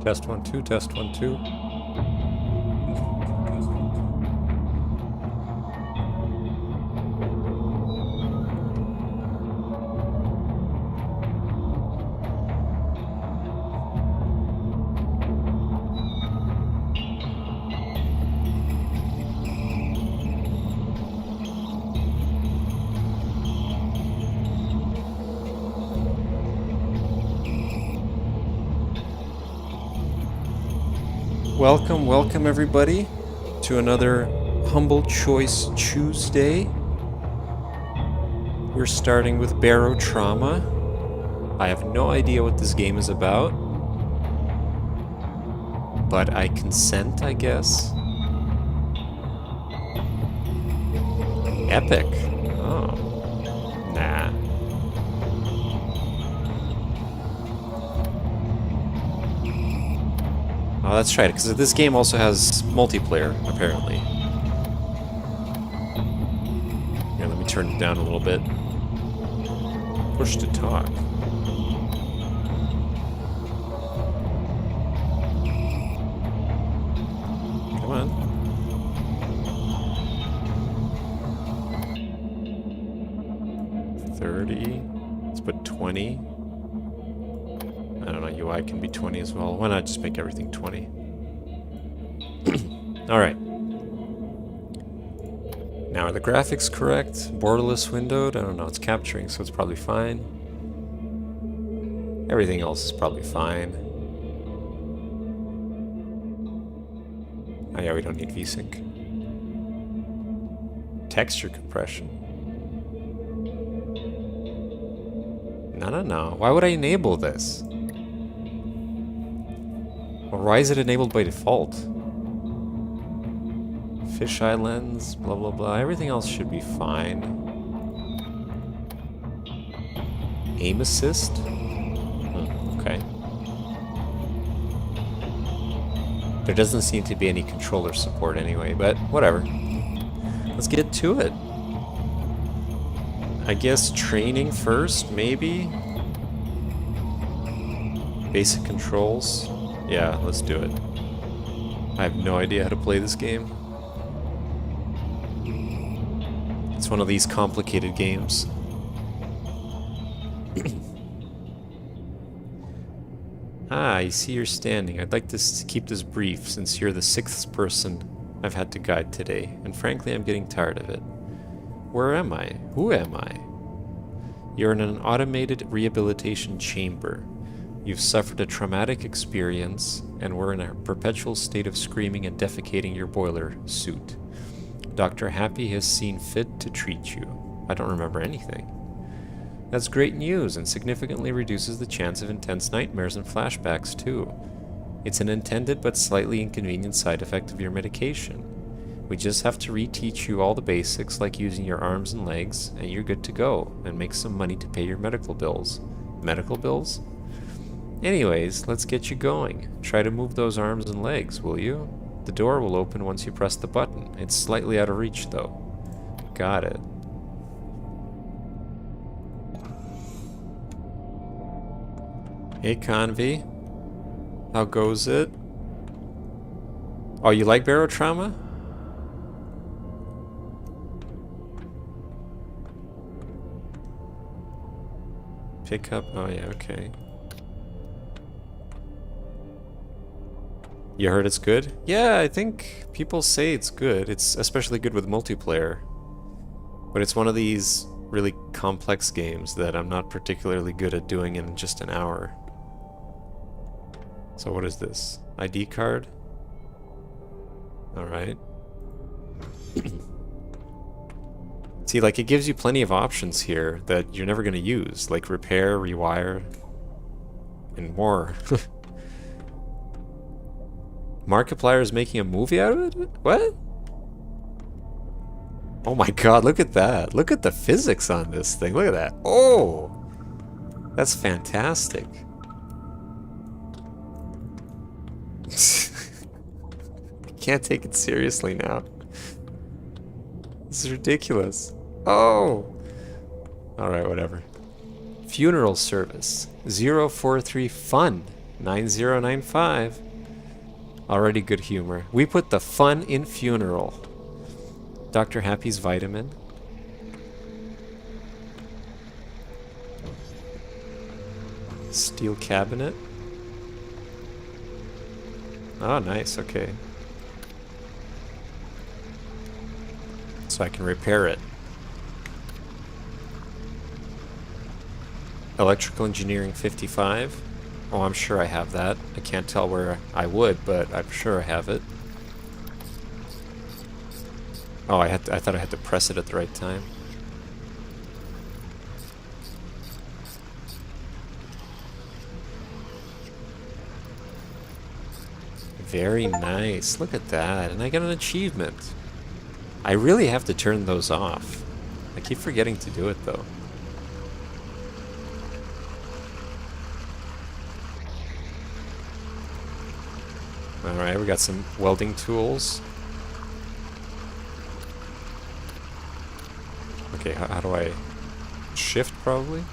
Test 1 2, test 1 2. Welcome everybody to another Humble Choice Tuesday. We're starting with Barotrauma. I have no idea what this game is about, but I consent, I guess. Epic. Oh. Nah. Oh, that's right, because this game also has multiplayer, apparently. Here, let me turn it down a little bit. Push to talk. Come on. Let's put 20. I don't know, UI can be 20 as well. Why not just make everything 20? Alright. Now, are the graphics correct? Borderless windowed? I don't know, it's capturing, so it's probably fine. Everything else is probably fine. Oh yeah, we don't need VSync. Texture compression. No. Why would I enable this? Or why is it enabled by default? Fisheye lens, blah blah blah. Everything else should be fine. Aim assist? Okay. There doesn't seem to be any controller support anyway, but whatever. Let's get to it. I guess training first, maybe? Basic controls? Yeah, let's do it. I have no idea how to play this game. It's one of these complicated games. I see you're standing. I'd like to keep this brief since you're the 6th person I've had to guide today, and frankly I'm getting tired of it. Where am I? Who am I? You're in an automated rehabilitation chamber. You've suffered a traumatic experience, and we're in a perpetual state of screaming and defecating your boiler suit. Dr. Happy has seen fit to treat you. I don't remember anything. That's great news, and significantly reduces the chance of intense nightmares and flashbacks, too. It's an intended but slightly inconvenient side effect of your medication. We just have to reteach you all the basics, like using your arms and legs, and you're good to go, and make some money to pay your medical bills. Medical bills? Anyways, let's get you going. Try to move those arms and legs, will you? The door will open once you press the button. It's slightly out of reach, though. Got it. Hey, Convy. How goes it? Oh, you like Barotrauma? Pick up. Oh, yeah, okay. You heard it's good? Yeah, I think people say it's good. It's especially good with multiplayer. But it's one of these really complex games that I'm not particularly good at doing in just an hour. So what is this? ID card? Alright. See, like, it gives you plenty of options here that you're never going to use, like repair, rewire, and more. Markiplier is making a movie out of it? What? Oh my god, look at that. Look at the physics on this thing. Look at that. Oh! That's fantastic. I can't take it seriously now. This is ridiculous. Oh! Alright, whatever. Funeral service. 043 fun. 9095. Already good humor. We put the fun in funeral. Dr. Happy's vitamin. Steel cabinet. Oh, nice. Okay. So I can repair it. Electrical engineering 55. Oh, I'm sure I have that. I can't tell where I would, but I'm sure I have it. Oh, I thought I had to press it at the right time. Very nice. Look at that. And I got an achievement. I really have to turn those off. I keep forgetting to do it, though. Alright, we got some welding tools. Okay, how do I... Shift, probably?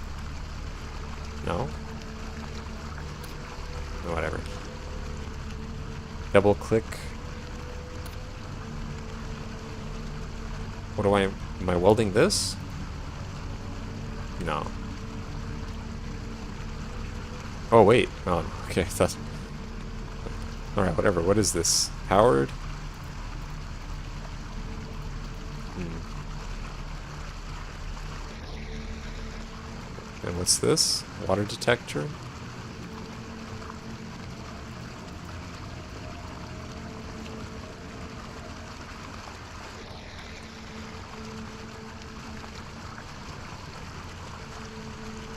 No? Oh, whatever. Double click. What do I... Am I welding this? No. Oh, wait. Oh, okay, I thought... Alright, whatever. What is this? Powered? And what's this? Water detector?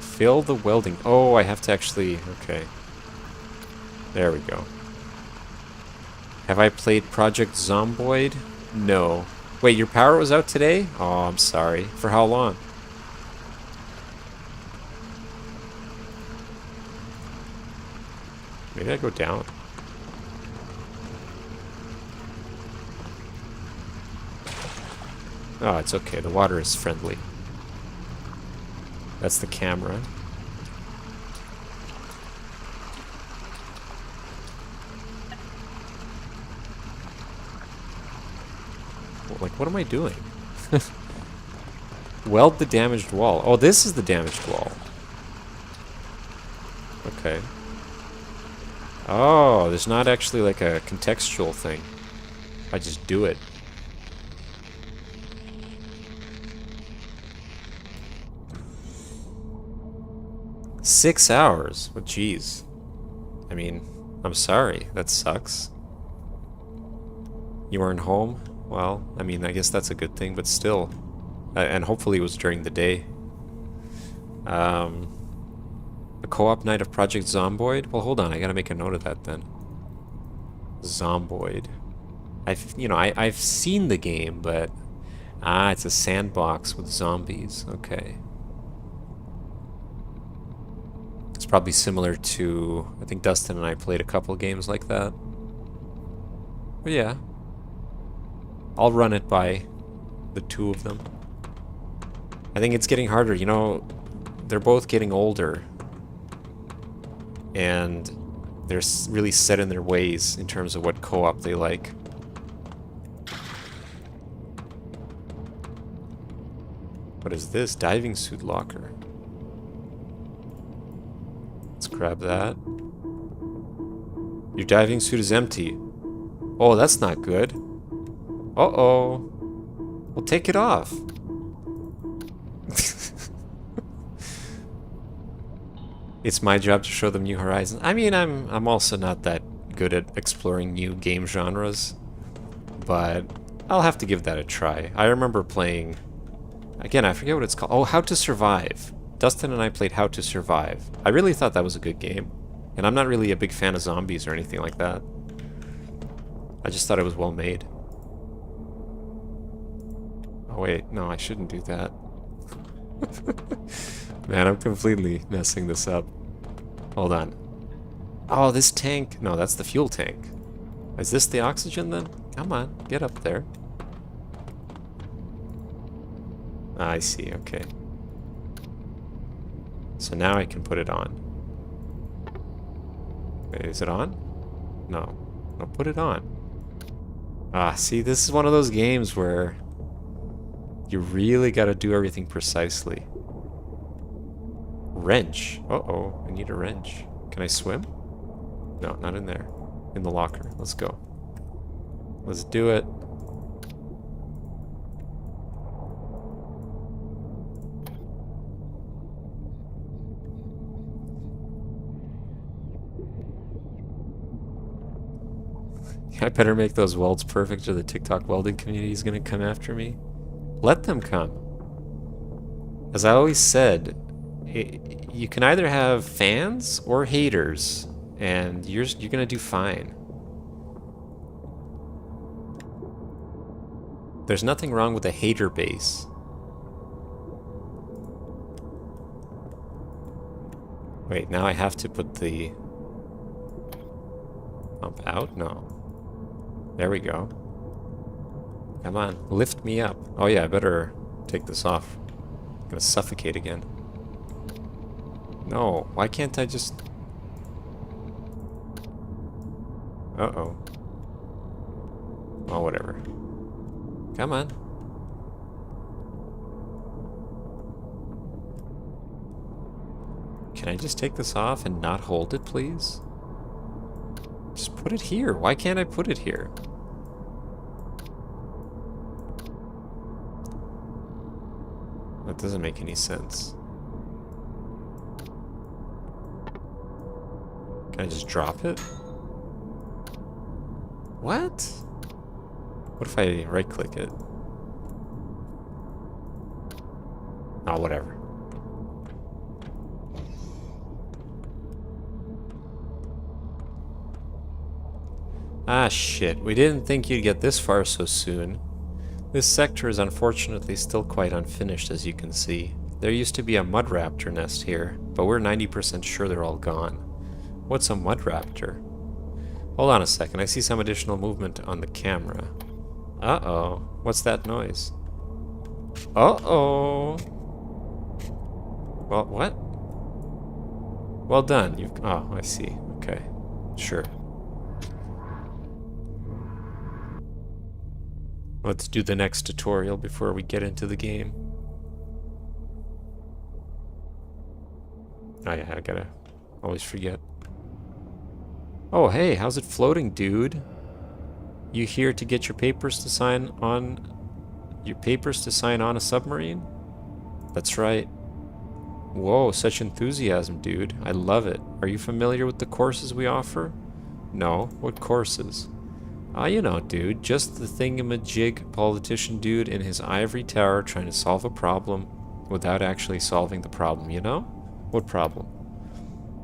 Fill the welding. Oh, I have to actually... Okay. There we go. Have I played Project Zomboid? No. Wait, your power was out today? Oh, I'm sorry. For how long? Maybe I go down. Oh, it's okay. The water is friendly. That's the camera. Like, what am I doing? Weld the damaged wall. Oh, this is the damaged wall. Okay. Oh, there's not actually like a contextual thing. I just do it. Six hours? Well, jeez. I mean, I'm sorry. That sucks. You weren't home? Well, I mean, I guess that's a good thing, but still. And hopefully it was during the day. A co-op night of Project Zomboid? Well, hold on, I gotta make a note of that then. Zomboid. I've seen the game, but... Ah, it's a sandbox with zombies. Okay. It's probably similar to... I think Dustin and I played a couple games like that. But yeah. I'll run it by the two of them. I think it's getting harder, you know, they're both getting older. And they're really set in their ways in terms of what co-op they like. What is this? Diving suit locker. Let's grab that. Your diving suit is empty. Oh, that's not good. Uh-oh. Well, take it off. It's my job to show them new horizons. I mean, I'm also not that good at exploring new game genres, but I'll have to give that a try. I remember playing... Again, I forget what it's called. Oh, How to Survive. Dustin and I played How to Survive. I really thought that was a good game. And I'm not really a big fan of zombies or anything like that. I just thought it was well made. Oh wait, no, I shouldn't do that. Man, I'm completely messing this up. Hold on. Oh, this tank. No, that's the fuel tank. Is this the oxygen then? Come on, get up there. Ah, I see, okay. So now I can put it on. Wait, is it on? No. No, put it on. Ah, see, this is one of those games where you really gotta do everything precisely. Wrench. Uh-oh, I need a wrench. Can I swim? No, not in there. In the locker. Let's go. Let's do it. I better make those welds perfect or the TikTok welding community is gonna come after me. Let them come. As I always said, you can either have fans or haters, and you're gonna do fine. There's nothing wrong with a hater base. Wait, now I have to put the pump out? No. There we go. Come on, lift me up. Oh yeah, I better take this off. I'm gonna suffocate again. No, why can't I just... Uh-oh. Oh, whatever. Come on. Can I just take this off and not hold it, please? Just put it here. Why can't I put it here? That doesn't make any sense. Can I just drop it? What? What if I right-click it? Oh, whatever. Ah, shit. We didn't think you'd get this far so soon. This sector is unfortunately still quite unfinished, as you can see. There used to be a mud raptor nest here, but we're 90% sure they're all gone. What's a mud raptor? Hold on a second, I see some additional movement on the camera. Uh-oh. What's that noise? Uh-oh. Well, what? Well done. You've... Oh, I see. Okay. Sure. Let's do the next tutorial before we get into the game. Oh yeah, I gotta always forget. Oh hey, how's it floating, dude? You here to get your papers to sign on... a submarine? That's right. Whoa, such enthusiasm, dude. I love it. Are you familiar with the courses we offer? No, what courses? Ah, you know, dude, just the thingamajig politician dude in his ivory tower trying to solve a problem without actually solving the problem, you know? What problem?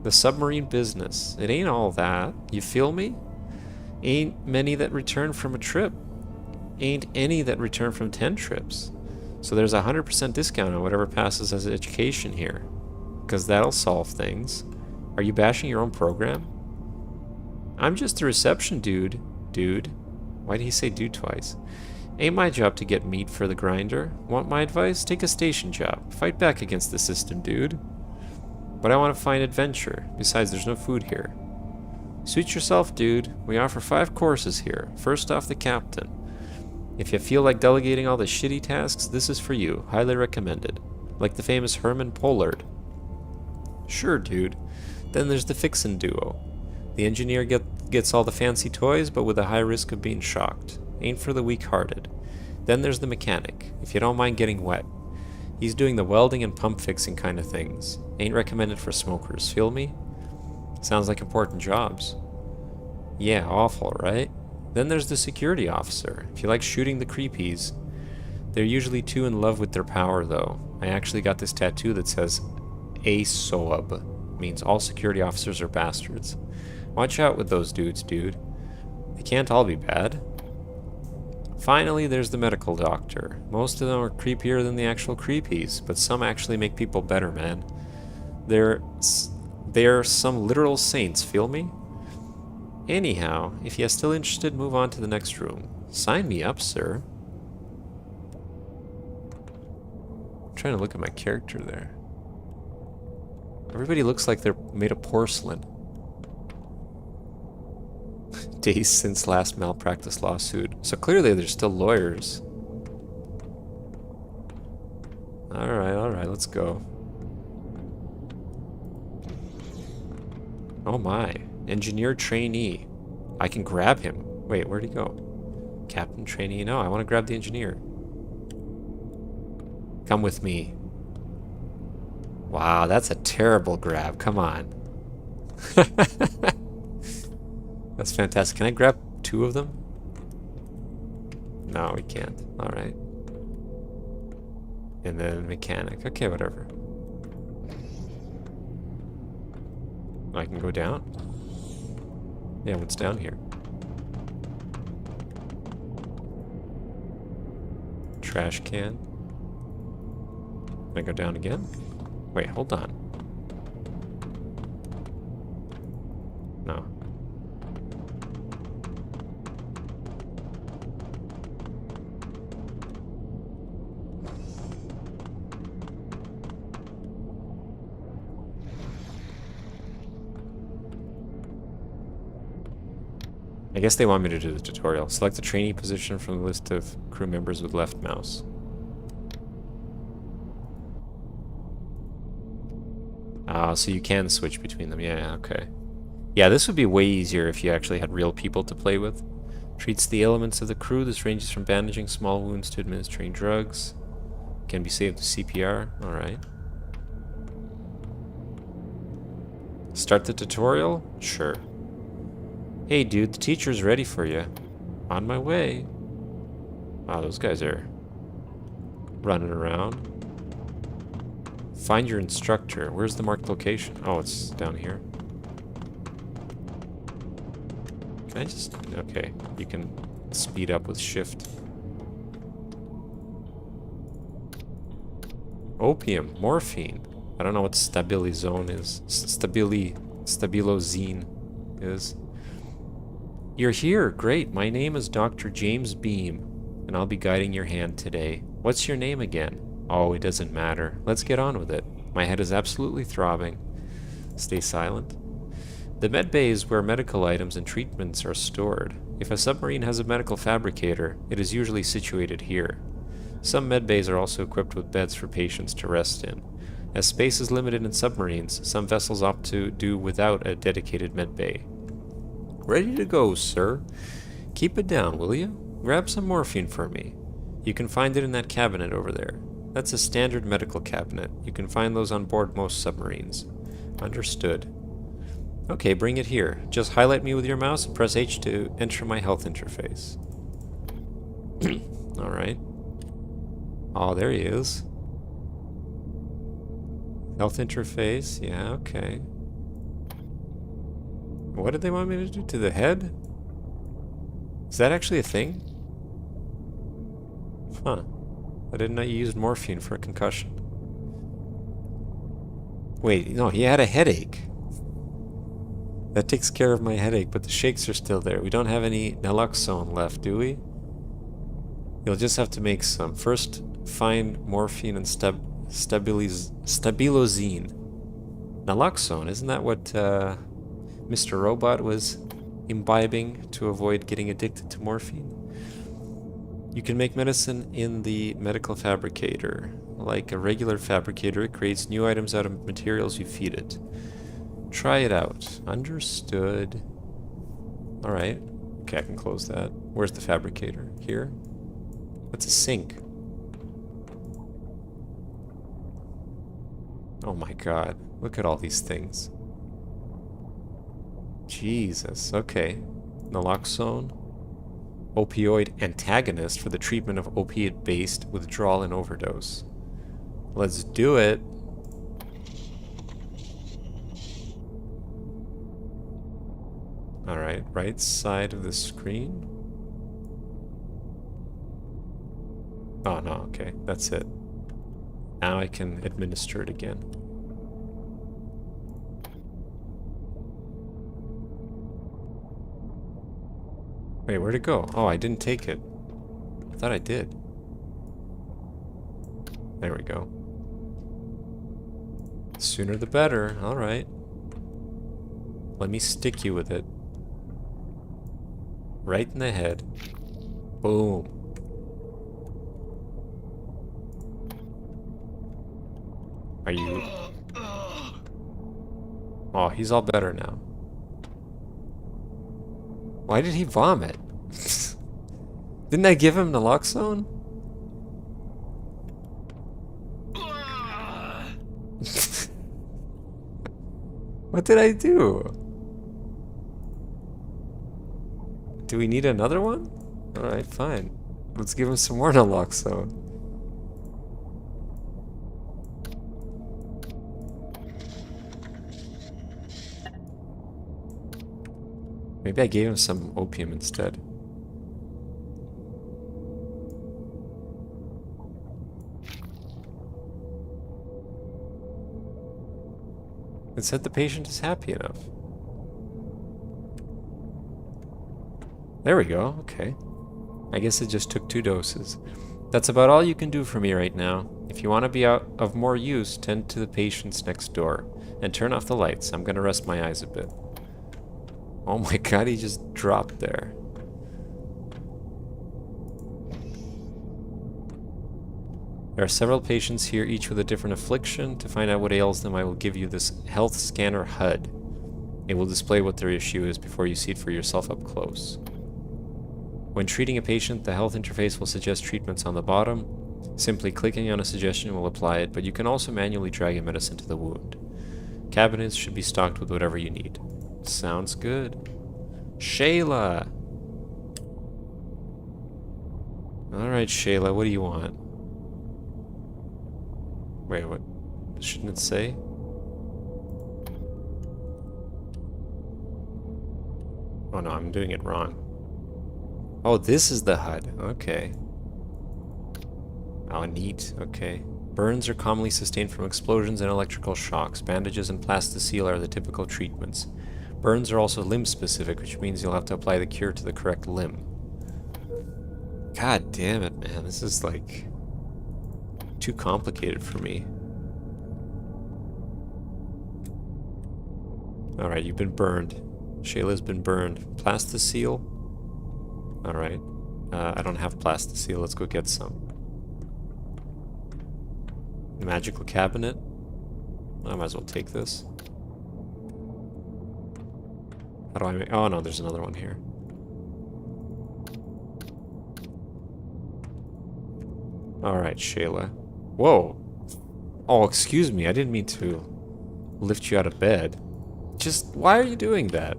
The submarine business. It ain't all that. You feel me? Ain't many that return from a trip. Ain't any that return from 10 trips. So there's a 100% discount on whatever passes as education here. Because that'll solve things. Are you bashing your own program? I'm just a reception dude. Dude. Why did he say dude twice? Ain't my job to get meat for the grinder. Want my advice? Take a station job. Fight back against the system, dude. But I want to find adventure. Besides, there's no food here. Suit yourself, dude. We offer 5 courses here. First off, the captain. If you feel like delegating all the shitty tasks, this is for you. Highly recommended. Like the famous Herman Pollard. Sure, dude. Then there's the Fixin' duo. The engineer gets all the fancy toys, but with a high risk of being shocked. Ain't for the weak-hearted. Then there's the mechanic, if you don't mind getting wet. He's doing the welding and pump fixing kind of things. Ain't recommended for smokers, feel me? Sounds like important jobs. Yeah, awful, right? Then there's the security officer, if you like shooting the creepies. They're usually too in love with their power, though. I actually got this tattoo that says ASOAB, means all security officers are bastards. Watch out with those dudes, dude. They can't all be bad. Finally, there's the medical doctor. Most of them are creepier than the actual creepies, but some actually make people better, man. They're some literal saints, feel me? Anyhow, if you're still interested, move on to the next room. Sign me up, sir. I'm trying to look at my character there. Everybody looks like they're made of porcelain. days since last malpractice lawsuit. So clearly they're still lawyers. Alright, let's go. Oh my. Engineer trainee. I can grab him. Wait, where'd he go? Captain trainee. No, I want to grab the engineer. Come with me. Wow, that's a terrible grab. Come on. That's fantastic. Can I grab 2 of them? No, we can't. Alright. And then mechanic. Okay, whatever. I can go down? Yeah, what's down here? Trash can. Can I go down again? Wait, hold on. No. I guess they want me to do the tutorial. Select the trainee position from the list of crew members with left mouse. So you can switch between them. Yeah, okay. Yeah, this would be way easier if you actually had real people to play with. Treats the elements of the crew. This ranges from bandaging small wounds to administering drugs. Can be saved to CPR. Alright. Start the tutorial? Sure. Hey dude, the teacher's ready for you. On my way. Wow, those guys are running around. Find your instructor. Where's the marked location? Oh, it's down here. Can I just... Okay, you can speed up with shift. Opium, morphine. I don't know what stabilizone is. Stabilozine is. You're here. Great. My name is Dr. James Beam, and I'll be guiding your hand today. What's your name again? Oh, it doesn't matter. Let's get on with it. My head is absolutely throbbing. Stay silent. The med bay is where medical items and treatments are stored. If a submarine has a medical fabricator, it is usually situated here. Some med bays are also equipped with beds for patients to rest in. As space is limited in submarines, some vessels opt to do without a dedicated med bay. Ready to go, sir. Keep it down, will you? Grab some morphine for me. You can find it in that cabinet over there. That's a standard medical cabinet. You can find those on board most submarines. Understood. Okay, bring it here. Just highlight me with your mouse and press H to enter my health interface. Alright. Oh, there he is. Health interface. Yeah, okay. What did they want me to do to the head? Is that actually a thing? Huh. I didn't know you used morphine for a concussion. Wait, no, he had a headache. That takes care of my headache, but the shakes are still there. We don't have any naloxone left, do we? You'll just have to make some. First, find morphine and stabilozine. Naloxone, isn't that what Mr. Robot was imbibing to avoid getting addicted to morphine? You can make medicine in the medical fabricator. Like a regular fabricator, it creates new items out of materials you feed it. Try it out. Understood. Alright. Okay, I can close that. Where's the fabricator? Here? That's a sink. Oh my god. Look at all these things. Jesus. Okay. Naloxone. Opioid antagonist for the treatment of opiate-based withdrawal and overdose. Let's do it. Alright, right side of the screen. Oh no, okay, that's it. Now I can administer it again. Wait, where'd it go? Oh, I didn't take it. I thought I did. There we go. Sooner the better. Alright. Let me stick you with it. Right in the head. Boom. Are you... Oh, he's all better now. Why did he vomit? Didn't I give him naloxone? What did I do? Do we need another one? Alright, fine. Let's give him some more naloxone. Maybe I gave him some opium instead. It said the patient is happy enough. There we go, okay. I guess it just took 2 doses. That's about all you can do for me right now. If you want to be out of more use, tend to the patients next door. And turn off the lights. I'm gonna rest my eyes a bit. Oh my god, he just dropped there. There are several patients here, each with a different affliction. To find out what ails them, I will give you this health scanner HUD. It will display what their issue is before you see it for yourself up close. When treating a patient, the health interface will suggest treatments on the bottom. Simply clicking on a suggestion will apply it, but you can also manually drag a medicine to the wound. Cabinets should be stocked with whatever you need. Sounds good. Shayla! Alright, Shayla, what do you want? Wait, what? Shouldn't it say? Oh no, I'm doing it wrong. Oh, this is the HUD. Okay. Oh, neat. Okay. Burns are commonly sustained from explosions and electrical shocks. Bandages and plasticine are the typical treatments. Burns are also limb-specific, which means you'll have to apply the cure to the correct limb. God damn it, man. This is, like, too complicated for me. Alright, you've been burned. Shayla's been burned. Plasticine? Alright. I don't have plasticine. Let's go get some. Magical cabinet? I might as well take this. How do I make... Oh no, there's another one here. Alright, Shayla. Whoa! Oh, excuse me, I didn't mean to lift you out of bed. Just, why are you doing that?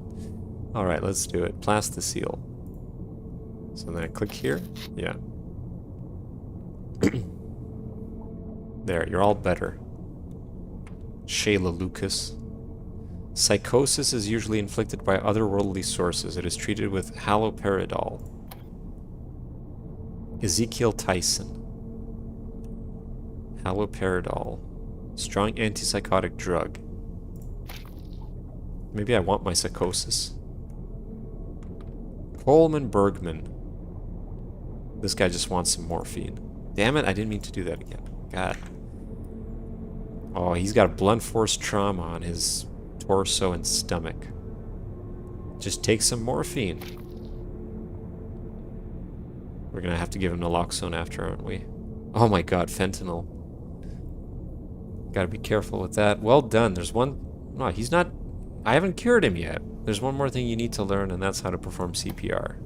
Alright, let's do it. Plasticine. So then I click here? Yeah. There, you're all better. Shayla Lucas. Psychosis is usually inflicted by otherworldly sources. It is treated with haloperidol. Ezekiel Tyson. Haloperidol. Strong antipsychotic drug. Maybe I want my psychosis. Coleman Bergman. This guy just wants some morphine. Damn it, I didn't mean to do that again. God. Oh, he's got a blunt force trauma on his torso and stomach. Just take some morphine. We're gonna have to give him naloxone after, aren't we? Oh my god, fentanyl. Gotta be careful with that. Well done. There's one... No, he's not... I haven't cured him yet. There's one more thing you need to learn, and that's how to perform CPR.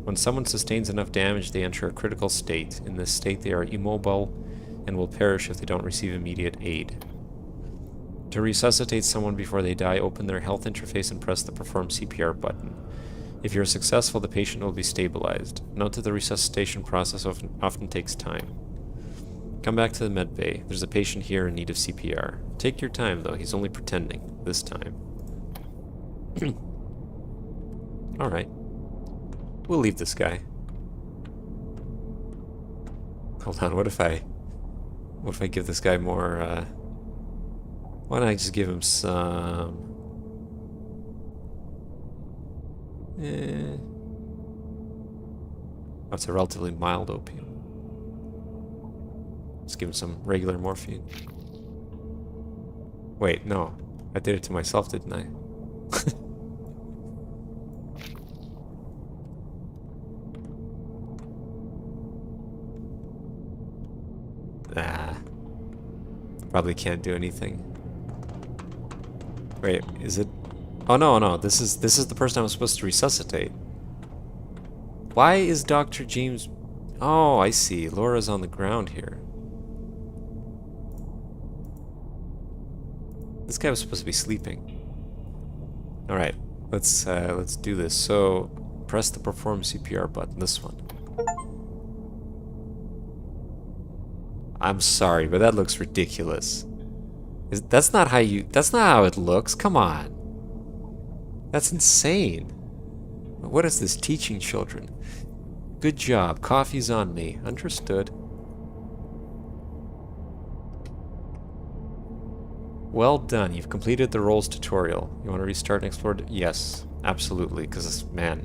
When someone sustains enough damage, they enter a critical state. In this state, they are immobile and will perish if they don't receive immediate aid. To resuscitate someone before they die, open their health interface and press the Perform CPR button. If you're successful, the patient will be stabilized. Note that the resuscitation process often takes time. Come back to the med bay. There's a patient here in need of CPR. Take your time, though. He's only pretending this time. Alright. We'll leave this guy. Hold on, what if I give this guy more, why don't I just give him some... That's a relatively mild opium. Just give him some regular morphine. Wait, no. I did it to myself, didn't I? Probably can't do anything. Wait, is it? Oh no, no, this is the person I was supposed to resuscitate. Why is Dr. James... Oh, I see. Laura's on the ground here. This guy was supposed to be sleeping. Alright, let's do this. So, press the perform CPR button, this one. I'm sorry, but that looks ridiculous. That's not how it looks. Come on. That's insane. What is this teaching children? Good job. Coffee's on me. Understood. Well done. You've completed the roles tutorial. You want to restart and explore? Yes, absolutely. Because, man,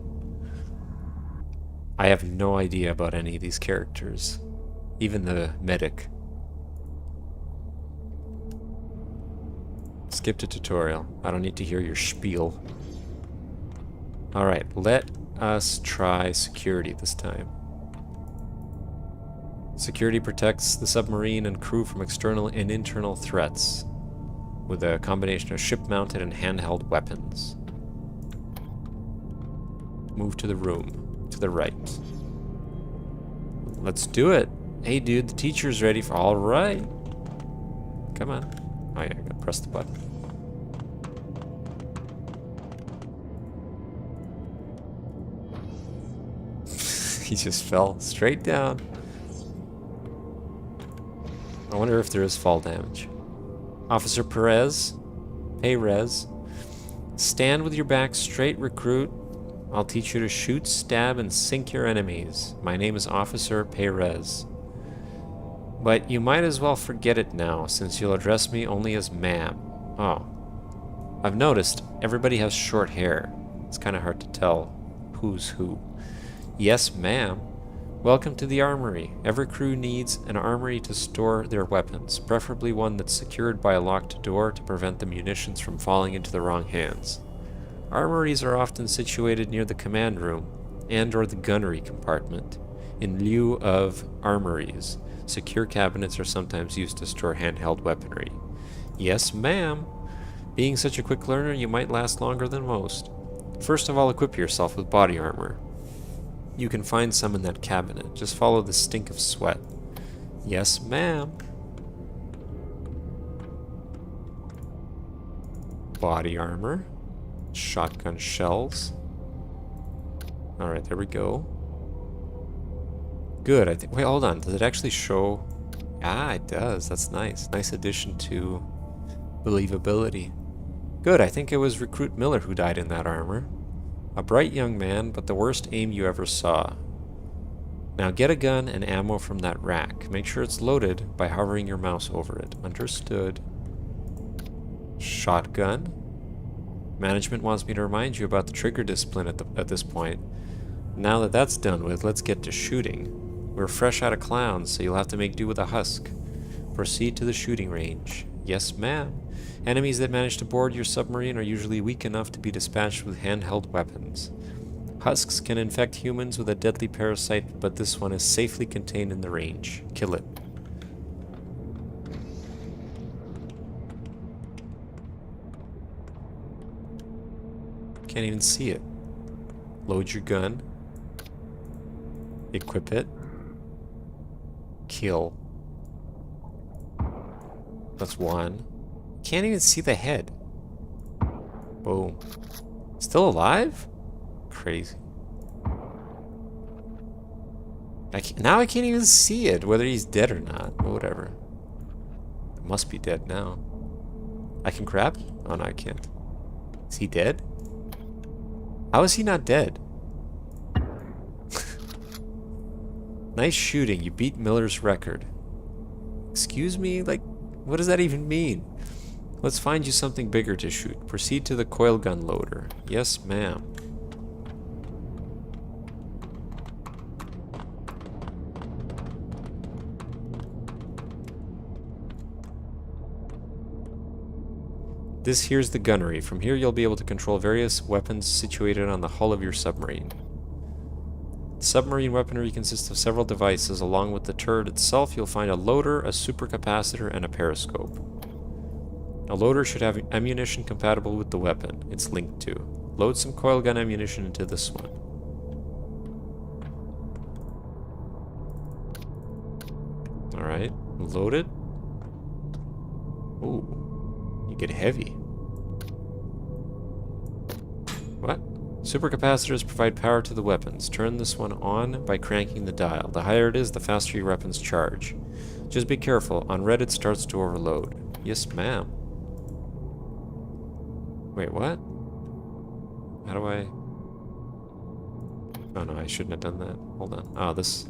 I have no idea about any of these characters. Even the medic. Skip to tutorial. I don't need to hear your spiel. Alright, let us try security this time. Security protects the submarine and crew from external and internal threats with a combination of ship-mounted and handheld weapons. Move to the room to the right. Let's do it. Hey dude, the teacher's ready for... Alright. Come on. Oh yeah, I gotta press the button. He just fell straight down. I wonder if there is fall damage. Officer Perez. Stand with your back straight, recruit. I'll teach you to shoot, stab, and sink your enemies. My name is Officer Perez. But you might as well forget it now, since you'll address me only as ma'am. Oh. I've noticed everybody has short hair. It's kind of hard to tell who's who. Yes, ma'am. Welcome to the armory. Every crew needs an armory to store their weapons, preferably one that's secured by a locked door to prevent the munitions from falling into the wrong hands. Armories are often situated near the command room and or the gunnery compartment. In lieu of armories, secure cabinets are sometimes used to store handheld weaponry. Yes, ma'am. Being such a quick learner, you might last longer than most. First of all, equip yourself with body armor. You can find some in that cabinet. Just follow the stink of sweat. Yes, ma'am. Body armor. Shotgun shells. Alright, there we go. Good, I think... Wait, hold on. Does it actually show... Ah, it does. That's nice. Nice addition to believability. Good, I think it was Recruit Miller who died in that armor. A bright young man, but the worst aim you ever saw. Now get a gun and ammo from that rack. Make sure it's loaded by hovering your mouse over it. Understood. Shotgun. Management wants me to remind you about the trigger discipline at this point. Now that that's done with, let's get to shooting. We're fresh out of clowns, so you'll have to make do with a husk. Proceed to the shooting range. Yes, ma'am. Enemies that manage to board your submarine are usually weak enough to be dispatched with handheld weapons. Husks can infect humans with a deadly parasite, but this one is safely contained in the range. Kill it. Can't even see it. Load your gun. Equip it. Kill. That's one. Can't even see the head. Boom. Still alive? Crazy. Now I can't even see it, whether he's dead or not. But whatever. It must be dead now. I can grab? Oh no, I can't. Is he dead? How is he not dead? Nice shooting. You beat Miller's record. Excuse me? Like, what does that even mean? Let's find you something bigger to shoot. Proceed to the coil gun loader. Yes, ma'am. This here's the gunnery. From here you'll be able to control various weapons situated on the hull of your submarine. Submarine weaponry consists of several devices. Along with the turret itself, you'll find a loader, a supercapacitor, and a periscope. A loader should have ammunition compatible with the weapon it's linked to. Load some coil gun ammunition into this one. Alright, load it. Ooh, you get heavy. What? Supercapacitors provide power to the weapons. Turn this one on by cranking the dial. The higher it is, the faster your weapons charge. Just be careful. On red, it starts to overload. Yes, ma'am. Wait, what? How do I... Oh no, I shouldn't have done that. Hold on. Oh, this...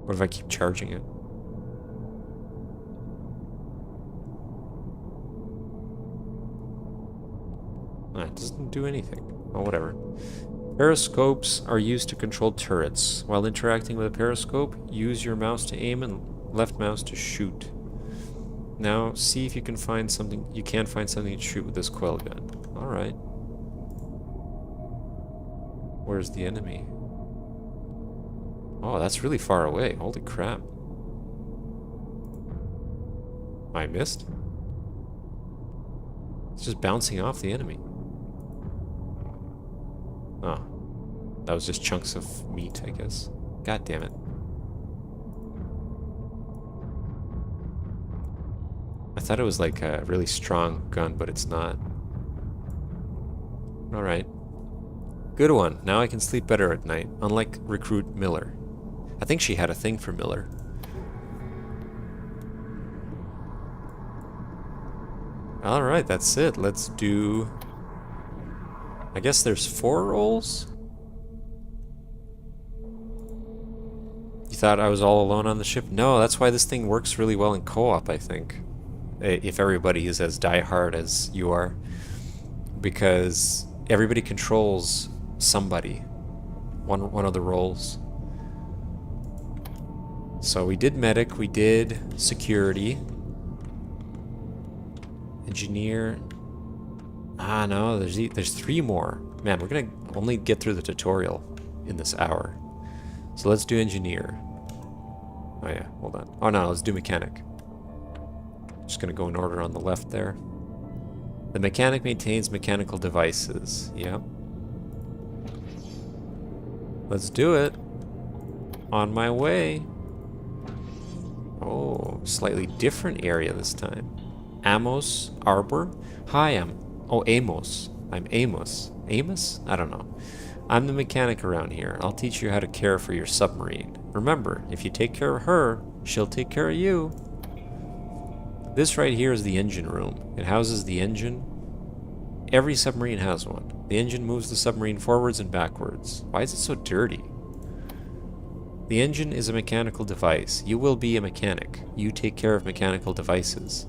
What if I keep charging it? It doesn't do anything. Oh, whatever. Periscopes are used to control turrets. While interacting with a periscope, use your mouse to aim and left mouse to shoot. Now, see if you can find something. You can find something to shoot with this coil gun. All right. Where's the enemy? Oh, that's really far away. Holy crap. I missed? It's just bouncing off the enemy. Oh. That was just chunks of meat, I guess. God damn it. I thought it was like a really strong gun, but it's not. Alright. Good one. Now I can sleep better at night, unlike Recruit Miller. I think she had a thing for Miller. Alright, that's it. Let's do... I guess there's 4 roles? You thought I was all alone on the ship? No, that's why this thing works really well in co-op, I think. If everybody is as diehard as you are. Because everybody controls somebody. One of the roles. So we did medic, we did security. Engineer. Ah, no, there's 3 more. Man, we're gonna only get through the tutorial in this hour. So let's do engineer. Oh yeah, hold on. Oh no, let's do mechanic. Just gonna go in order on the left there. The mechanic maintains mechanical devices. Yep. Let's do it. On my way. Oh, slightly different area this time. Amos Arbor. Hi, Amos. I'm Amos. Amos? I don't know. I'm the mechanic around here. I'll teach you how to care for your submarine. Remember, if you take care of her, she'll take care of you. This right here is the engine room. It houses the engine. Every submarine has one. The engine moves the submarine forwards and backwards. Why is it so dirty? The engine is a mechanical device. You will be a mechanic. You take care of mechanical devices.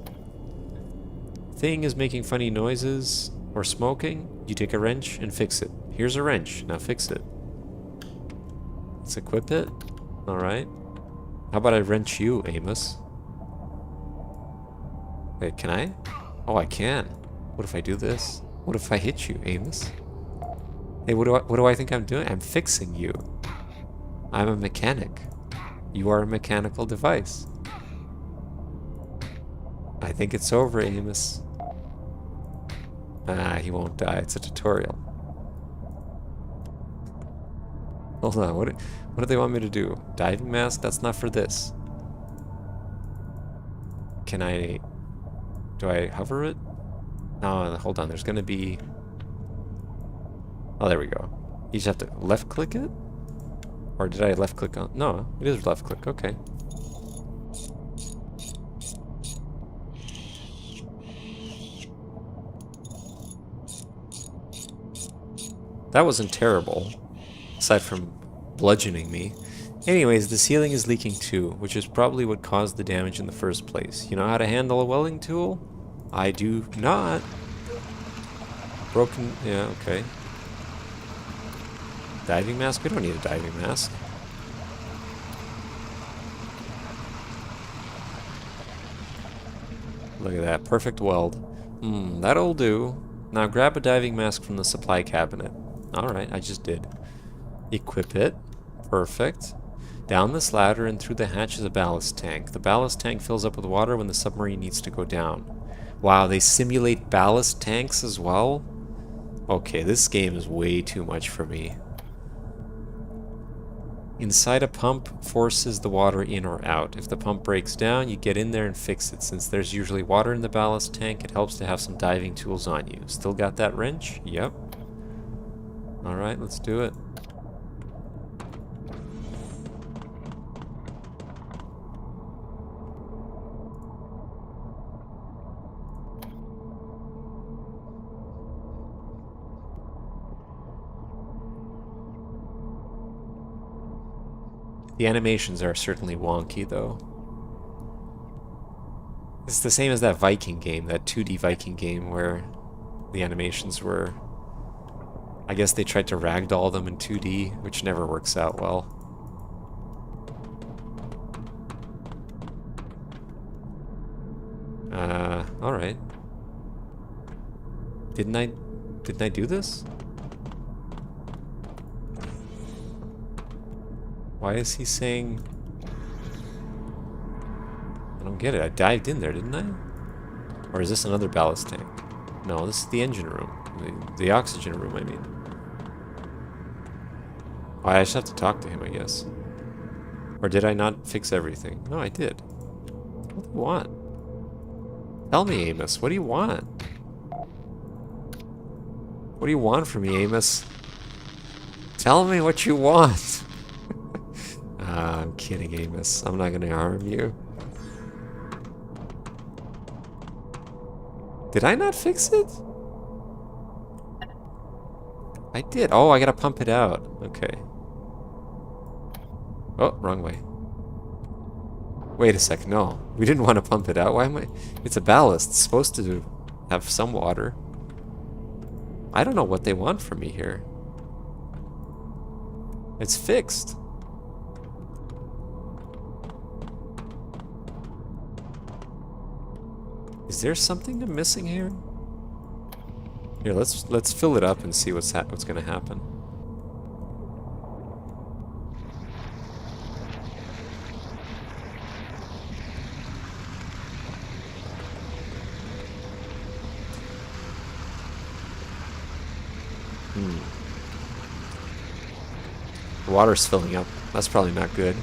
Thing is making funny noises or smoking. You take a wrench and fix it. Here's a wrench. Now fix it. Let's equip it. Alright. How about I wrench you, Amos? Wait, can I? Oh, I can. What if I do this? What if I hit you, Amos? Hey, what do I think I'm doing? I'm fixing you. I'm a mechanic. You are a mechanical device. I think it's over, Amos. Ah, he won't die. It's a tutorial. Hold on, what do they want me to do? Diving mask? That's not for this. Can I... Do I hover it? No, hold on, there's gonna be... Oh, there we go. You just have to left click it? Or did I left click on... No, it is left click, okay. That wasn't terrible, aside from bludgeoning me. Anyways, the ceiling is leaking too, which is probably what caused the damage in the first place. You know how to handle a welding tool? I do not. Broken, yeah, okay. Diving mask? We don't need a diving mask. Look at that. Perfect weld. That'll do. Now grab a diving mask from the supply cabinet. Alright, I just did. Equip it. Perfect. Down this ladder and through the hatch is a ballast tank. The ballast tank fills up with water when the submarine needs to go down. Wow, they simulate ballast tanks as well? Okay, this game is way too much for me. Inside a pump forces the water in or out. If the pump breaks down, you get in there and fix it. Since there's usually water in the ballast tank, it helps to have some diving tools on you. Still got that wrench? Yep. Alright, let's do it. The animations are certainly wonky, though. It's the same as that Viking game, that 2D Viking game, where the animations were... I guess they tried to ragdoll them in 2D, which never works out well. Alright. Didn't I do this? Why is he saying... I don't get it. I dived in there, didn't I? Or is this another ballast tank? No, this is the engine room. The oxygen room, I mean. Oh, I just have to talk to him, I guess. Or did I not fix everything? No, I did. What do you want? Tell me, Amos. What do you want? What do you want from me, Amos? Tell me what you want. I'm kidding, Amos. I'm not gonna harm you. Did I not fix it? I did. Oh, I gotta pump it out. Okay. Oh, wrong way. Wait a sec. No, we didn't want to pump it out. Why am I... It's a ballast. It's supposed to have some water. I don't know what they want from me here. It's fixed. Is there something I'm missing here? Here, let's fill it up and see what's gonna happen. The water's filling up. That's probably not good.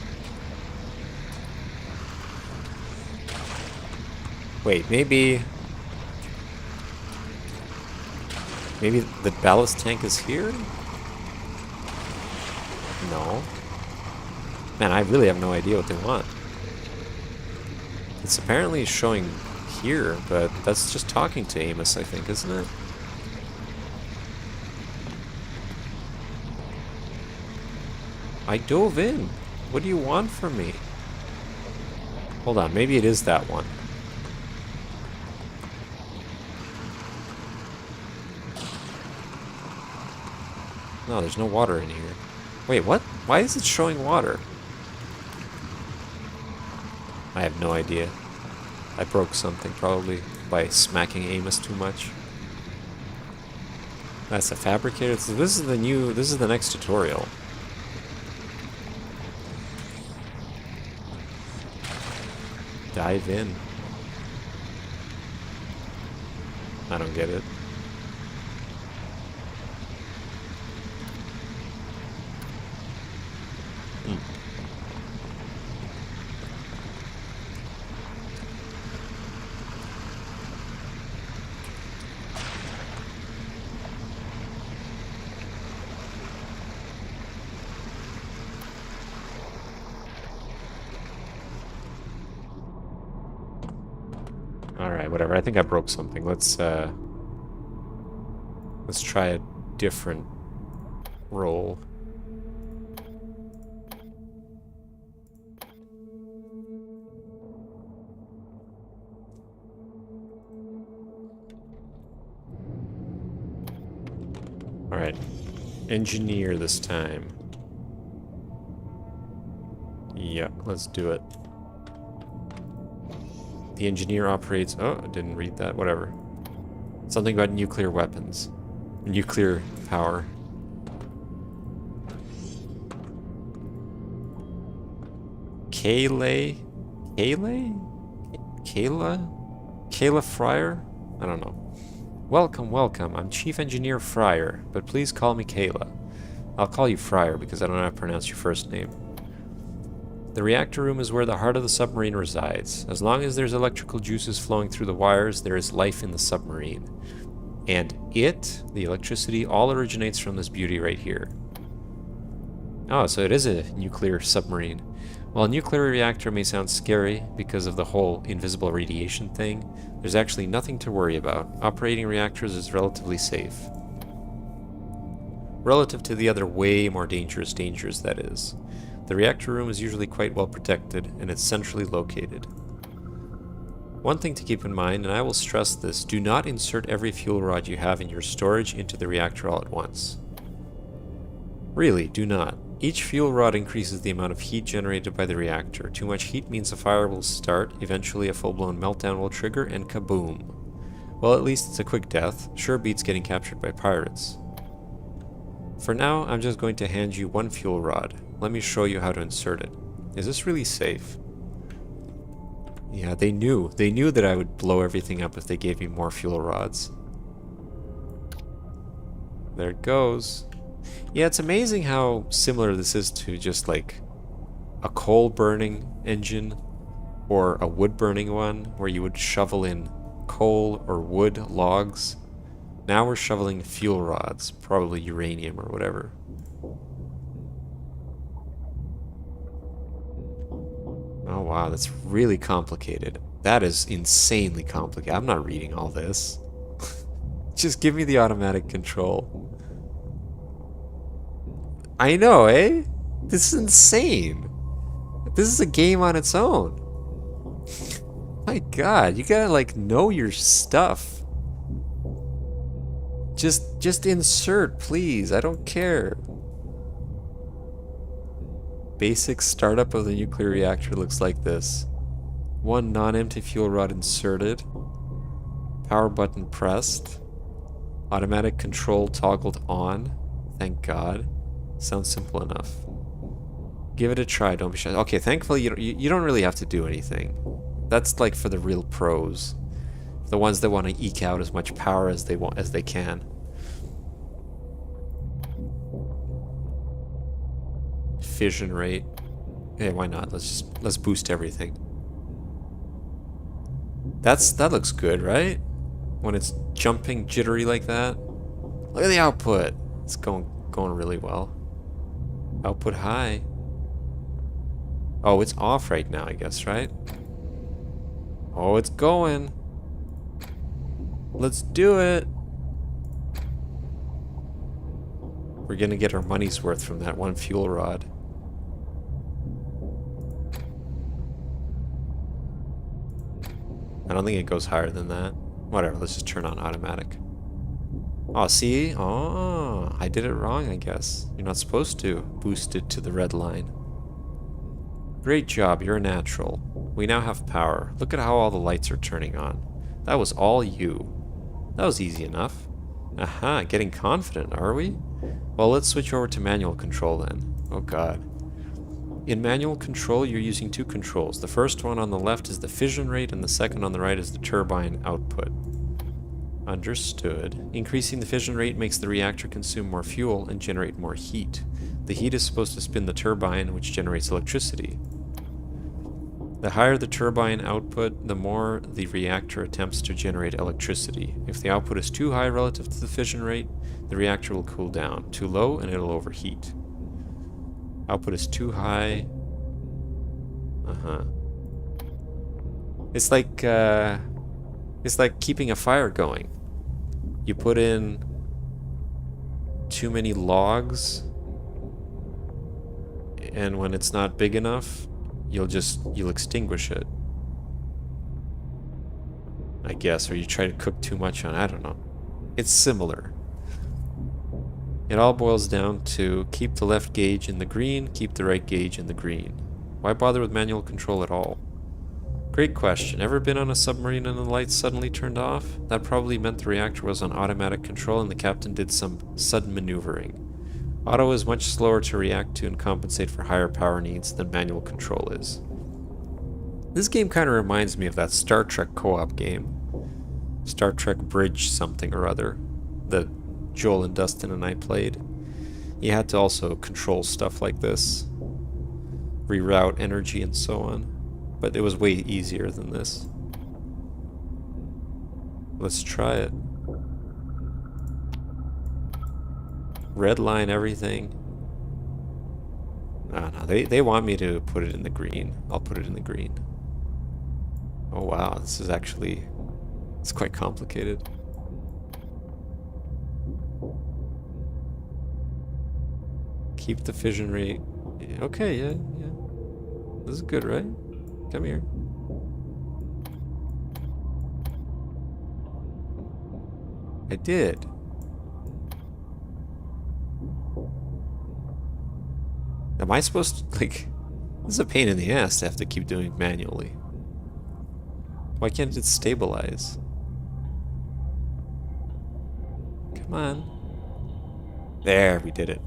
Wait, maybe the ballast tank is here? No. Man, I really have no idea what they want. It's apparently showing here, but that's just talking to Amos, I think, isn't it? I dove in. What do you want from me? Hold on, maybe it is that one. No, there's no water in here. Wait, what? Why is it showing water? I have no idea. I broke something, probably by smacking Amos too much. That's a fabricator. So this is the next tutorial. Dive in. I don't get it. Alright, whatever. I think I broke something. Let's try a different roll. Alright. Engineer this time. Yeah, let's do it. The engineer operates... Oh, I didn't read that. Whatever. Something about nuclear weapons. Nuclear power. Kayla? Kayla Fryer? I don't know. Welcome, welcome. I'm Chief Engineer Fryer, but please call me Kayla. I'll call you Fryer because I don't know how to pronounce your first name. The reactor room is where the heart of the submarine resides. As long as there's electrical juices flowing through the wires, there is life in the submarine. And the electricity, all originates from this beauty right here. Oh, so it is a nuclear submarine. While a nuclear reactor may sound scary because of the whole invisible radiation thing, there's actually nothing to worry about. Operating reactors is relatively safe. Relative to the other way more dangerous dangers, that is. The reactor room is usually quite well protected, and it's centrally located. One thing to keep in mind, and I will stress this, do not insert every fuel rod you have in your storage into the reactor all at once. Really, do not. Each fuel rod increases the amount of heat generated by the reactor. Too much heat means a fire will start, eventually a full-blown meltdown will trigger, and kaboom. Well, at least it's a quick death. Sure beats getting captured by pirates. For now, I'm just going to hand you one fuel rod. Let me show you how to insert it. Is this really safe? Yeah, they knew. They knew that I would blow everything up if they gave me more fuel rods. There it goes. Yeah, it's amazing how similar this is to just like a coal-burning engine or a wood-burning one where you would shovel in coal or wood logs. Now we're shoveling fuel rods, probably uranium or whatever. Oh wow, that's really complicated. That is insanely complicated. I'm not reading all this. Just give me the automatic control. I know, eh? This is insane. This is a game on its own. My god, you gotta like know your stuff. Just insert, please. I don't care. Basic startup of the nuclear reactor looks like this. One non-empty fuel rod inserted. Power button pressed. Automatic control toggled on. Thank God. Sounds simple enough. Give it a try, don't be shy. Okay, thankfully you don't really have to do anything. That's like for the real pros. The ones that want to eke out as much power as they can. Fission rate. Yeah, why not? Let's boost everything. That looks good, right? When it's jumping jittery like that. Look at the output. It's going really well. Output high. Oh, it's off right now, I guess, right? Oh, it's going. Let's do it. We're gonna get our money's worth from that one fuel rod. I don't think it goes higher than that. Whatever, let's just turn on automatic. Oh, see? Oh, I did it wrong, I guess. You're not supposed to boost it to the red line. Great job, you're a natural. We now have power. Look at how all the lights are turning on. That was all you. That was easy enough. Aha, getting confident, are we? Well, let's switch over to manual control then. Oh god. In manual control, you're using two controls. The first one on the left is the fission rate, and the second on the right is the turbine output. Understood. Increasing the fission rate makes the reactor consume more fuel and generate more heat. The heat is supposed to spin the turbine, which generates electricity. The higher the turbine output, the more the reactor attempts to generate electricity. If the output is too high relative to the fission rate, the reactor will cool down. Too low, and it'll overheat. Output is too high. It's like keeping a fire going. You put in too many logs, and when it's not big enough, you'll extinguish it. I guess, or you try to cook too much on it. I don't know. It's similar. It all boils down to keep the left gauge in the green, keep the right gauge in the green. Why bother with manual control at all? Great question. Ever been on a submarine and the lights suddenly turned off? That probably meant the reactor was on automatic control and the captain did some sudden maneuvering. Auto is much slower to react to and compensate for higher power needs than manual control is. This game kind of reminds me of that Star Trek co-op game. Star Trek Bridge something or other that Joel and Dustin and I played. You had to also control stuff like this, reroute energy and so on, but it was way easier than this. Let's try it. Red line everything. Oh no, they want me to put it in the green. I'll put it in the green. Oh wow, this is actually, it's quite complicated. Keep the fission rate. Okay, yeah. This is good, right? Come here. I did. Am I supposed to, like, this is a pain in the ass to have to keep doing manually. Why can't it stabilize? Come on. There, we did it.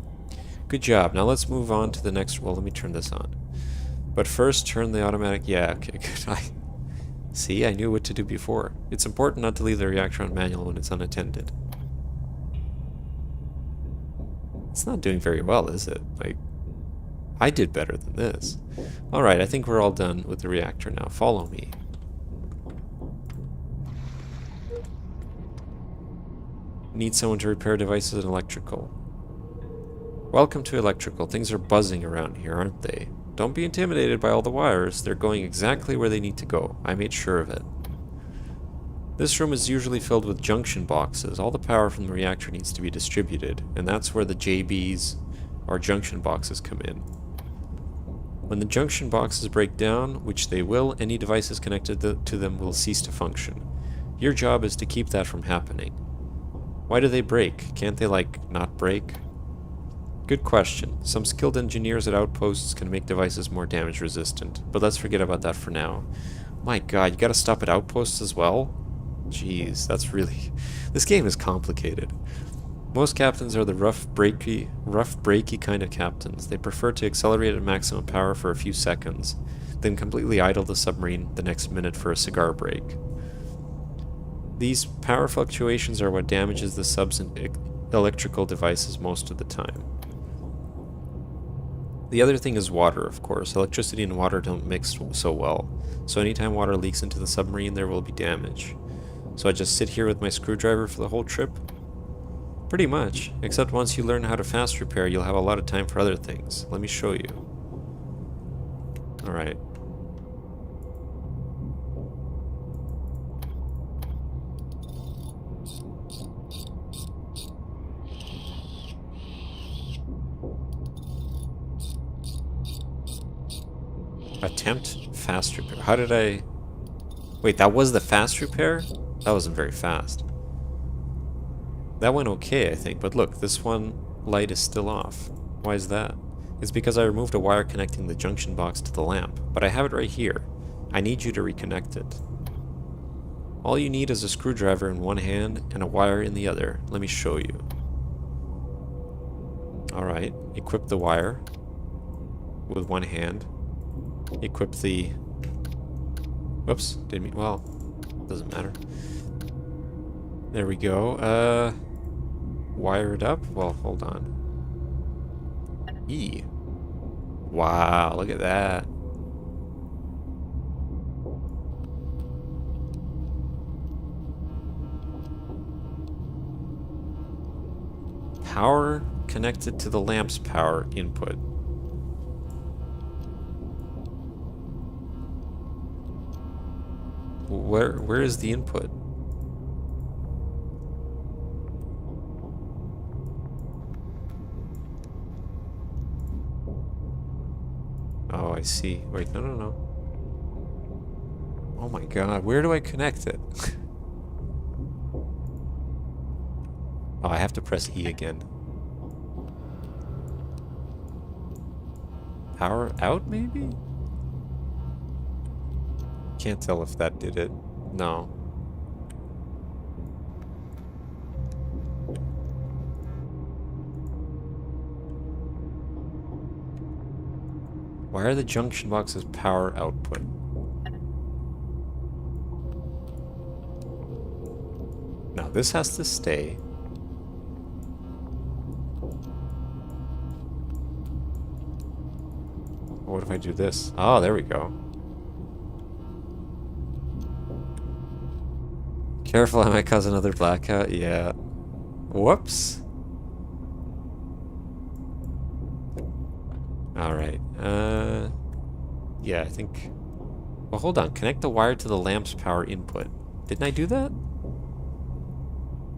Good job. Now let's move on to the next. Well, let me turn this on. But first, turn the automatic. Yeah, okay, good. See, I knew what to do before. It's important not to leave the reactor on manual when it's unattended. It's not doing very well, is it? Like, I did better than this. Alright, I think we're all done with the reactor now. Follow me. Need someone to repair devices and electrical. Welcome to electrical. Things are buzzing around here, aren't they? Don't be intimidated by all the wires. They're going exactly where they need to go. I made sure of it. This room is usually filled with junction boxes. All the power from the reactor needs to be distributed, and that's where the JBs, or junction boxes, come in. When the junction boxes break down, which they will, any devices connected to them will cease to function. Your job is to keep that from happening. Why do they break? Can't they, like, not break? Good question. Some skilled engineers at outposts can make devices more damage resistant, but let's forget about that for now. My god, you gotta stop at outposts as well? Jeez, that's really... This game is complicated. Most captains are the rough, breaky kind of captains. They prefer to accelerate at maximum power for a few seconds, then completely idle the submarine the next minute for a cigar break. These power fluctuations are what damages the sub's electrical devices most of the time. The other thing is water, of course. Electricity and water don't mix so well, so anytime water leaks into the submarine there will be damage. So I just sit here with my screwdriver for the whole trip? Pretty much, except once you learn how to fast repair you'll have a lot of time for other things. Let me show you. Alright. Attempt fast repair. How did I... Wait, that was the fast repair? That wasn't very fast. That went okay, I think, but look, this one light is still off. Why is that? It's because I removed a wire connecting the junction box to the lamp, but I have it right here. I need you to reconnect it. All you need is a screwdriver in one hand and a wire in the other. Let me show you. Alright, equip the wire with one hand. Equip the... Whoops, didn't mean... Well, doesn't matter. There we go. Wire it up? Well, hold on. E. Wow, look at that. Power connected to the lamp's power input. Where is the input? Oh, I see. Wait, no. Oh my god, where do I connect it? Oh, I have to press E again. Power out, maybe? Can't tell if that did it. No. Why are the junction boxes power output? Now this has to stay. What if I do this? Oh, there we go. Careful, I might cause another blackout. Yeah. Whoops. Alright. Yeah, I think... Well, hold on. Connect the wire to the lamp's power input. Didn't I do that?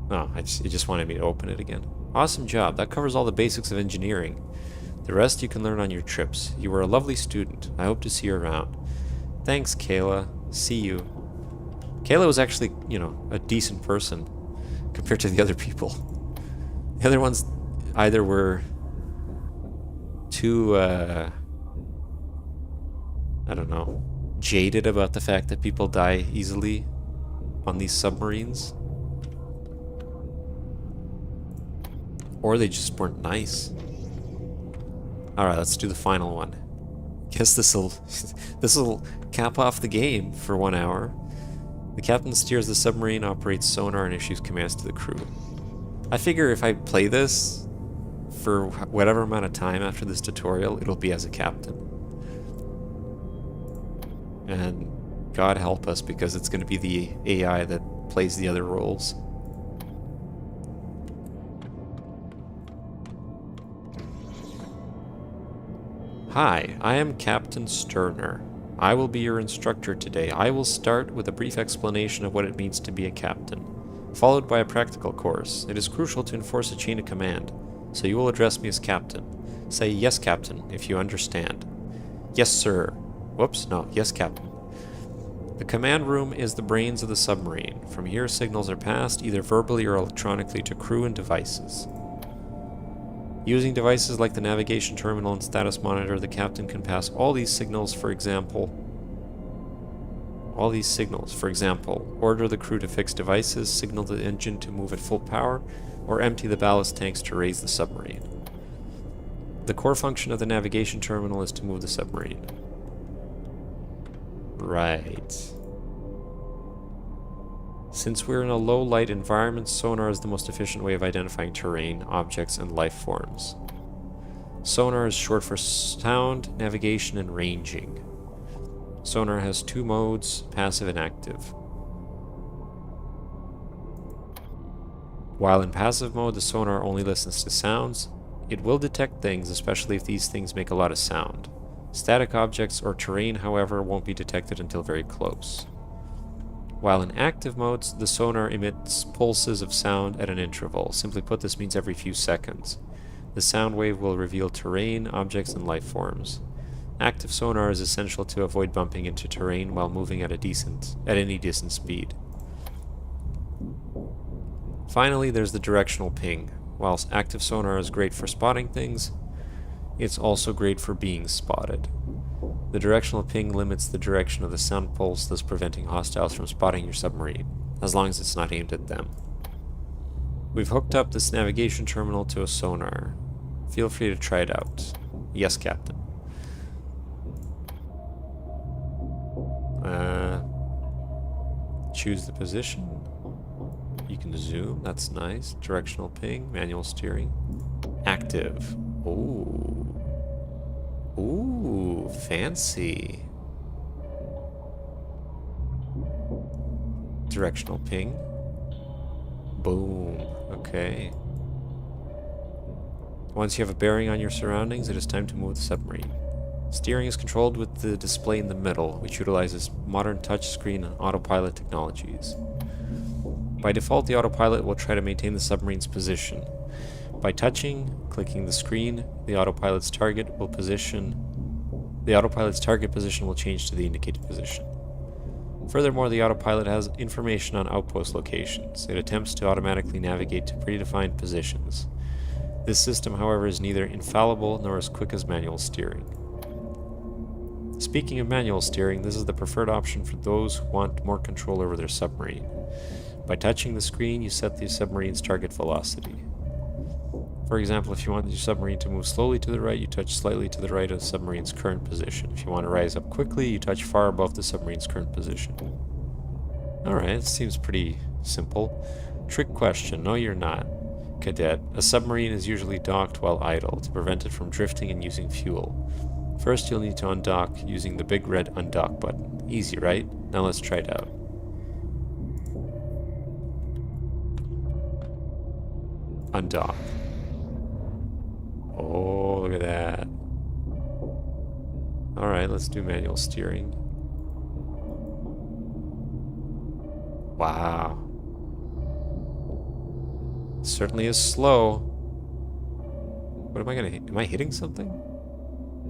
Oh, it just wanted me to open it again. Awesome job. That covers all the basics of engineering. The rest you can learn on your trips. You were a lovely student. I hope to see you around. Thanks, Kayla. See you. Kayla was actually, you know, a decent person compared to the other people. The other ones either were too, I don't know, jaded about the fact that people die easily on these submarines, or they just weren't nice. Alright, let's do the final one. Guess this'll cap off the game for 1 hour. The captain steers the submarine, operates sonar, and issues commands to the crew. I figure if I play this for whatever amount of time after this tutorial, it'll be as a captain. And God help us, because it's going to be the AI that plays the other roles. Hi, I am Captain Sterner. I will be your instructor today. I will start with a brief explanation of what it means to be a captain, followed by a practical course. It is crucial to enforce a chain of command, so you will address me as captain. Say, "Yes, Captain," if you understand. "Yes, sir." Whoops, no, "Yes, Captain." The command room is the brains of the submarine. From here, signals are passed, either verbally or electronically, to crew and devices. Using devices like the navigation terminal and status monitor, the captain can pass all these signals, for example, order the crew to fix devices, signal the engine to move at full power, or empty the ballast tanks to raise the submarine. The core function of the navigation terminal is to move the submarine. Right. Since we're in a low-light environment, sonar is the most efficient way of identifying terrain, objects, and life forms. Sonar is short for sound, navigation, and ranging. Sonar has 2 modes, passive and active. While in passive mode, the sonar only listens to sounds. It will detect things, especially if these things make a lot of sound. Static objects or terrain, however, won't be detected until very close. While in active modes, the sonar emits pulses of sound at an interval. Simply put, this means every few seconds. The sound wave will reveal terrain, objects, and life forms. Active sonar is essential to avoid bumping into terrain while moving at any decent speed. Finally, there's the directional ping. Whilst active sonar is great for spotting things, it's also great for being spotted. The directional ping limits the direction of the sound pulse, thus preventing hostiles from spotting your submarine, as long as it's not aimed at them. We've hooked up this navigation terminal to a sonar. Feel free to try it out. Yes, Captain. Choose the position. You can zoom, that's nice. Directional ping, manual steering. Active. Ooh. Ooh, fancy. Directional ping. Boom. Okay. Once you have a bearing on your surroundings, it is time to move the submarine. Steering is controlled with the display in the middle, which utilizes modern touchscreen and autopilot technologies. By default, the autopilot will try to maintain the submarine's position. By clicking the screen, the autopilot's target position will change to the indicated position. Furthermore, the autopilot has information on outpost locations. It attempts to automatically navigate to predefined positions. This system, however, is neither infallible nor as quick as manual steering. Speaking of manual steering, this is the preferred option for those who want more control over their submarine. By touching the screen, you set the submarine's target velocity. For example, if you want your submarine to move slowly to the right, you touch slightly to the right of the submarine's current position. If you want to rise up quickly, you touch far above the submarine's current position. Alright, seems pretty simple. Trick question. No, you're not, Cadet. A submarine is usually docked while idle to prevent it from drifting and using fuel. First, you'll need to undock using the big red undock button. Easy, right? Now let's try it out. Undock. Oh, look at that. Alright, let's do manual steering. Wow. Certainly is slow. What am I gonna hit? Am I hitting something?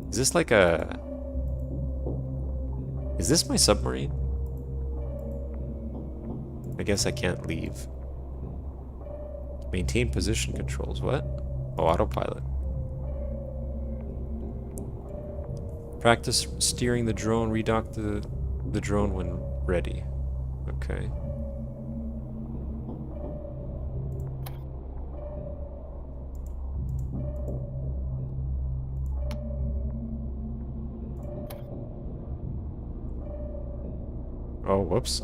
Is this like a... Is this my submarine? I guess I can't leave. Maintain position controls. What? Oh, autopilot. Practice steering the drone. Redock the drone when ready. Okay. Oh, whoops.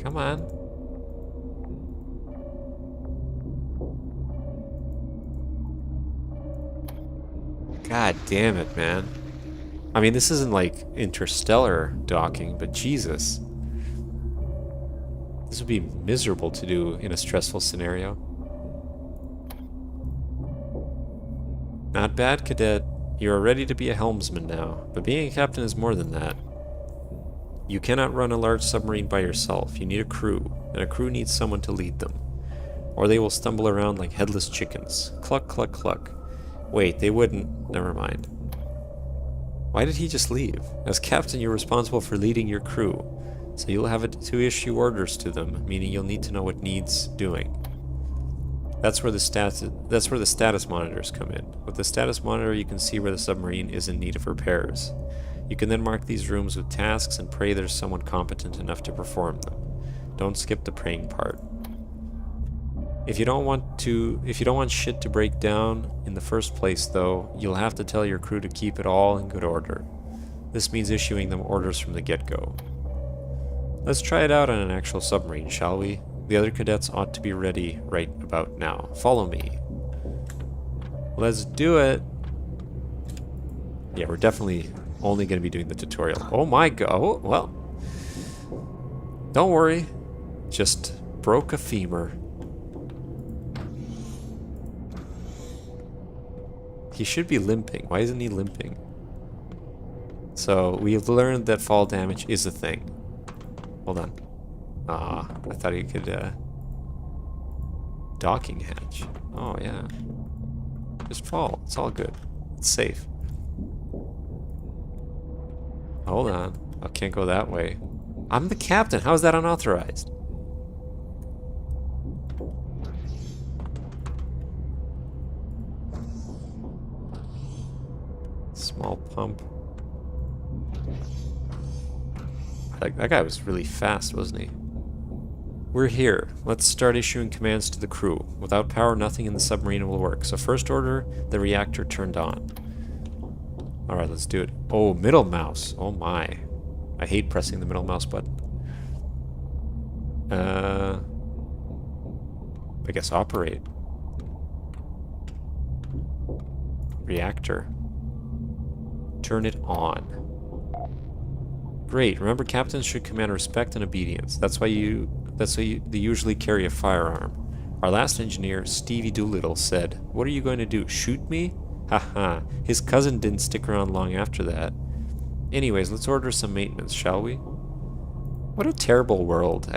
Come on. God damn it, man. I mean, this isn't like interstellar docking, but Jesus. This would be miserable to do in a stressful scenario. Not bad, Cadet. You are ready to be a helmsman now, but being a captain is more than that. You cannot run a large submarine by yourself. You need a crew, and a crew needs someone to lead them. Or they will stumble around like headless chickens. Cluck, cluck, cluck. Wait, they wouldn't. Never mind. Why did he just leave? As captain, you're responsible for leading your crew, so you'll have to issue orders to them, meaning you'll need to know what needs doing. That's where the status monitors come in. With the status monitor, you can see where the submarine is in need of repairs. You can then mark these rooms with tasks and pray there's someone competent enough to perform them. Don't skip the praying part. If you don't want shit to break down in the first place, though, you'll have to tell your crew to keep it all in good order. This means issuing them orders from the get-go. Let's try it out on an actual submarine, shall we? The other cadets ought to be ready right about now. Follow me. Let's do it. Yeah, we're definitely only going to be doing the tutorial. Oh my god. Oh, well. Don't worry. Just broke a femur. He should be limping. Why isn't he limping? So, we've learned that fall damage is a thing. Hold on. Ah, I thought he could, docking hatch. Oh, yeah. Just fall. It's all good. It's safe. Hold on. I can't go that way. I'm the captain. How is that unauthorized? Small pump. That guy was really fast, wasn't he? We're here. Let's start issuing commands to the crew. Without power, nothing in the submarine will work. So first order, the reactor turned on. Alright, let's do it. Oh, middle mouse. Oh my. I hate pressing the middle mouse button. I guess operate. Reactor. Turn it on. Great. Remember, captains should command respect and obedience. That's why they usually carry a firearm. Our last engineer, Stevie Doolittle, said, "What are you going to do? Shoot me?" Haha. His cousin didn't stick around long after that. Anyways, let's order some maintenance, shall we? What a terrible world.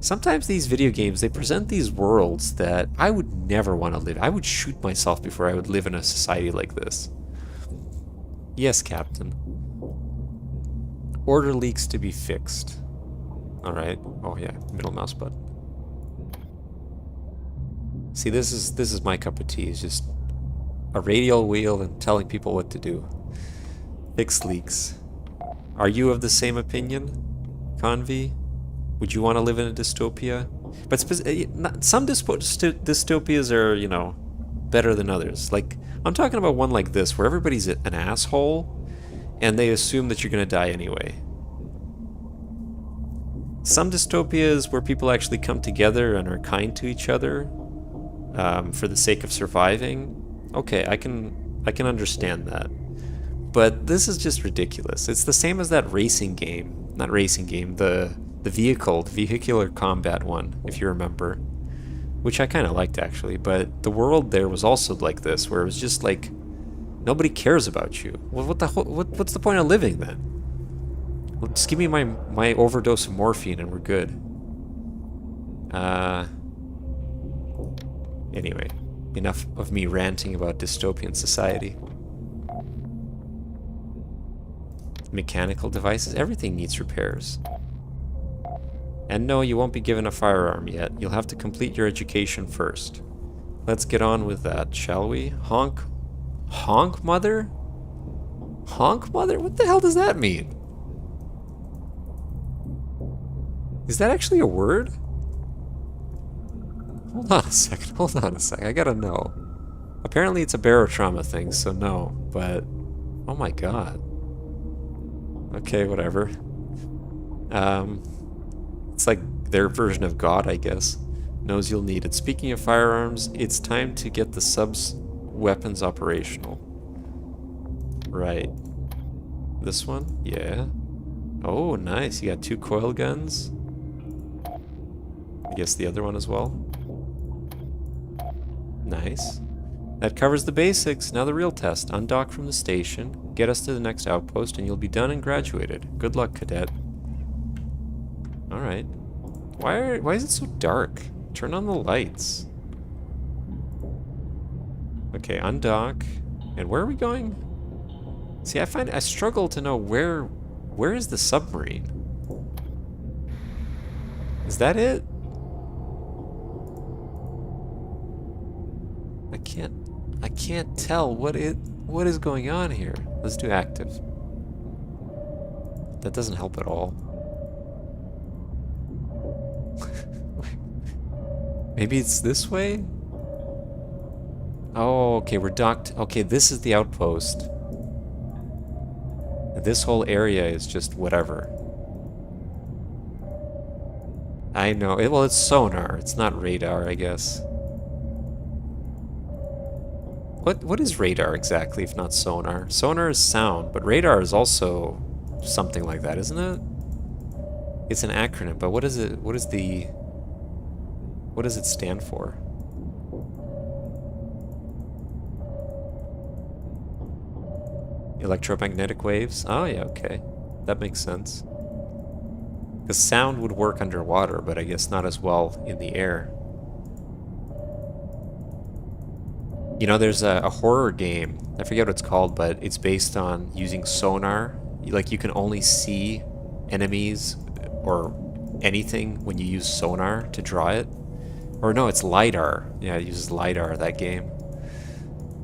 Sometimes these video games, they present these worlds that I would never want to live. I would shoot myself before I would live in a society like this. Yes, Captain. Order leaks to be fixed. Alright. Oh yeah, middle mouse button. See, this is my cup of tea. It's just a radial wheel and telling people what to do. Fix leaks. Are you of the same opinion, Convi? Would you want to live in a dystopia? But some dystopias are, you know, better than others. Like, I'm talking about one like this, where everybody's an asshole, and they assume that you're going to die anyway. Some dystopias where people actually come together and are kind to each other for the sake of surviving. Okay, I can understand that. But this is just ridiculous. It's the same as that racing game. Not racing game, the vehicular combat one, if you remember. Which I kind of liked, actually. But the world there was also like this, where it was just like, nobody cares about you. Well, what's the point of living then? Well, just give me my overdose of morphine and we're good. Anyway, enough of me ranting about dystopian society. Mechanical devices, everything needs repairs. And no, you won't be given a firearm yet. You'll have to complete your education first. Let's get on with that, shall we? Honk. Honk, mother? Honk, mother? What the hell does that mean? Is that actually a word? Hold on a second, I gotta know. Apparently it's a barotrauma thing, so no, but... Oh my god. Okay, whatever. It's like their version of God, I guess. Knows you'll need it. Speaking of firearms, it's time to get the sub's weapons operational. Right. This one? Yeah. Oh, nice. You got 2 coil guns. I guess the other one as well. Nice. That covers the basics. Now the real test. Undock from the station, get us to the next outpost, and you'll be done and graduated. Good luck, cadet. Alright. Why is it so dark? Turn on the lights. Okay, undock. And where are we going? See, I struggle to know where is the submarine? Is that it? I can't tell what is going on here. Let's do active. That doesn't help at all. Maybe it's this way? Oh, okay, we're docked. Okay, this is the outpost. This whole area is just whatever. I know. Well, it's sonar. It's not radar, I guess. What is radar exactly, if not sonar? Sonar is sound, but radar is also something like that, isn't it? It's an acronym, but what does it stand for? Electromagnetic waves? Oh yeah, okay. That makes sense. Because sound would work underwater, but I guess not as well in the air. You know, there's a horror game, I forget what it's called, but it's based on using sonar. Like, you can only see enemies or anything when you use sonar to draw it. Or no, it's LiDAR. Yeah, it uses LiDAR, that game.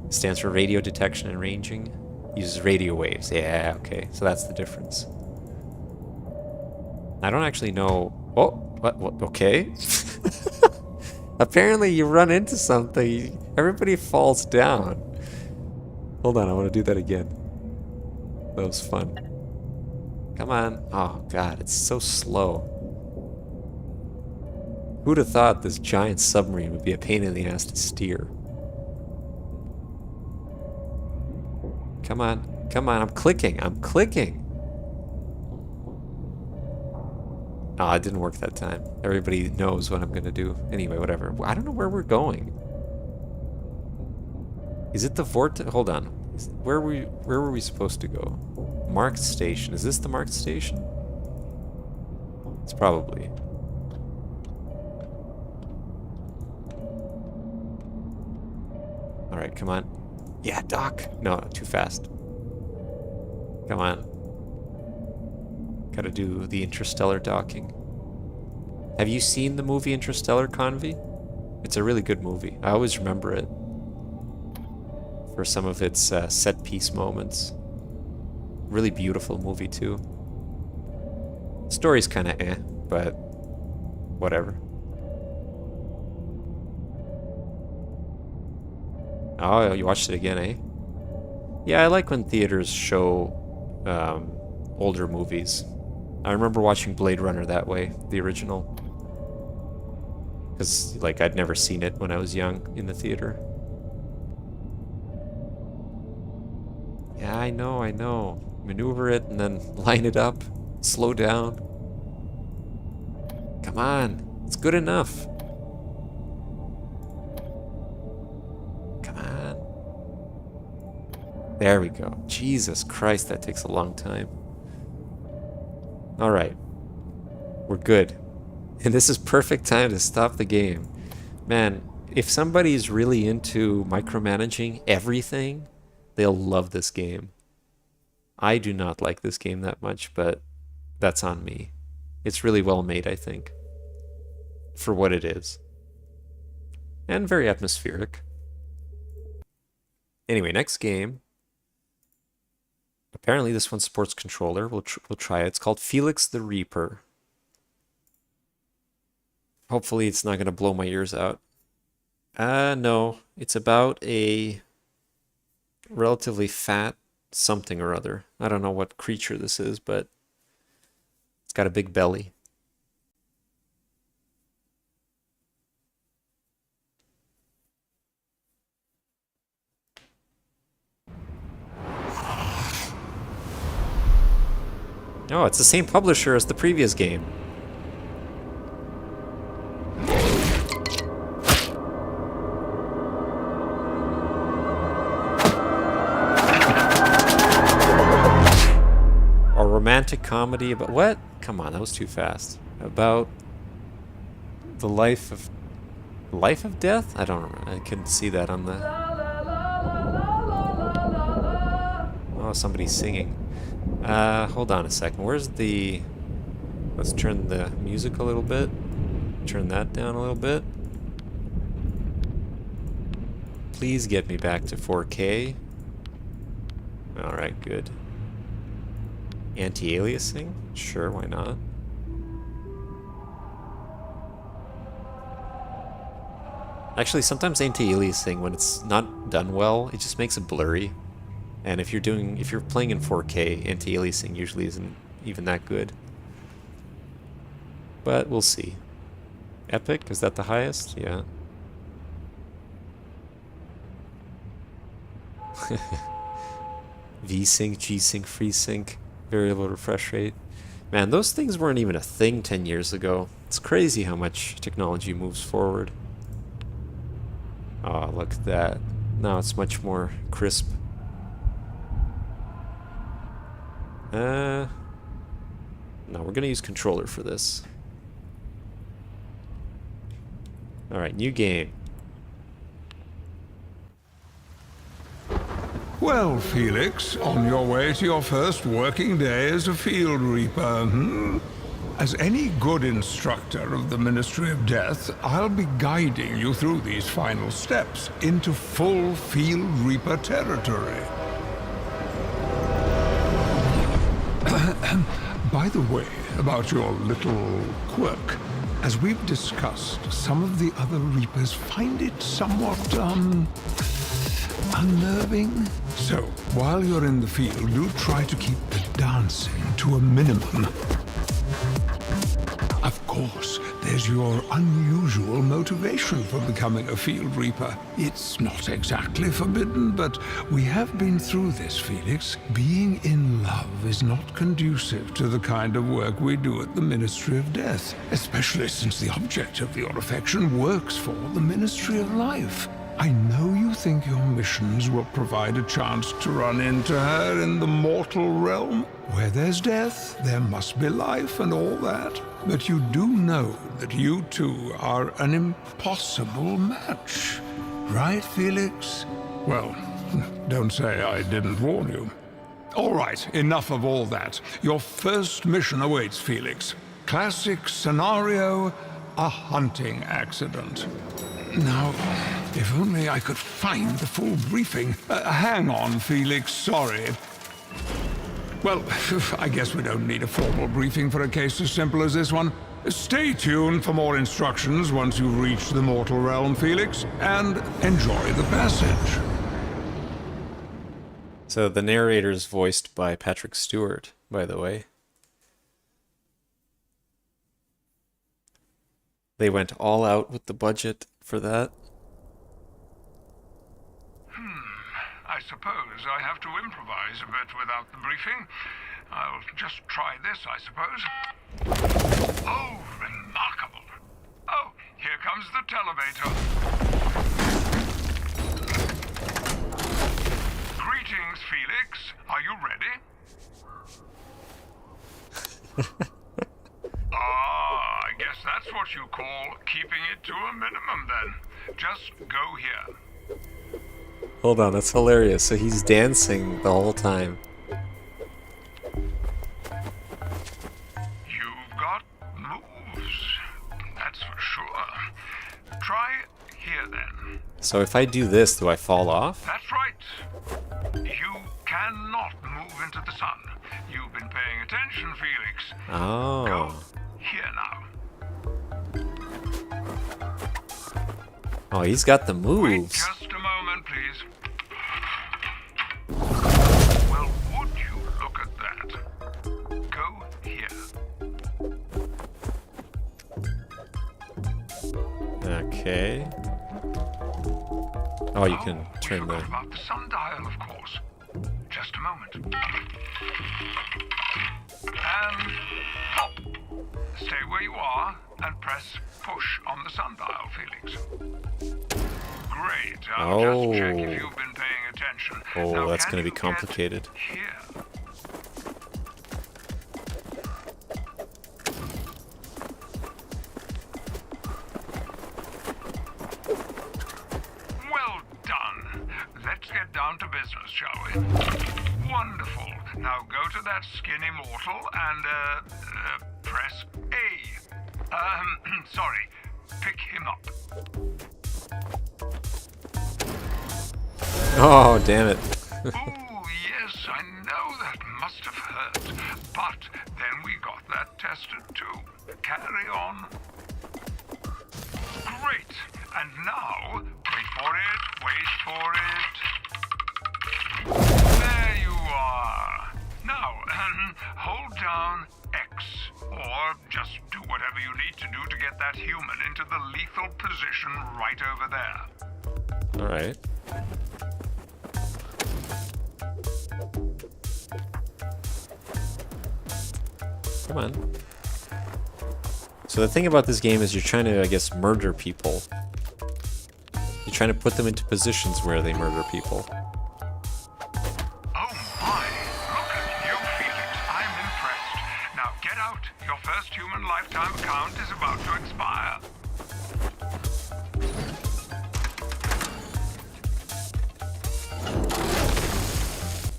It stands for radio detection and ranging. It uses radio waves. Yeah, okay, so that's the difference. I don't actually know... Oh, what okay. Apparently you run into something, everybody falls down. Hold on, I want to do that again. That was fun. Come on. Oh god, it's so slow. Who'd have thought this giant submarine would be a pain in the ass to steer? Come on, I'm clicking. Oh, it didn't work that time. Everybody knows what I'm gonna do. Anyway, whatever. I don't know where we're going. Is it the vortex? Hold on. Where were we supposed to go? Marked station. Is this the marked station? It's probably. Alright, come on. Yeah, dock. No, too fast. Come on. Gotta do the interstellar docking. Have you seen the movie Interstellar, Convi? It's a really good movie. I always remember it for some of its set piece moments. Really beautiful movie too. Story's kind of but whatever. Oh, you watched it again, eh? Yeah, I like when theaters show older movies. I remember watching Blade Runner that way, the original. Because, like, I'd never seen it when I was young in the theater. Yeah, I know. Maneuver it and then line it up. Slow down. Come on. It's good enough. Come on. There we go. Jesus Christ, that takes a long time. Alright. We're good. And this is perfect time to stop the game. Man, if somebody's really into micromanaging everything, they'll love this game. I do not like this game that much, but that's on me. It's really well made, I think, for what it is. And very atmospheric. Anyway, next game. Apparently this one supports controller. We'll try it. It's called Felix the Reaper. Hopefully it's not going to blow my ears out. No. It's about a relatively fat something or other. I don't know what creature this is, but it's got a big belly. Oh, it's the same publisher as the previous game. A romantic comedy about what? Come on, that was too fast. About the life of death? I don't remember. I couldn't see that on the. Oh, somebody's singing. Hold on a second. Where's the... Let's turn the music a little bit. Turn that down a little bit. Please get me back to 4K. Alright, good. Anti-aliasing? Sure, why not? Actually, sometimes anti-aliasing, when it's not done well, it just makes it blurry. And if you're playing in 4K, anti-aliasing usually isn't even that good. But we'll see. Epic, is that the highest? Yeah. V-Sync, G-Sync, FreeSync, variable refresh rate. Man, those things weren't even a thing 10 years ago. It's crazy how much technology moves forward. Oh, look at that. Now it's much more crisp. No, we're gonna use controller for this. Alright, new game. Well, Felix, on your way to your first working day as a field reaper, As any good instructor of the Ministry of Death, I'll be guiding you through these final steps into full field reaper territory. By the way, about your little quirk, as we've discussed, some of the other Reapers find it somewhat, unnerving. So, while you're in the field, do try to keep the dancing to a minimum. Of course, there's your unusual motivation for becoming a field reaper. It's not exactly forbidden, but we have been through this, Felix. Being in love is not conducive to the kind of work we do at the Ministry of Death, especially since the object of your affection works for the Ministry of Life. I know you think your missions will provide a chance to run into her in the mortal realm. Where there's death, there must be life and all that. But you do know that you two are an impossible match. Right, Felix? Well, don't say I didn't warn you. All right, enough of all that. Your first mission awaits, Felix. Classic scenario, a hunting accident. Now, if only I could find the full briefing. Hang on, Felix, sorry. Well, I guess we don't need a formal briefing for a case as simple as this one. Stay tuned for more instructions once you've reached the mortal realm, Felix, and enjoy the passage. So the narrator's voiced by Patrick Stewart, by the way. They went all out with the budget for that. I suppose I have to improvise a bit without the briefing. I'll just try this, I suppose. Oh, remarkable. Oh, here comes the televator. Greetings, Felix. Are you ready? I guess that's what you call keeping it to a minimum then. Just go here. Hold on, that's hilarious. So he's dancing the whole time. You've got moves, that's for sure. Try here then. So if I do this, do I fall off? That's right. You cannot move into the sun. You've been paying attention, Felix. Oh. Go here now. Oh, he's got the Wait moves. just a moment, please. Well, would you look at that? Go here. Okay. Oh, you can we turn forgot the... about the sundial, of course. Just a moment. And hop. Stay where you are and press push on the sundial, Felix. Great. I'll just check if you've been paying attention. Oh, Now, that's can going to be you get complicated. Here. Well done. Let's get down to business, shall we? Wonderful. Now go to that skinny mortal and, press A. Sorry. Pick him up. Oh, damn it. Ooh, yes, I know that must have hurt. But then we got that tested too. Carry on. Great. And now, wait for it. There you are. Now, hold down X. Or just do whatever you need to do to get that human into the lethal position right over there. Alright. Come on. So the thing about this game is you're trying to, I guess, murder people. You're trying to put them into positions where they murder people. Oh my! Look at you, Felix. I'm impressed. Now get out. Your first human lifetime account is about to expire.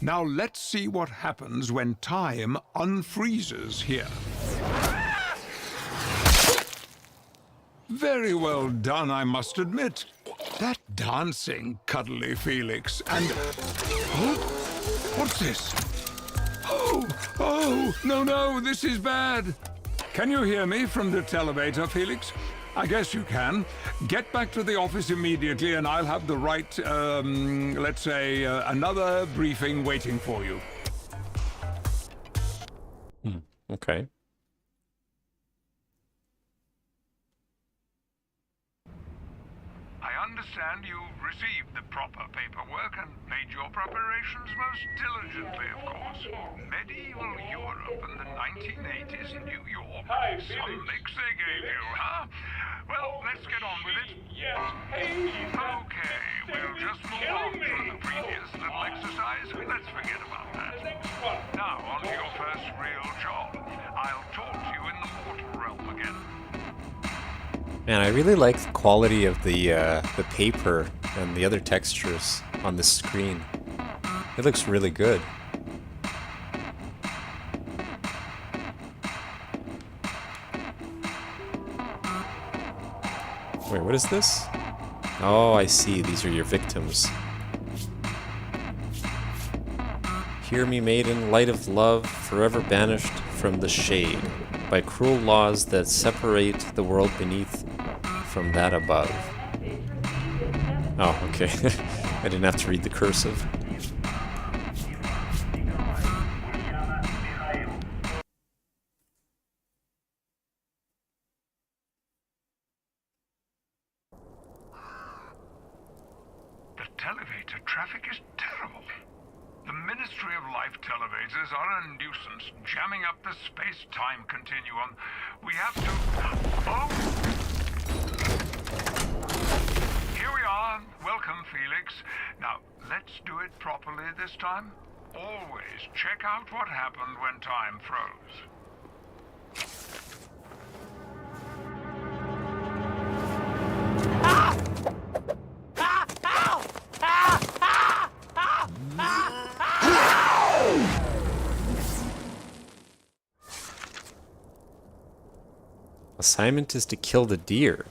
Now let's see what happens when time unfreezes here. Very well done, I must admit. That dancing, cuddly Felix, and... Oh, what's this? Oh, no, this is bad. Can you hear me from the televator, Felix? I guess you can. Get back to the office immediately and I'll have the right, let's say, another briefing waiting for you. Okay. I understand you've received the proper paperwork and made your preparations most diligently, of course. Medieval Europe and the 1980s New York. Some mix they gave you, huh? Well, let's get on with it. Okay, we'll just move on from the previous little exercise. Let's forget about that. Now, on to your first real job. I'll talk to you in the mortal realm again. Man, I really like the quality of the paper and the other textures on the screen. It looks really good. what is this? Oh, I see. These are your victims. Hear me, maiden, light of love, forever banished from the shade, by cruel laws that separate the world beneath from that above. Oh, okay. I didn't have to read the cursive. The televator traffic is terrible. The Ministry of Life televators are a nuisance, jamming up the space-time continuum. We have to... Oh! Here we are. Welcome, Felix. Now, let's do it properly this time. Always check out what happened when time froze. Assignment is to kill the deer.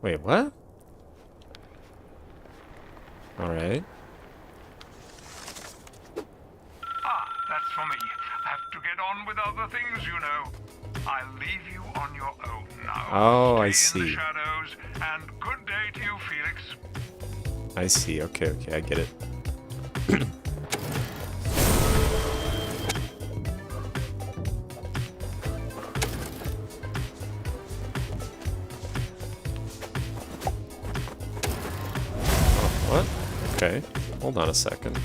Wait, what? Alright. That's for me. I have to get on with other things, you know. I'll leave you on your own now. Oh, I Stay in see. the shadows, and good day to you, Felix. I see. Okay, I get it. What? Okay. Hold on a second.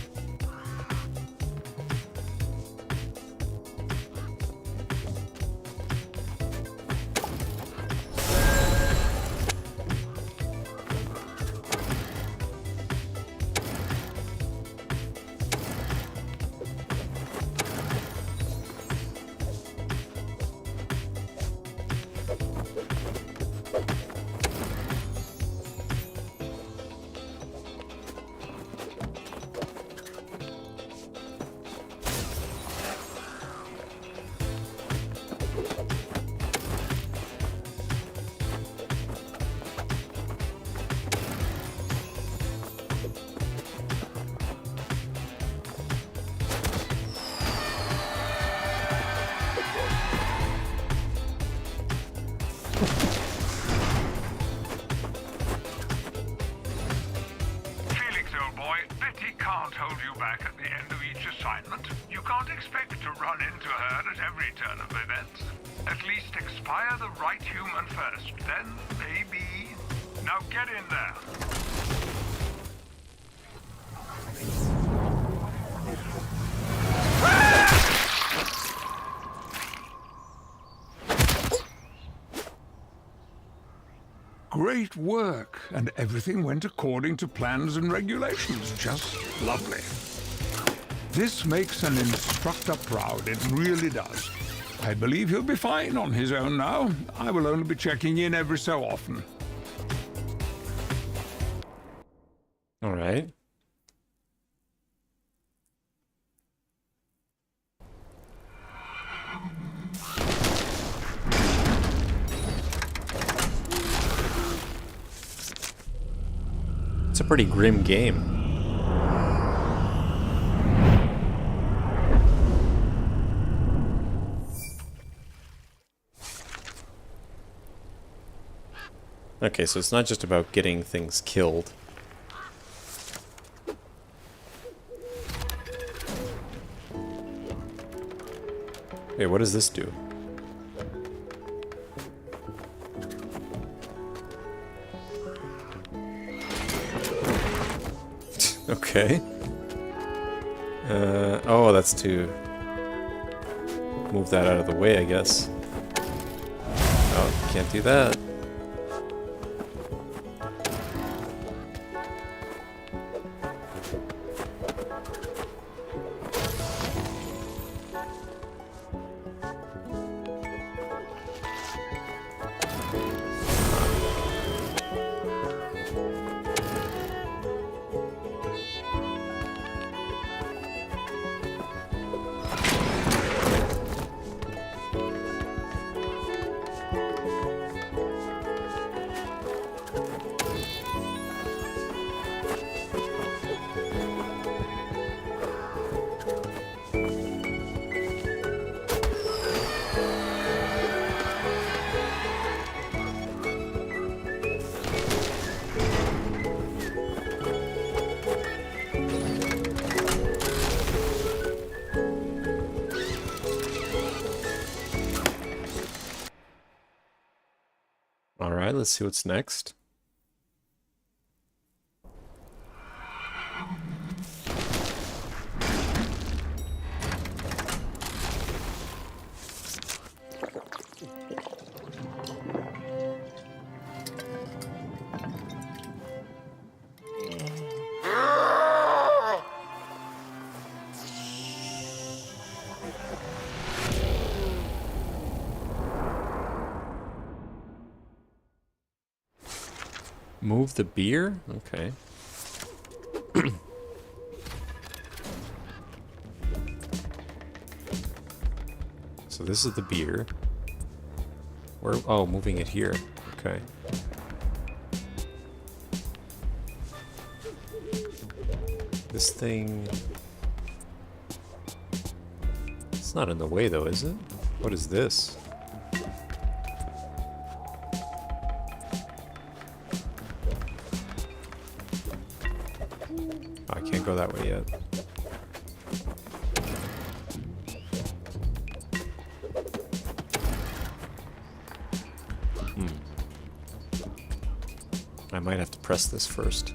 Felix, old boy, Betty can't hold you back at the end of each assignment. You can't expect to run into her at every turn of events. At least expire the right human first, then maybe... Now get in there. Great work, and everything went according to plans and regulations. Just lovely. This makes an instructor proud, it really does. I believe he'll be fine on his own now. I will only be checking in every so often. Alright. It's a pretty grim game. Okay, so it's not just about getting things killed. Wait, what does this do? Okay. Oh, that's to move that out of the way, I guess. Oh, can't do that. Alright, let's see what's next. Move the beer? Okay. So this is the beer. Where? Oh, moving it here. Okay. This thing... It's not in the way though, is it? What is this? I can't go that way yet. I might have to press this first.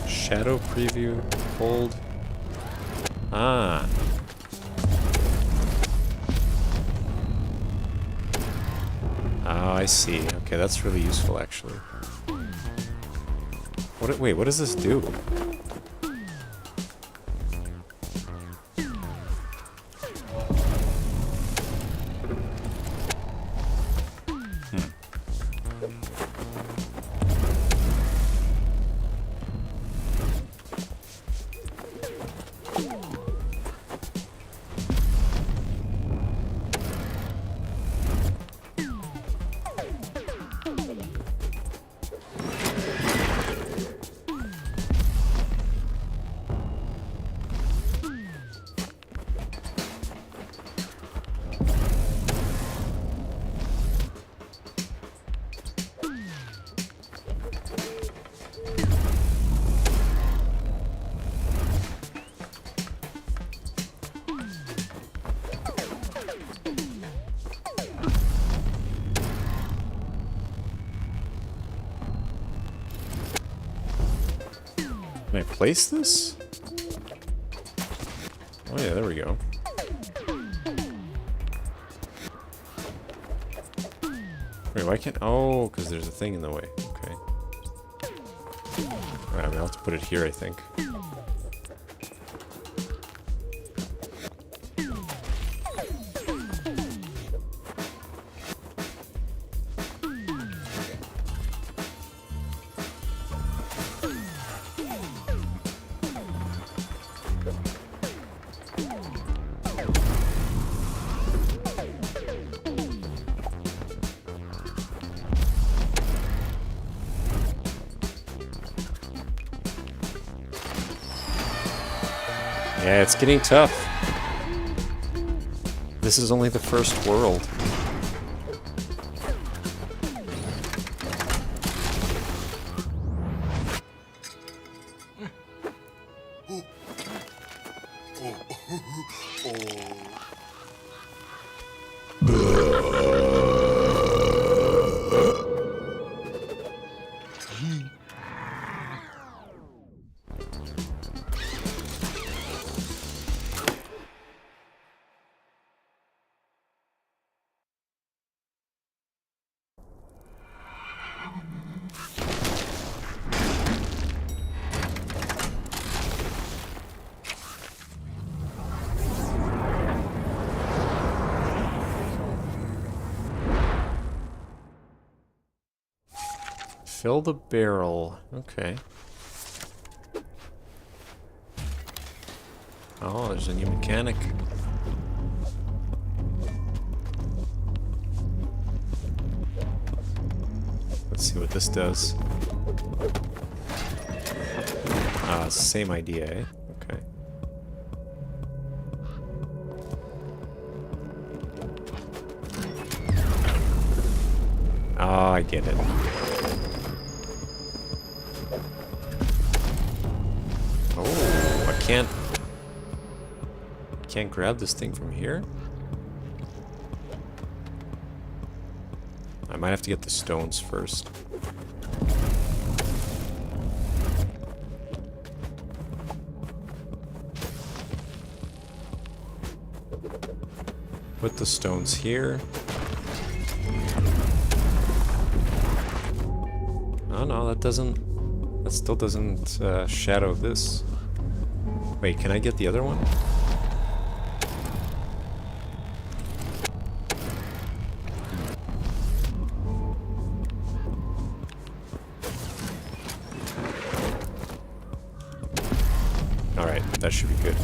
Shadow preview, hold. Ah. Oh, I see. Okay, that's really useful, actually. Wait, what does this do? Can I place this? Oh yeah, there we go. Wait, why can't... Oh, because there's a thing in the way. Okay. Alright, I'll have to put it here, I think. Yeah, it's getting tough. This is only the first world. Fill the barrel. Okay. Oh, there's a new mechanic. Let's see what this does. Same idea, eh? Okay. Oh, I get it. Oh, I can't grab this thing from here? I might have to get the stones first. Put the stones here. Oh no, that still doesn't shadow this. Wait, can I get the other one? Alright, that should be good.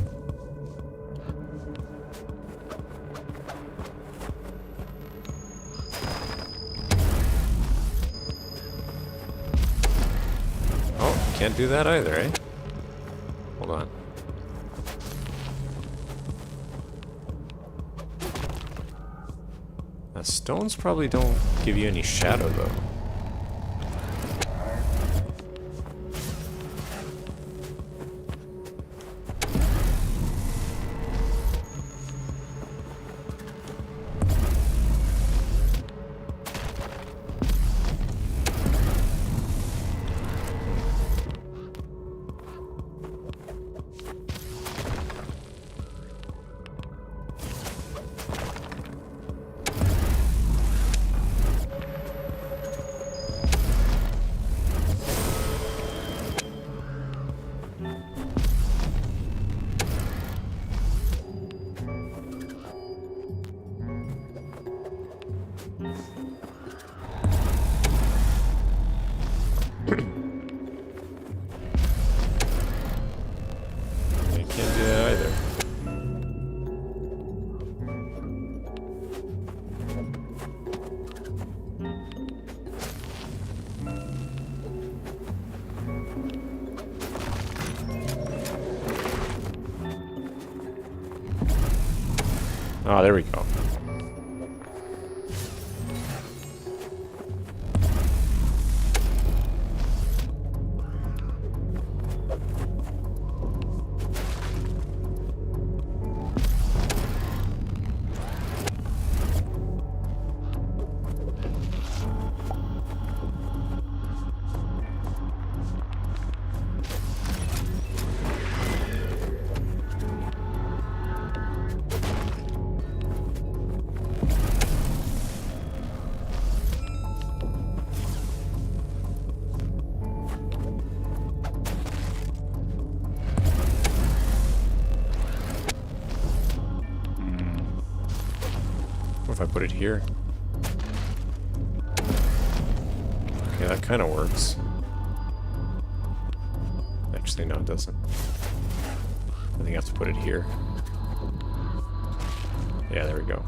Oh, can't do that either, eh? Hold on. Now, stones probably don't give you any shadow, though. Oh, there we go. If I put it here. Okay, that kind of works. Actually, no, it doesn't. I think I have to put it here. Yeah, there we go.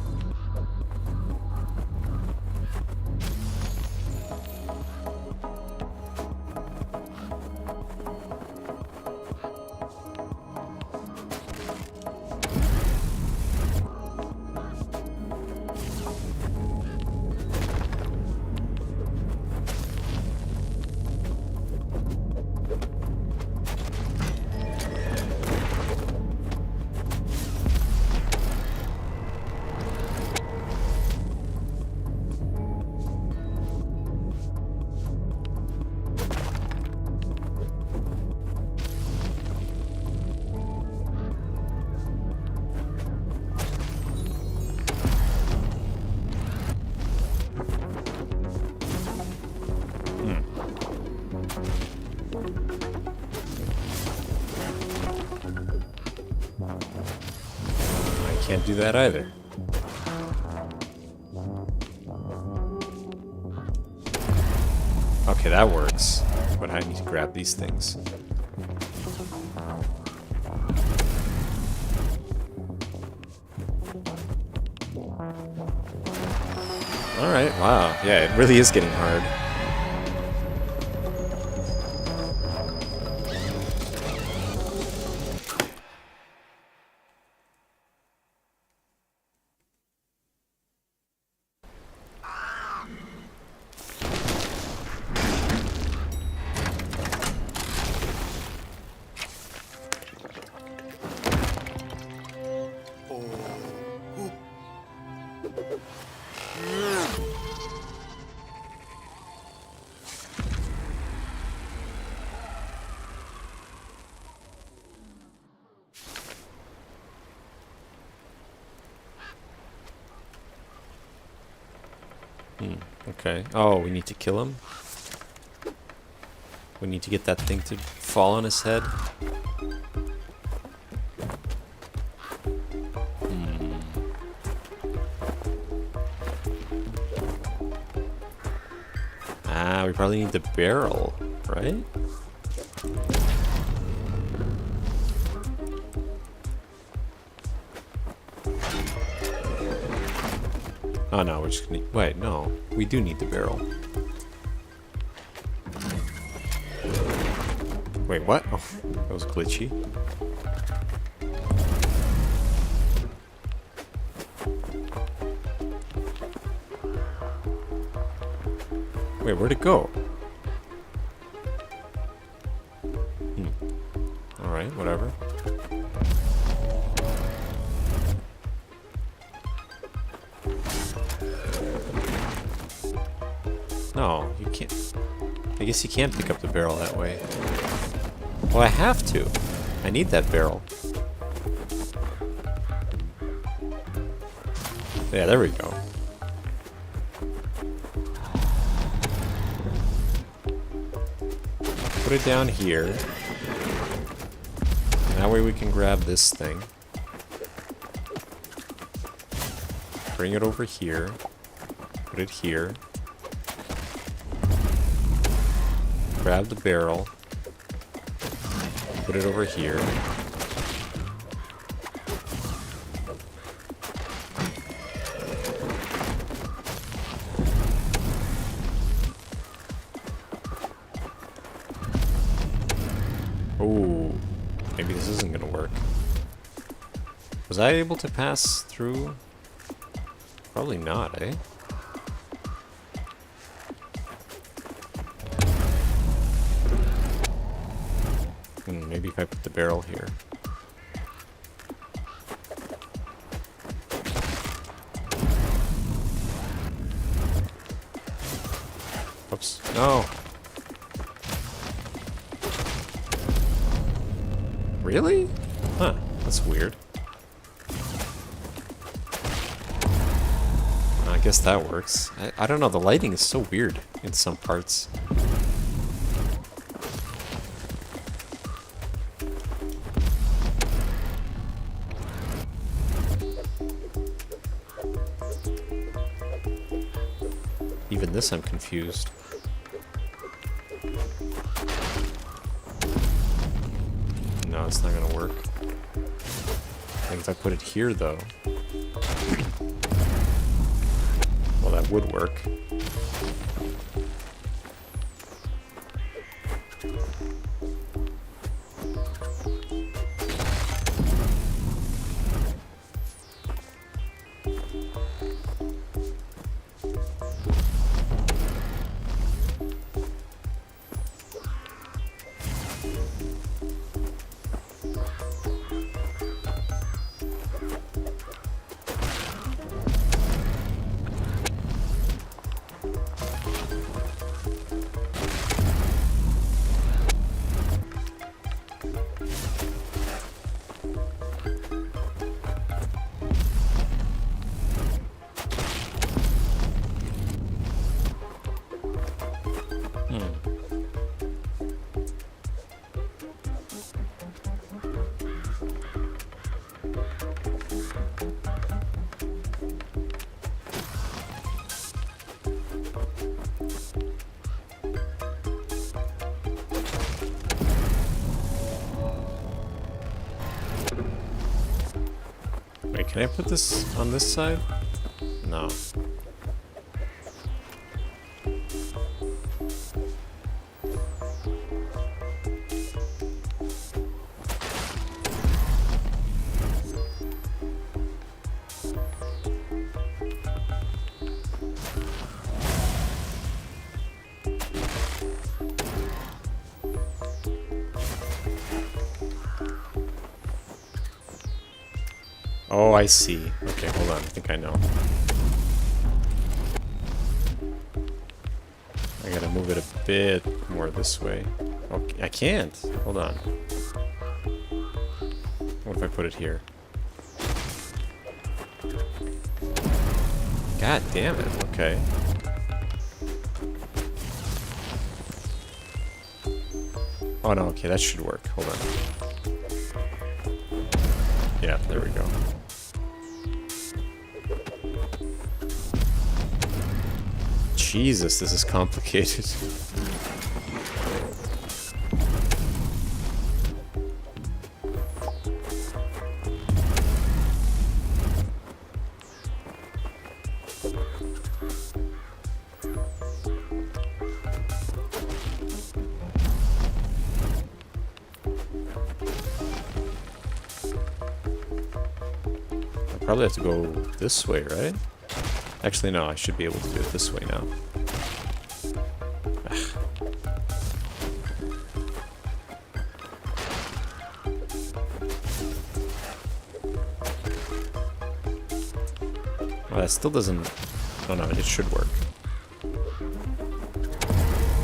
Can't do that either. Okay, that works. But I need to grab these things. Alright, wow. Yeah, it really is getting hard. Okay. Oh, we need to kill him? We need to get that thing to fall on his head? Ah, we probably need the barrel, right? Oh no, we're just gonna... Wait, no. We do need the barrel. Wait, what? Oh, that was glitchy. Wait, where'd it go? Alright, whatever. No, you can't. I guess you can't pick up the barrel that way. Well, I have to. I need that barrel. Yeah, there we go. Put it down here. And that way we can grab this thing. Bring it over here. Put it here. Grab the barrel. Put it over here. Oh, maybe this isn't gonna work. Was I able to pass through? Probably not, eh? Maybe if I put the barrel here. Oops. No! Really? Huh. That's weird. I guess that works. I don't know, the lighting is so weird in some parts. Even this, I'm confused. No, it's not gonna work. I think if I put it here, though... Well, that would work. Wait, can I put this on this side? No. Oh, I see. Okay, hold on. I think I know. I gotta move it a bit more this way. Okay, I can't. Hold on. What if I put it here? God damn it. Okay. Oh no, okay, that should work. Hold on. Yeah, there we go. Jesus, this is complicated. Probably have to go this way, right? Actually, no, I should be able to do it this way now. Well, that still doesn't... Oh no, it should work.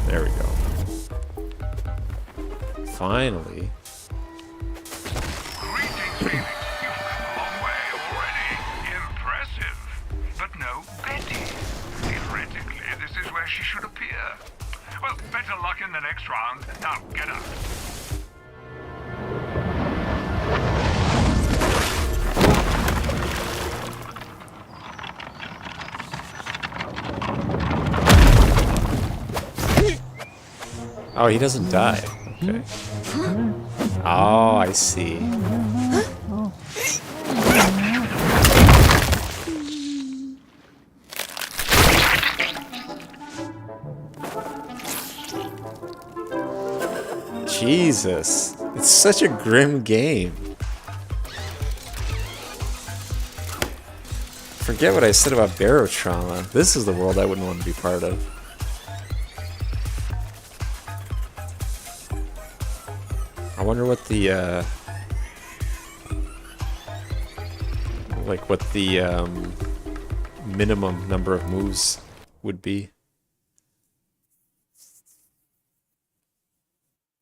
There we go. Finally. She should appear. Well, better luck in the next round. Now, get up. Oh, he doesn't die. Okay. Oh, I see. Jesus, it's such a grim game. Forget what I said about Barotrauma. This is the world I wouldn't want to be part of. I wonder what the, like what the, minimum number of moves would be.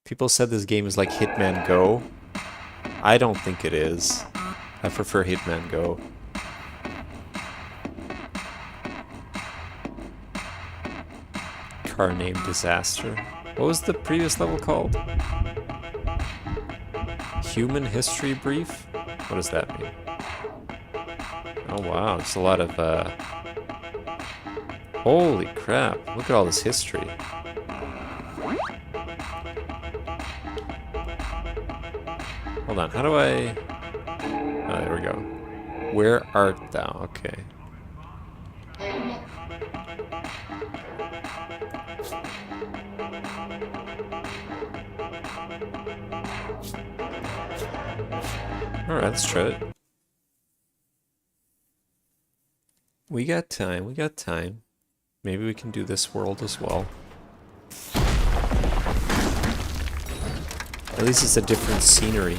People said this game is like Hitman Go. I don't think it is. I prefer Hitman Go. Car name Disaster. What was the previous level called? Human History Brief? What does that mean? Oh wow, there's a lot of, holy crap, look at all this history. Hold on, how do I... Oh, there we go. Where art thou? Okay. Alright, let's try it. We got time, we got time. Maybe we can do this world as well. At least it's a different scenery.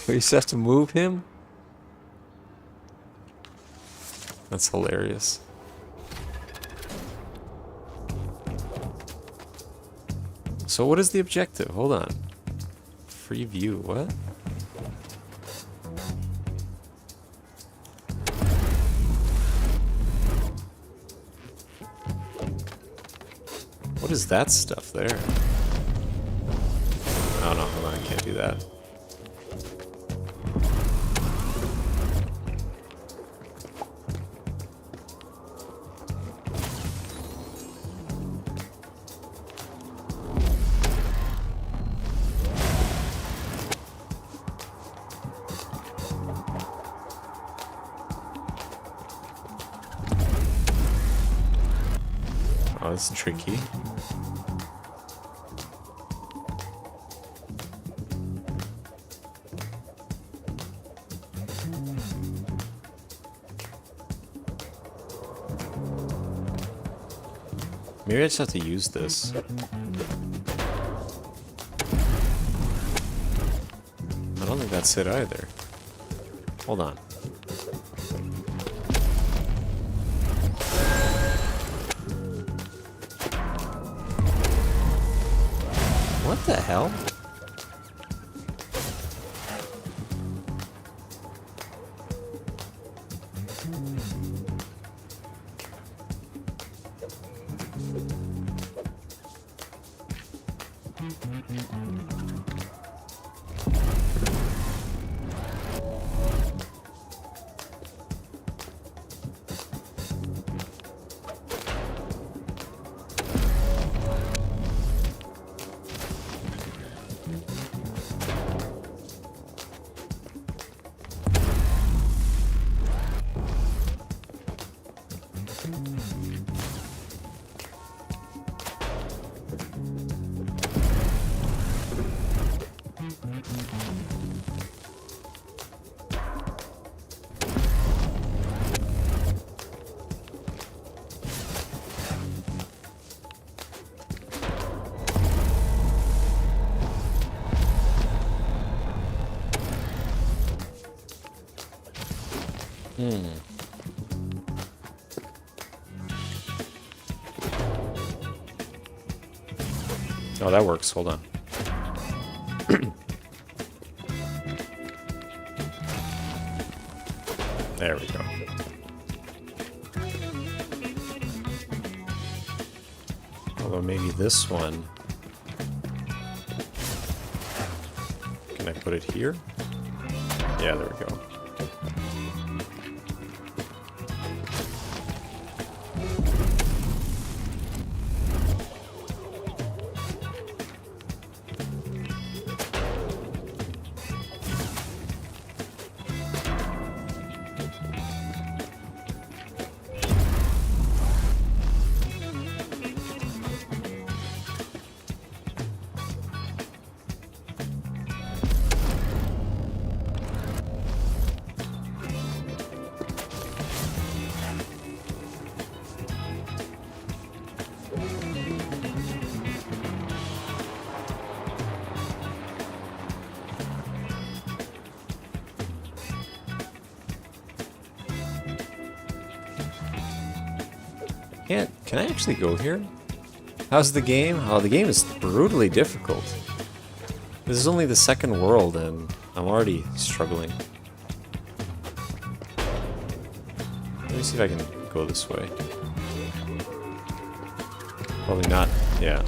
We just have to move him? That's hilarious. So what is the objective? Hold on. Free view, what? What is that stuff there? Oh no, hold on, I can't do that. Oh, that's tricky. Maybe I just have to use this. I don't think that's it either. Hold on. What the hell? Oh, that works. Hold on. There we go. Although maybe this one... Can I put it here? Yeah, there we go. Can I actually go here? How's the game? Oh, the game is brutally difficult. This is only the second world and I'm already struggling. Let me see if I can go this way. Probably not. Yeah.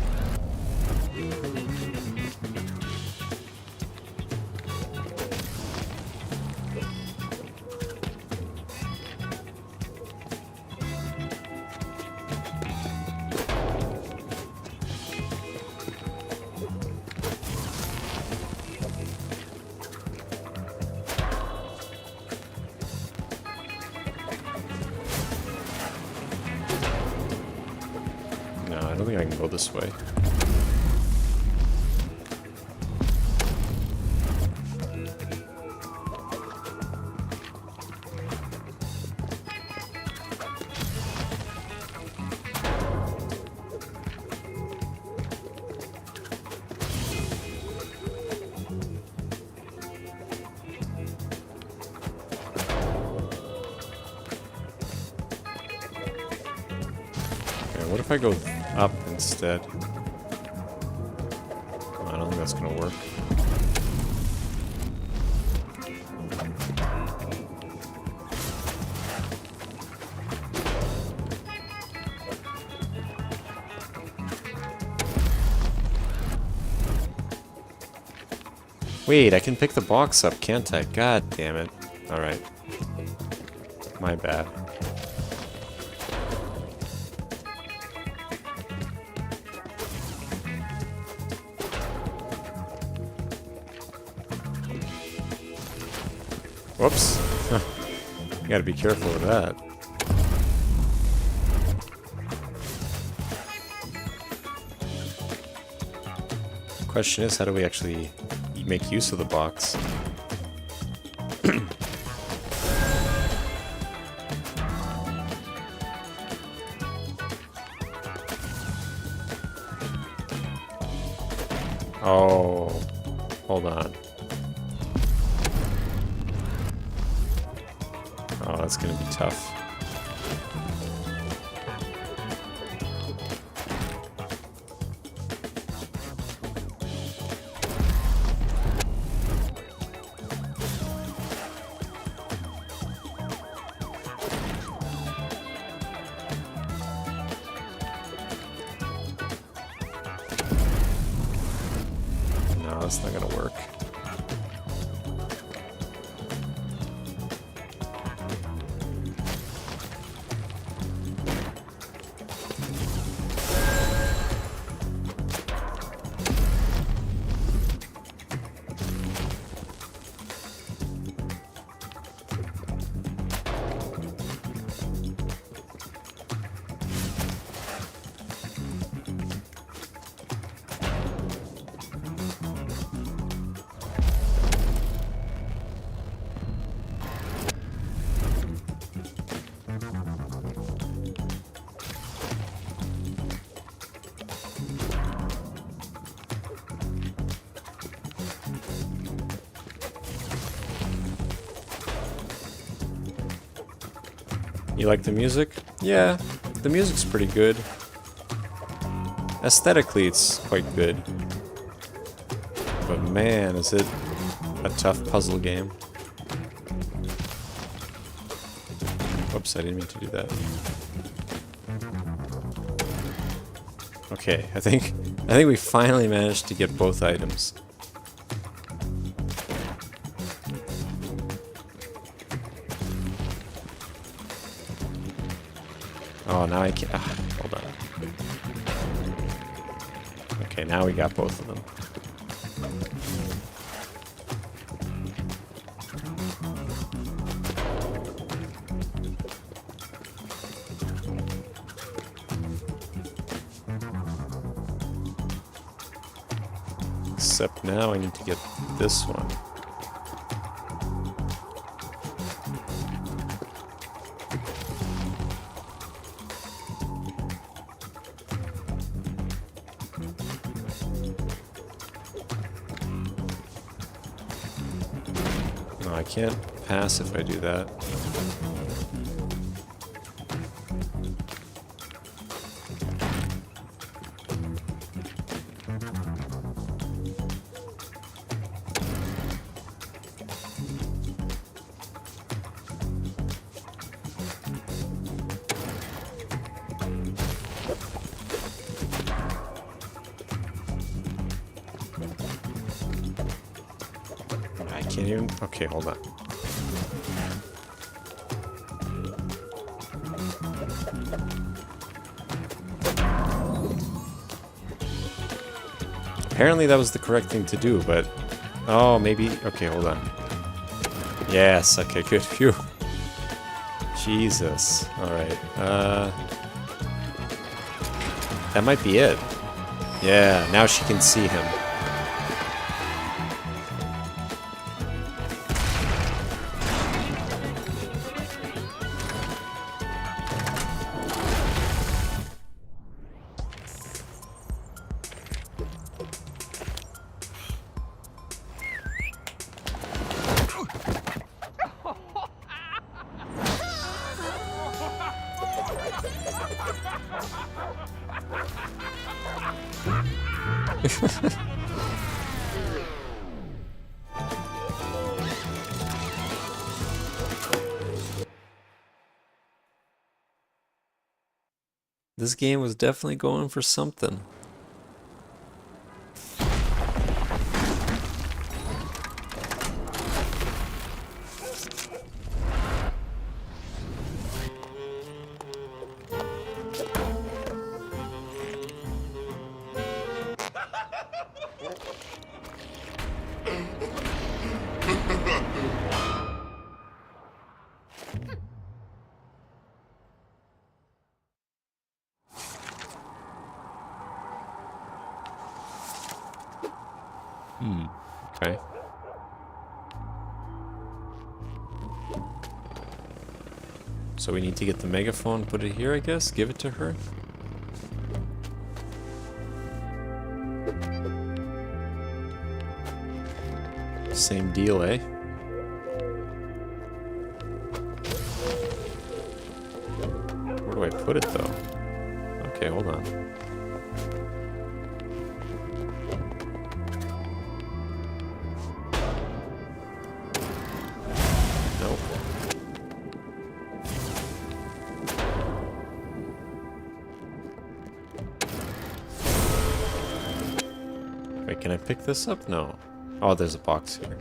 I don't think I can go this way. Okay, what if I go up instead? I don't think that's gonna work. Wait, I can pick the box up, can't I? God damn it. Alright. My bad. Whoops. You gotta be careful with that. Question is, how do we actually make use of the box? that's gonna be tough. No, that's not gonna work. You like the music? Yeah, the music's pretty good. Aesthetically, it's quite good. But man, is it a tough puzzle game. Oops, I didn't mean to do that. Okay, I think we finally managed to get both items. Oh, now I can't. Hold on. Okay, now we got both of them. Except now I need to get this one. No, I can't pass if I do that. Can't even. Okay, hold on. Apparently that was the correct thing to do, but oh, maybe. Okay, hold on. Yes. Okay, good. Phew. Jesus. All right. That might be it. Yeah. Now she can see him. This game was definitely going for something. Okay. So we need to get the megaphone, put it here, I guess? Give it to her? Same deal, eh? put it though. Okay, hold on. Nope. Wait, can I pick this up? No. Oh, there's a box here.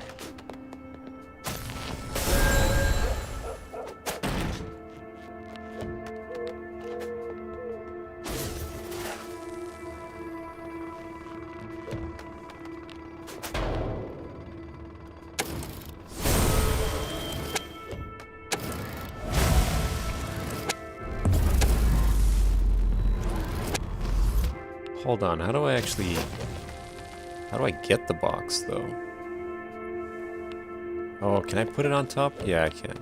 Hold on, how do I get the box, though? Oh, can I put it on top? Yeah, I can.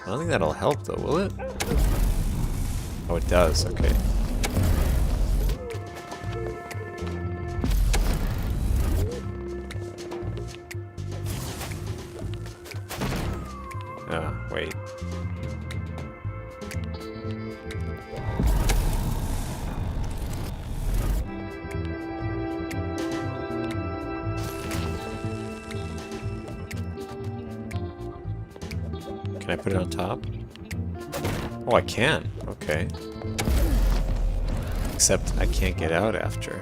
I don't think that'll help, though, will it? Oh, it does, okay. Ah, wait. Can I put it on top? Oh, I can. Okay. Except I can't get out after.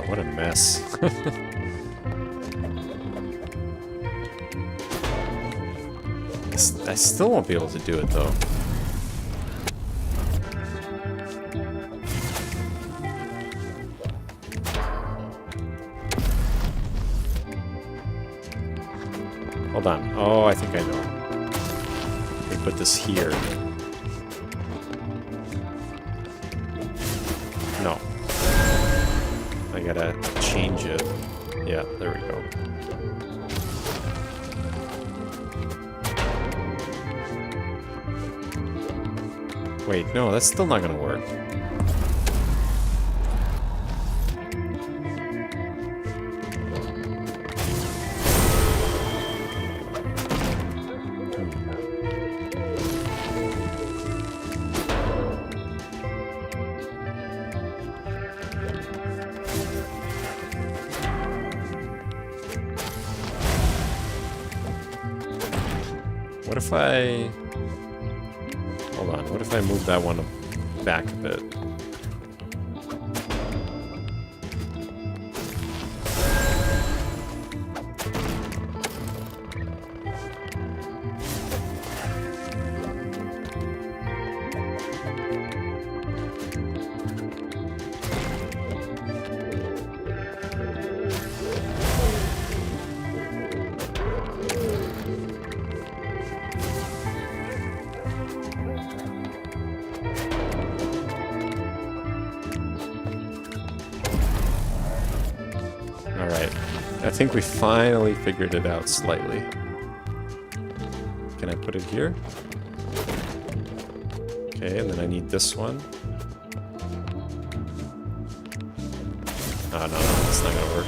What a mess. I still won't be able to do it, though. Hold on. Oh, I think I know. Let me put this here. No. I gotta change it. Yeah, there we go. Wait, no, that's still not gonna work. What if I... Hold on, what if I move that one back a bit? Alright, I think we finally figured it out slightly. Can I put it here? Okay, and then I need this one. Oh, no, that's not gonna work.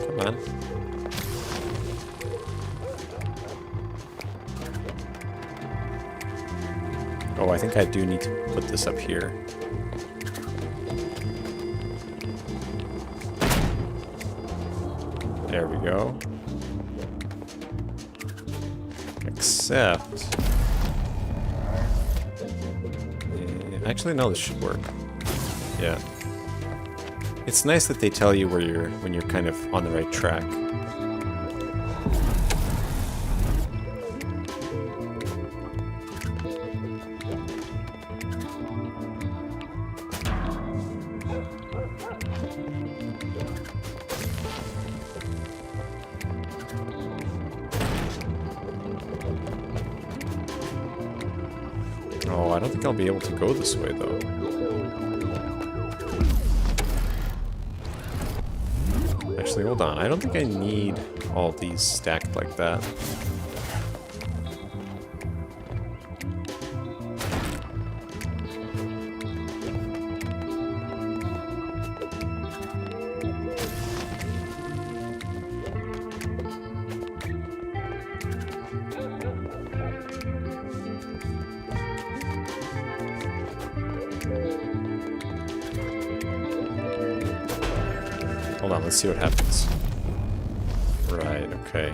Come on. Oh, I think I do need to put this up here. There we go. Except... actually, no, this should work. Yeah. It's nice that they tell you where you're when you're kind of on the right track. Oh, I don't think I'll be able to go this way, though. Actually, hold on. I don't think I need all these stacked like that. Hold on, let's see what happens. Right, okay.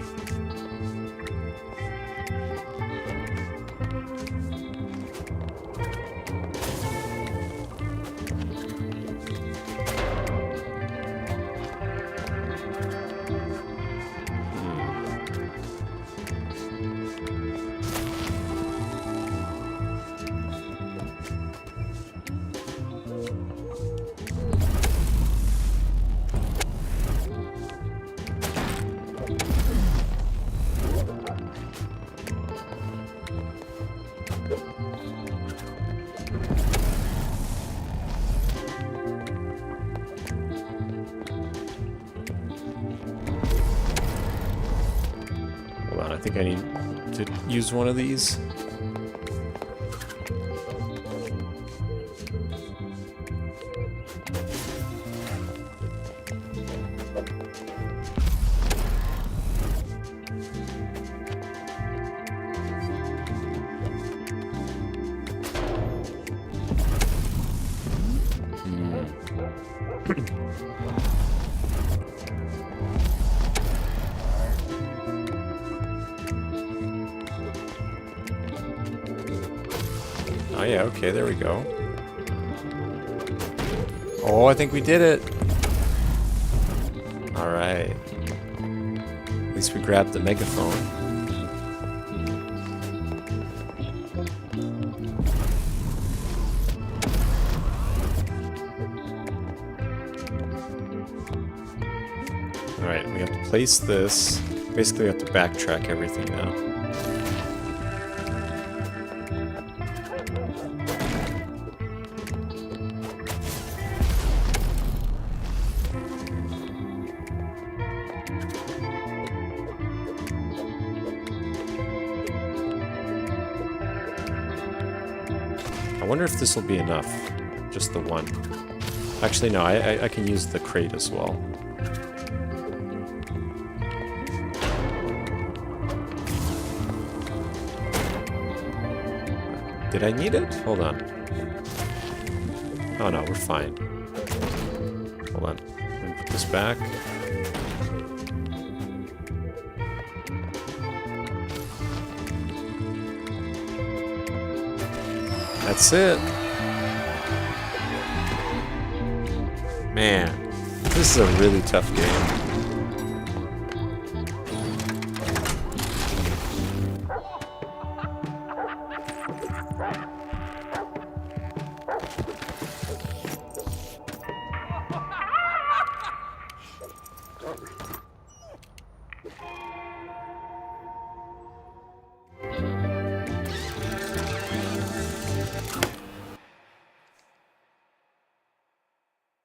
I think I need to use one of these. Oh yeah, okay, there we go. Oh, I think we did it! Alright. At least we grabbed the megaphone. Alright, we have to place this. Basically, we have to backtrack everything now. I wonder if this will be enough. Just the one. Actually, no, I can use the crate as well. Did I need it? Hold on. Oh no, we're fine. Hold on. Let me put this back. That's it. Man, this is a really tough game.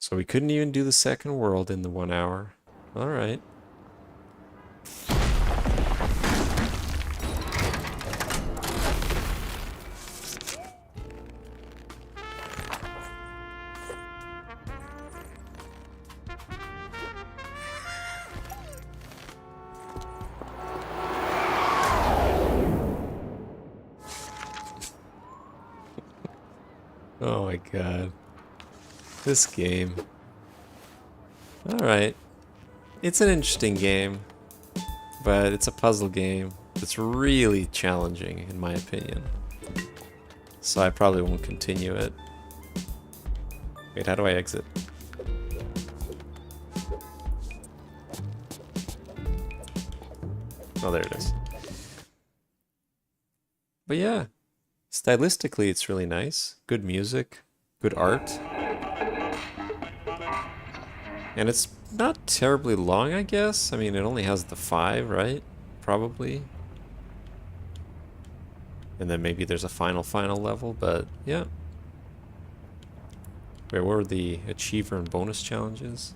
So we couldn't even do the second world in the 1 hour. All right. Oh my god. This game. Alright. It's an interesting game, but it's a puzzle game that's really challenging, in my opinion. So I probably won't continue it. Wait, how do I exit? Oh, there it is. But yeah, stylistically it's really nice. Good music, good art. And it's not terribly long, I guess. I mean, it only has the 5, right? Probably. And then maybe there's a final level, but yeah. Wait, what were the achiever and bonus challenges?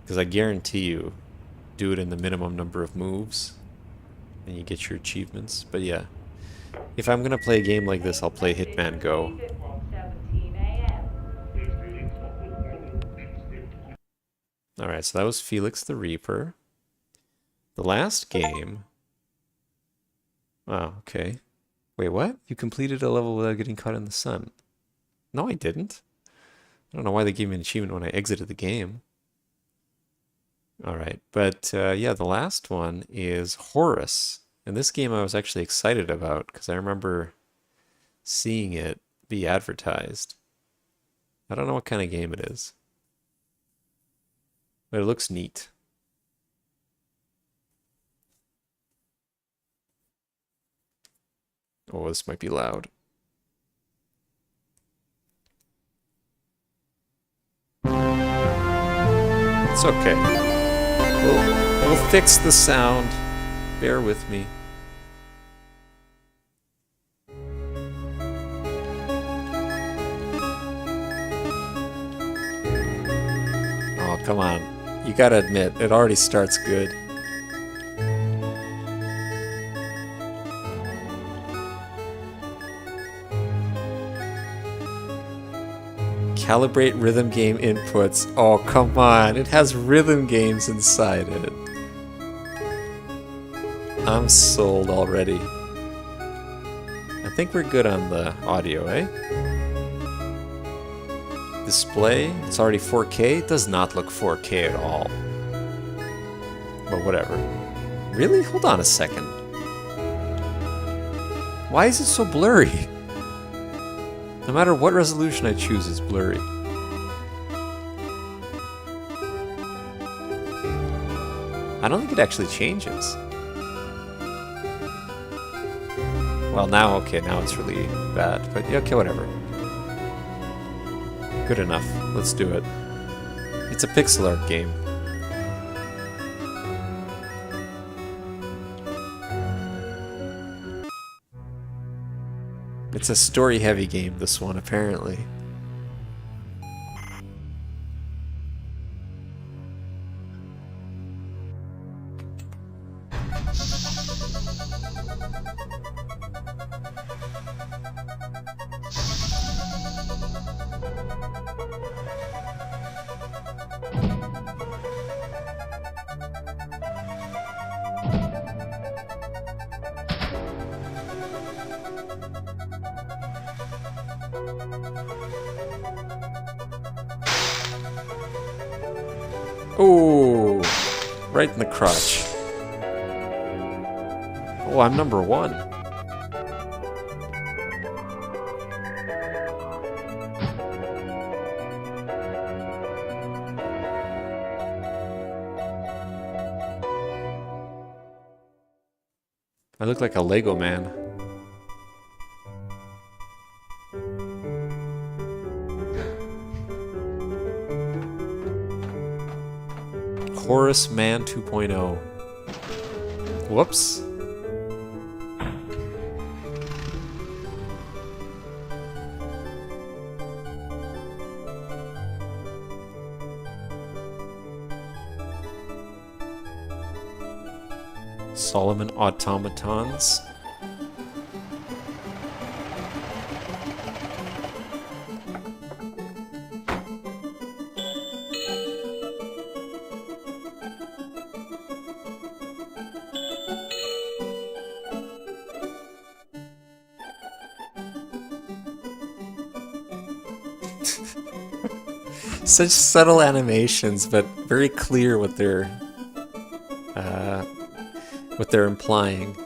Because I guarantee you, do it in the minimum number of moves, and you get your achievements. But yeah, if I'm gonna play a game like this, I'll play Hitman Go. Alright, so that was Felix the Reaper. The last game... Oh, okay. Wait, what? You completed a level without getting caught in the sun. No, I didn't. I don't know why they gave me an achievement when I exited the game. Alright, but yeah, the last one is Horace. And this game I was actually excited about because I remember seeing it be advertised. I don't know what kind of game it is, but it looks neat. Oh, this might be loud. It's okay. We'll fix the sound. Bear with me. Oh, come on. You gotta admit, it already starts good. Calibrate rhythm game inputs. Oh, come on. It has rhythm games inside it. I'm sold already. I think we're good on the audio, eh? Display. It's already 4K. It does not look 4K at all. But whatever. Really? Hold on a second. Why is it so blurry? No matter what resolution I choose, it's blurry. I don't think it actually changes. Well, now, okay, now it's really bad. But yeah, okay, whatever. Good enough. Let's do it. It's a pixel art game. It's a story-heavy game, this one, apparently. Oh, right in the crotch. Oh, I'm number 1. I look like a Lego man. Horace Man 2.0. Whoops. Solomon automatons. Such subtle animations, but very clear what they're implying.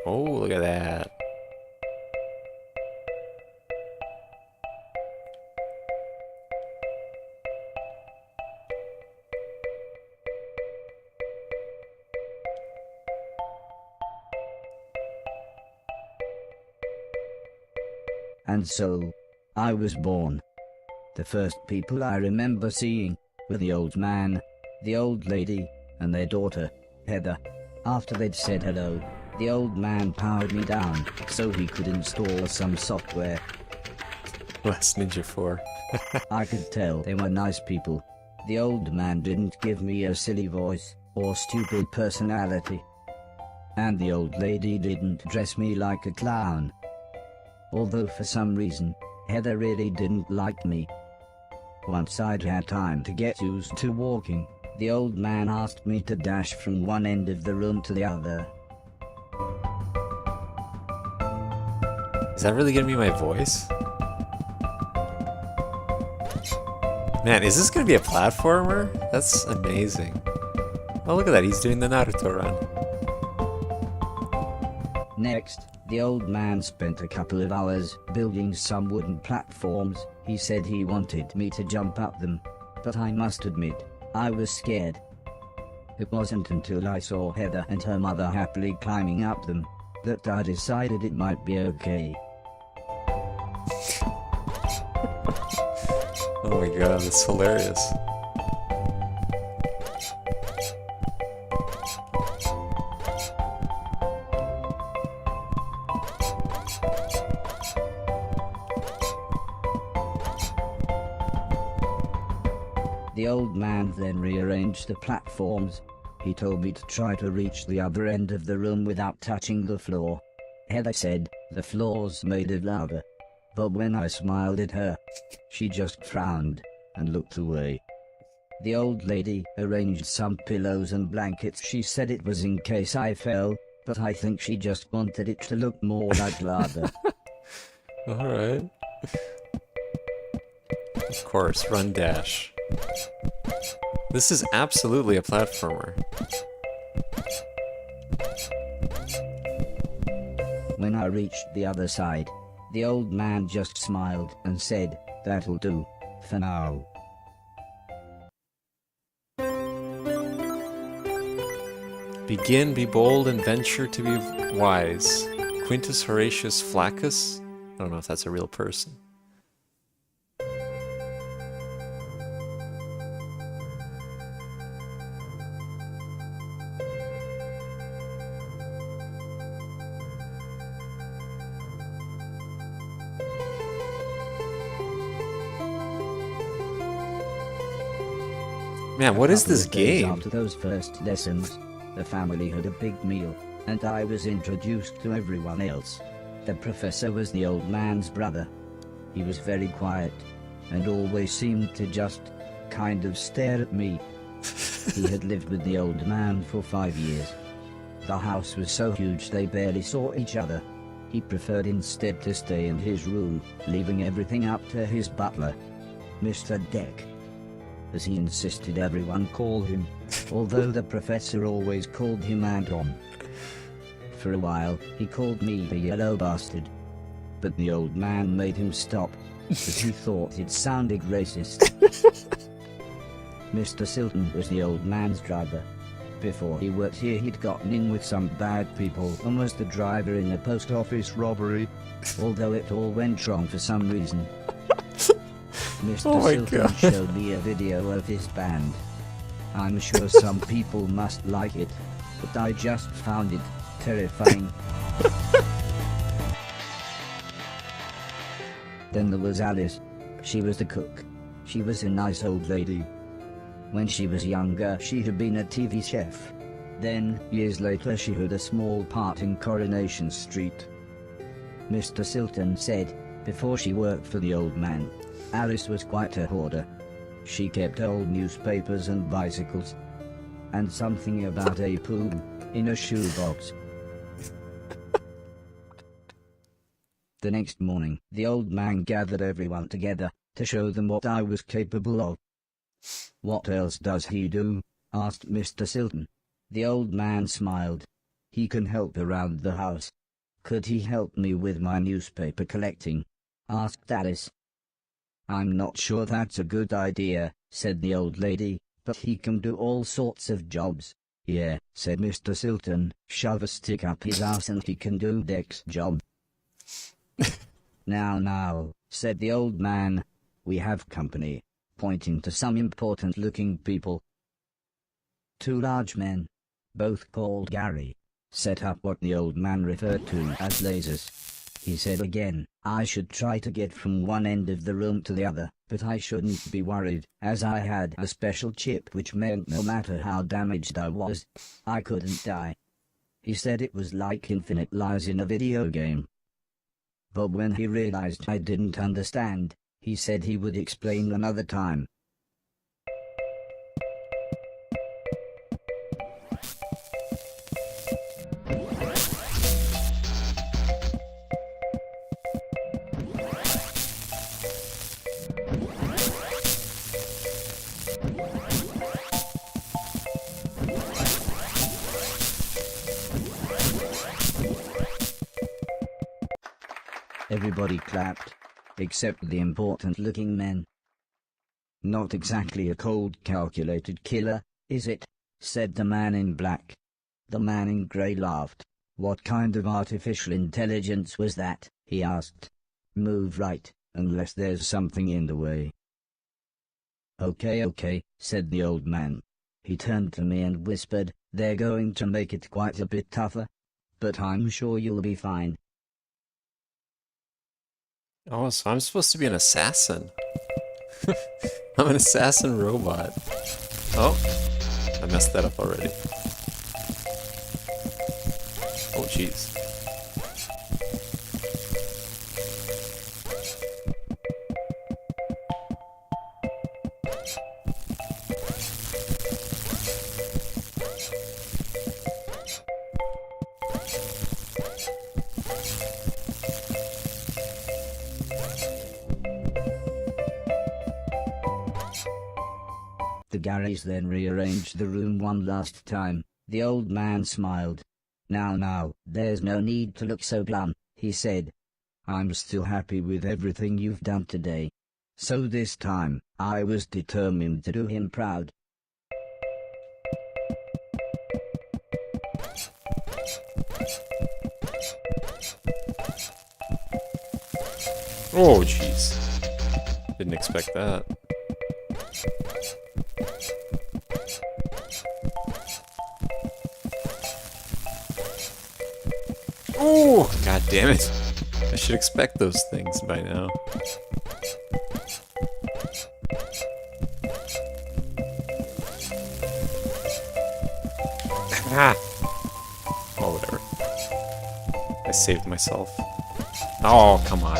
Oh, look at that. And so, I was born. The first people I remember seeing were the old man, the old lady, and their daughter, Heather. After they'd said hello, the old man powered me down so he could install some software. Last Ninja 4. I could tell they were nice people. The old man didn't give me a silly voice or stupid personality. And the old lady didn't dress me like a clown. Although for some reason, Heather really didn't like me. Once I'd had time to get used to walking, the old man asked me to dash from one end of the room to the other. Is that really gonna be my voice? Man, is this gonna be a platformer? That's amazing. Oh, look at that, he's doing the Naruto run. Next, the old man spent a couple of hours building some wooden platforms. He said he wanted me to jump up them, but I must admit, I was scared. It wasn't until I saw Heather and her mother happily climbing up them that I decided it might be okay. Oh my god, that's hilarious. The old man then rearranged the platforms. He told me to try to reach the other end of the room without touching the floor. Heather said the floor's made of lava. But when I smiled at her, she just frowned and looked away. The old lady arranged some pillows and blankets. She said it was in case I fell, but I think she just wanted it to look more like lava. Alright. Of course, run dash. This is absolutely a platformer. When I reached the other side, the old man just smiled and said, "That'll do, for now." Begin, be bold, and venture to be wise. Quintus Horatius Flaccus? I don't know if that's a real person. Man, what is this game? After those first lessons, the family had a big meal, and I was introduced to everyone else. The professor was the old man's brother. He was very quiet, and always seemed to just kind of stare at me. He had lived with the old man for 5 years. The house was so huge they barely saw each other. He preferred instead to stay in his room, leaving everything up to his butler, Mr. Deck, as he insisted everyone call him, although the professor always called him Anton. For a while, he called me a yellow bastard, but the old man made him stop, as he thought it sounded racist. Mr. Silton was the old man's driver. Before he worked here, he'd gotten in with some bad people and was the driver in a post office robbery, although it all went wrong for some reason. Mr. Oh my Silton God. showed me a video of his band. I'm sure some people must like it, but I just found it terrifying. Then there was Alice. She was the cook. She was a nice old lady. When she was younger, she had been a TV chef. Then, years later, she had a small part in Coronation Street. Mr. Silton said, before she worked for the old man, Alice was quite a hoarder. She kept old newspapers and bicycles. and something about a poem in a shoebox. The next morning, the old man gathered everyone together to show them what I was capable of. "What else does he do?" asked Mr. Silton. The old man smiled. "He can help around the house." "Could he help me with my newspaper collecting?" asked Alice. "I'm not sure that's a good idea," said the old lady, "but he can do all sorts of jobs." "Yeah," said Mr. Silton, "shove a stick up his ass and he can do Deck's job." Now, said the old man, "we have company," pointing to some important-looking people. Two large men, both called Gary, set up what the old man referred to as lasers. He said again, I should try to get from one end of the room to the other, but I shouldn't be worried, as I had a special chip which meant no matter how damaged I was, I couldn't die. He said it was like infinite lives in a video game. But when he realized I didn't understand, he said he would explain another time. Everybody clapped, except the important-looking men. "Not exactly a cold, calculated killer, is it?" said the man in black. The man in grey laughed. "What kind of artificial intelligence was that?" he asked. "Move right, unless there's something in the way." Okay, said the old man. He turned to me and whispered, "They're going to make it quite a bit tougher, but I'm sure you'll be fine." Oh, so I'm supposed to be an assassin. I'm an assassin robot. Oh, I messed that up already. Oh, jeez. The Garys then rearranged the room one last time. The old man smiled. Now, there's no need to look so glum," he said. "I'm still happy with everything you've done today. So this time, I was determined to do him proud." Oh, jeez. Didn't expect that. Oh, god damn it. I should expect those things by now. Ah! Oh, whatever. I saved myself. Oh, come on.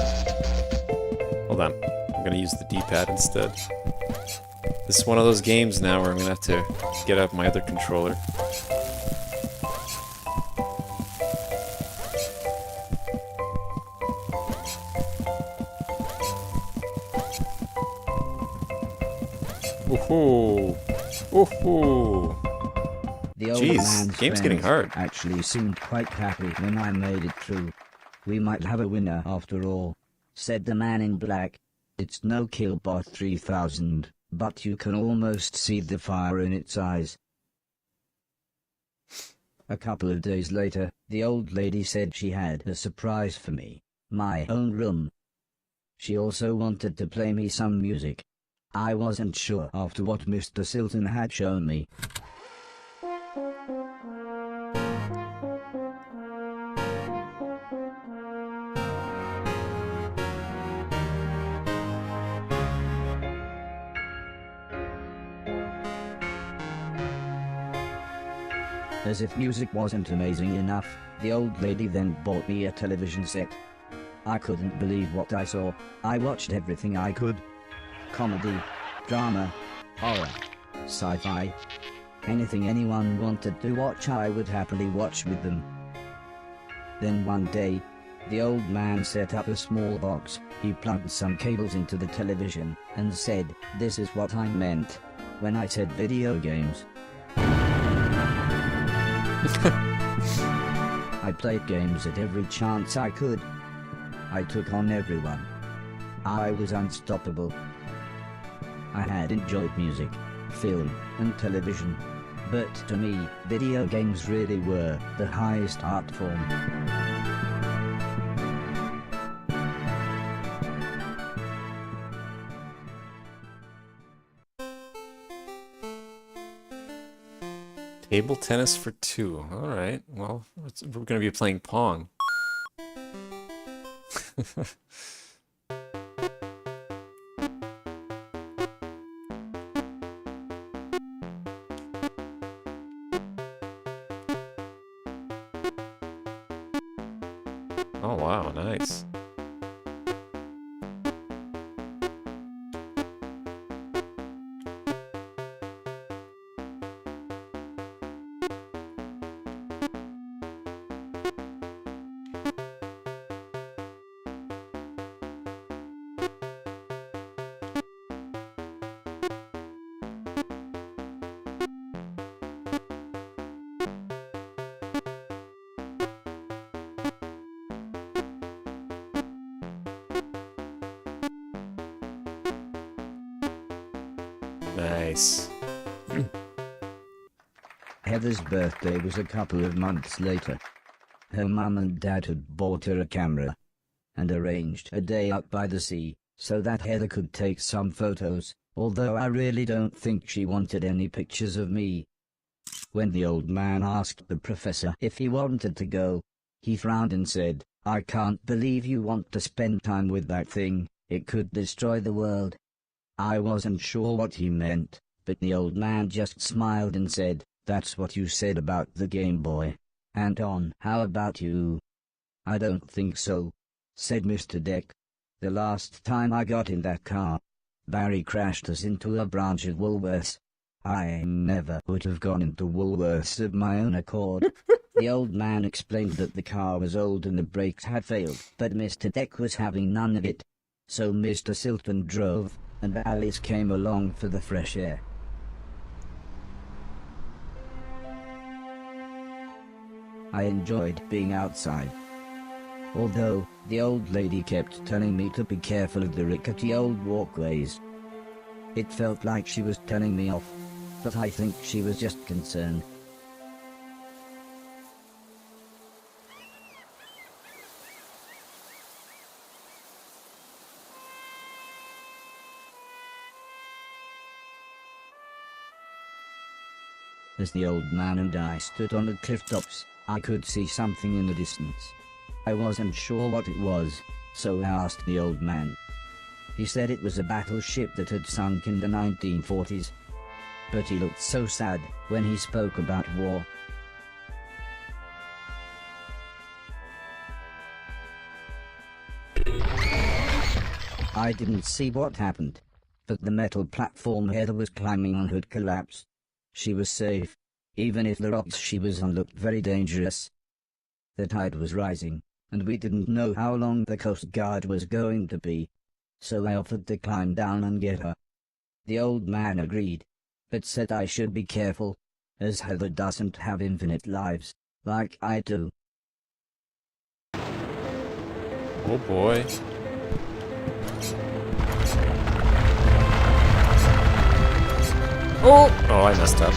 Hold on. I'm gonna use the D-pad instead. This is one of those games now where I'm gonna have to get out my other controller. Ooh, ooh. The old Jeez, man's game's getting friends hard. actually seemed quite happy when I made it through. "We might have a winner after all," said the man in black. "It's no Killbot 3000, but you can almost see the fire in its eyes." A couple of days later, the old lady said she had a surprise for me, my own room. She also wanted to play me some music. I wasn't sure after what Mr. Silton had shown me. As if music wasn't amazing enough, the old lady then bought me a television set. I couldn't believe what I saw. I watched everything I could. Comedy, drama, horror, sci-fi. Anything anyone wanted to watch, I would happily watch with them. Then one day, the old man set up a small box. He plugged some cables into the television and said, "This is what I meant when I said video games." I played games at every chance I could. I took on everyone. I was unstoppable. I had enjoyed music, film, and television. But to me, video games really were the highest art form. Table tennis for 2. Alright, well, we're going to be playing Pong. Oh wow, nice. Nice. Heather's birthday was a couple of months later. Her mum and dad had bought her a camera and arranged a day up by the sea so that Heather could take some photos, although I really don't think she wanted any pictures of me. When the old man asked the professor if he wanted to go, he frowned and said, "I can't believe you want to spend time with that thing. It could destroy the world." I wasn't sure what he meant, but the old man just smiled and said, "That's what you said about the Game Boy. Anton, how about you?" "I don't think so," said Mr. Deck. "The last time I got in that car, Barry crashed us into a branch of Woolworths. I never would have gone into Woolworths of my own accord." The old man explained that the car was old and the brakes had failed, but Mr. Deck was having none of it. So Mr. Silton drove, and Alice came along for the fresh air. I enjoyed being outside. Although, the old lady kept telling me to be careful of the rickety old walkways. It felt like she was telling me off, but I think she was just concerned. As the old man and I stood on the cliff tops, I could see something in the distance. I wasn't sure what it was, so I asked the old man. He said it was a battleship that had sunk in the 1940s. But he looked so sad when he spoke about war. I didn't see what happened, but the metal platform Heather was climbing on had collapsed. She was safe, even if the rocks she was on looked very dangerous. The tide was rising, and we didn't know how long the Coast Guard was going to be, so I offered to climb down and get her. The old man agreed, but said I should be careful, as Heather doesn't have infinite lives, like I do. Oh boy. Oh, I messed up.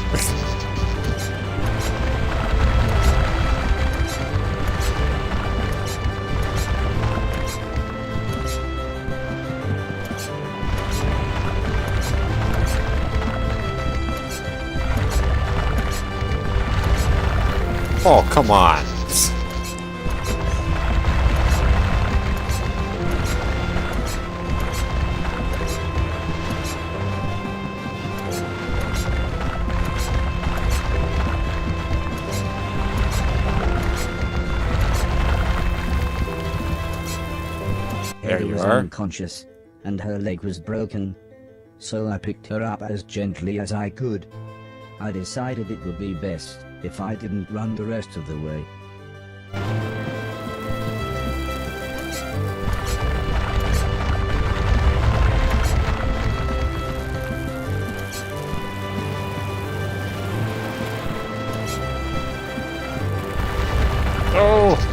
Oh, come on. Heather was are. unconscious, and her leg was broken, so I picked her up as gently as I could. I decided it would be best if I didn't run the rest of the way. Oh!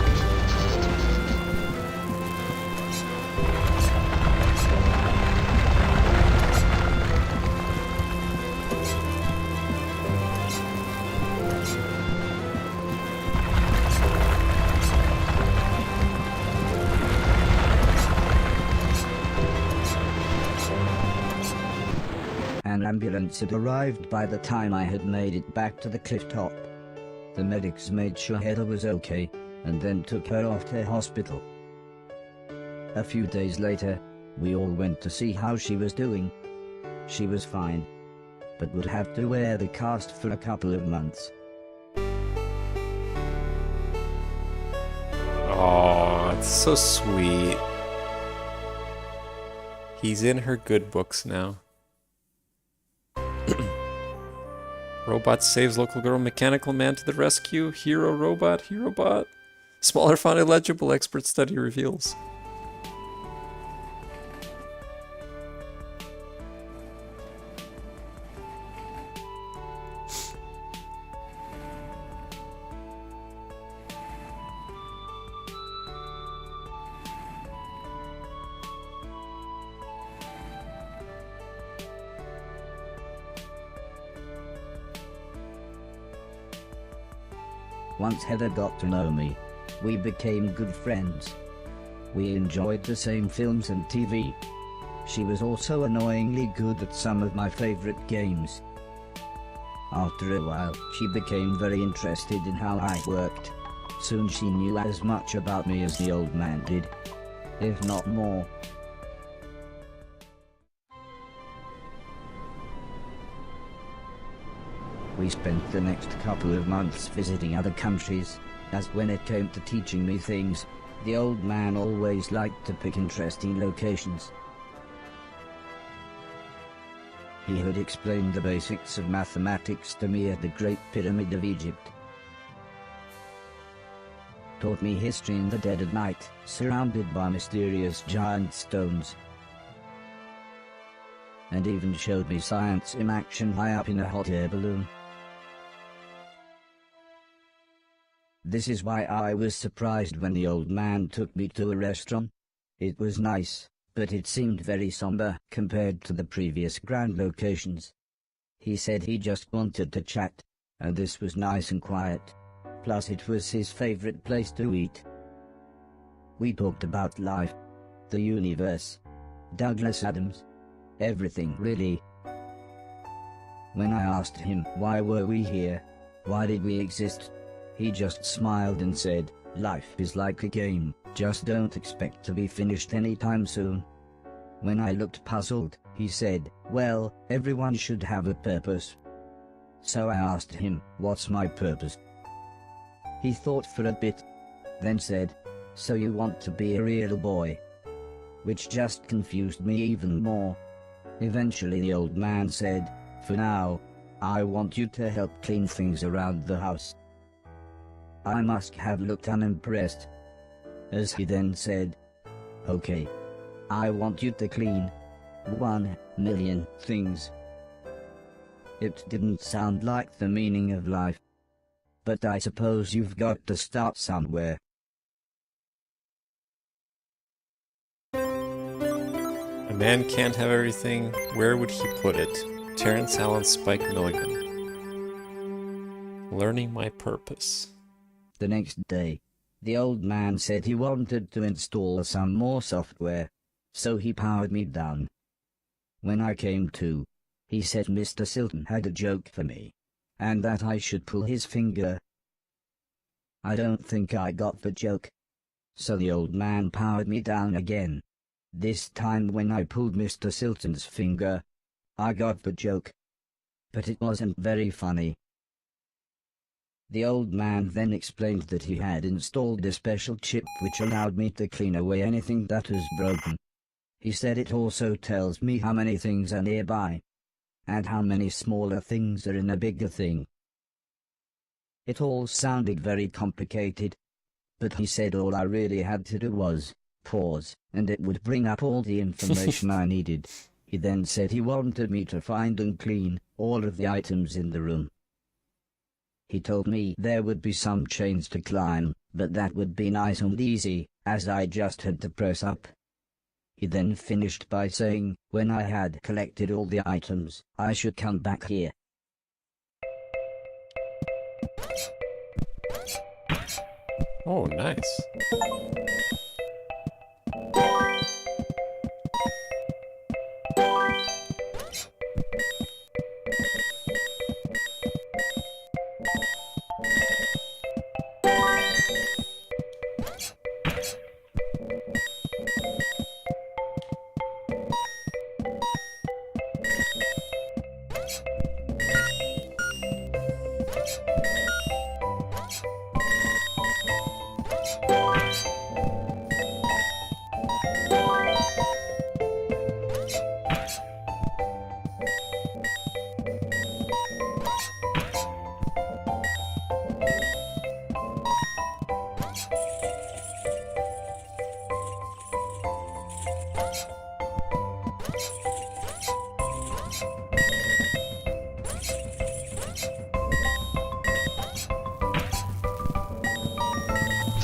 An ambulance had arrived by the time I had made it back to the cliff top. The medics made sure Heather was okay, and then took her off to hospital. A few days later, we all went to see how she was doing. She was fine, but would have to wear the cast for a couple of months. Oh, it's so sweet. He's in her good books now. Robot saves local girl, mechanical man to the rescue, hero robot, hero bot. Smaller font illegible, expert study reveals. Once Heather got to know me, we became good friends. We enjoyed the same films and TV. She was also annoyingly good at some of my favorite games. After a while, she became very interested in how I worked. Soon she knew as much about me as the old man did, if not more. We spent the next couple of months visiting other countries, as when it came to teaching me things, the old man always liked to pick interesting locations. He had explained the basics of mathematics to me at the Great Pyramid of Egypt. Taught me history in the dead of night, surrounded by mysterious giant stones. And even showed me science in action high up in a hot air balloon. This is why I was surprised when the old man took me to a restaurant. It was nice, but it seemed very somber compared to the previous grand locations. He said he just wanted to chat, and this was nice and quiet. Plus it was his favorite place to eat. We talked about life, the universe, Douglas Adams, everything really. When I asked him why were we here, why did we exist, he just smiled and said, life is like a game, just don't expect to be finished anytime soon. When I looked puzzled, he said, well, everyone should have a purpose. So I asked him, what's my purpose? He thought for a bit, then said, so you want to be a real boy? Which just confused me even more. Eventually the old man said, for now, I want you to help clean things around the house. I must have looked unimpressed, as he then said, okay, I want you to clean 1,000,000 things. It didn't sound like the meaning of life, but I suppose you've got to start somewhere. A man can't have everything. Where would he put it? Terrence Allen Spike Milligan. Learning my purpose. The next day, the old man said he wanted to install some more software, so he powered me down. When I came to, he said Mr. Silton had a joke for me, and that I should pull his finger. I don't think I got the joke. So the old man powered me down again. This time when I pulled Mr. Silton's finger, I got the joke. But it wasn't very funny. The old man then explained that he had installed a special chip which allowed me to clean away anything that was broken. He said it also tells me how many things are nearby. and how many smaller things are in a bigger thing. It all sounded very complicated, but he said all I really had to do was pause, and it would bring up all the information I needed. He then said he wanted me to find and clean all of the items in the room. He told me there would be some chains to climb, but that would be nice and easy, as I just had to press up. He then finished by saying, when I had collected all the items, I should come back here. Oh, nice.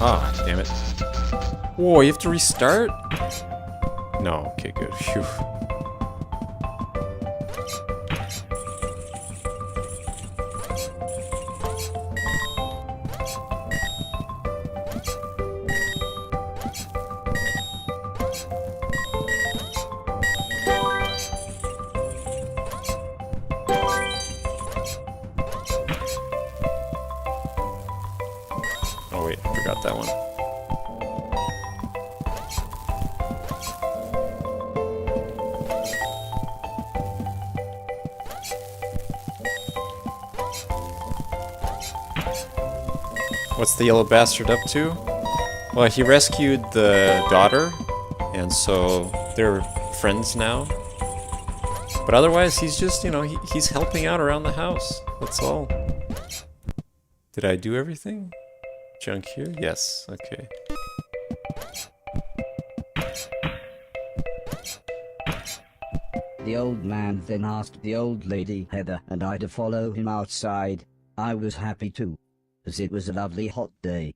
Ah, damn it. Whoa, you have to restart? No, okay, good. Phew. Oh wait, I forgot that one. What's the yellow bastard up to? Well, he rescued the daughter, and so they're friends now. But otherwise, he's just, you know, he's helping out around the house. That's all. Did I do everything? Junk here? Yes, okay. The old man then asked the old lady Heather and I to follow him outside. I was happy too, as it was a lovely hot day.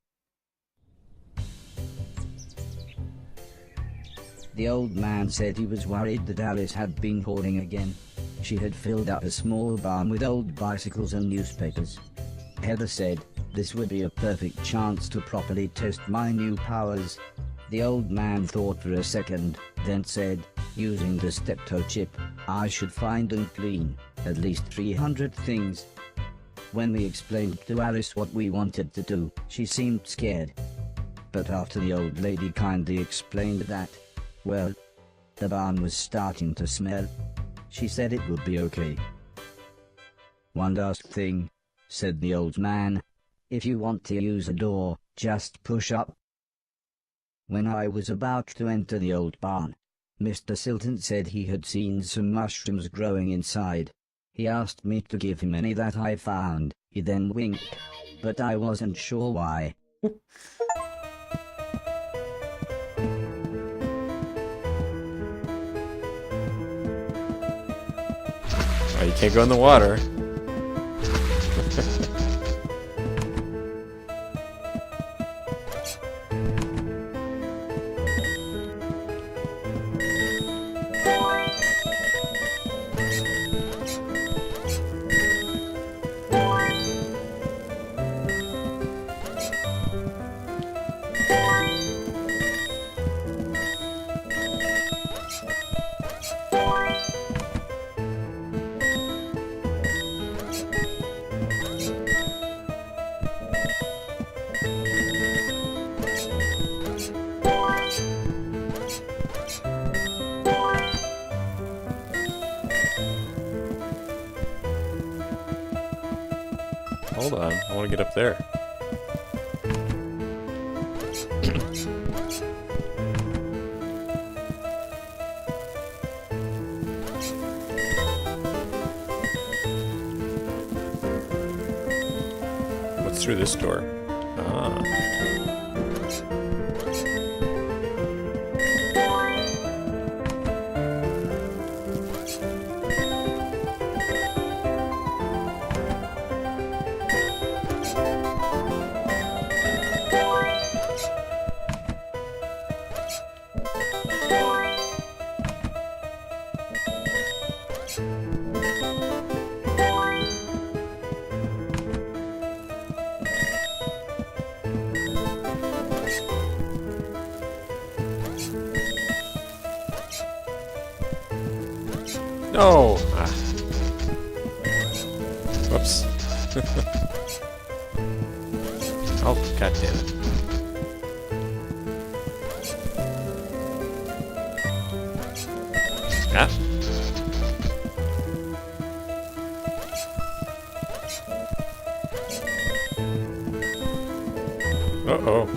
The old man said he was worried that Alice had been hoarding again. She had filled up a small barn with old bicycles and newspapers. Heather said, this would be a perfect chance to properly test my new powers. The old man thought for a second, then said, using the steptoe chip, I should find and clean at least 300 things. When we explained to Alice what we wanted to do, she seemed scared. But after the old lady kindly explained that, well, the barn was starting to smell, she said it would be okay. One last thing, said the old man. If you want to use a door, just push up. When I was about to enter the old barn, Mr. Silton said he had seen some mushrooms growing inside. He asked me to give him any that I found. He then winked, but I wasn't sure why. Oh, you can't go in the water. Hold on, I want to get up there. It's through this door. Ah. No! Ah. Whoops. Oh, god damn it. Ah. Uh-oh.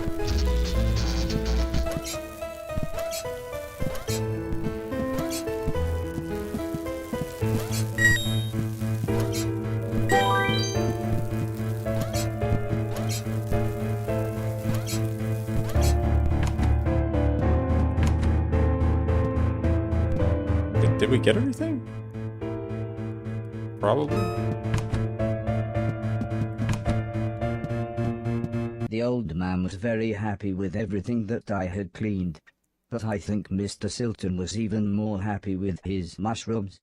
Did we get everything? Probably. The old man was very happy with everything that I had cleaned. But I think Mr. Silton was even more happy with his mushrooms.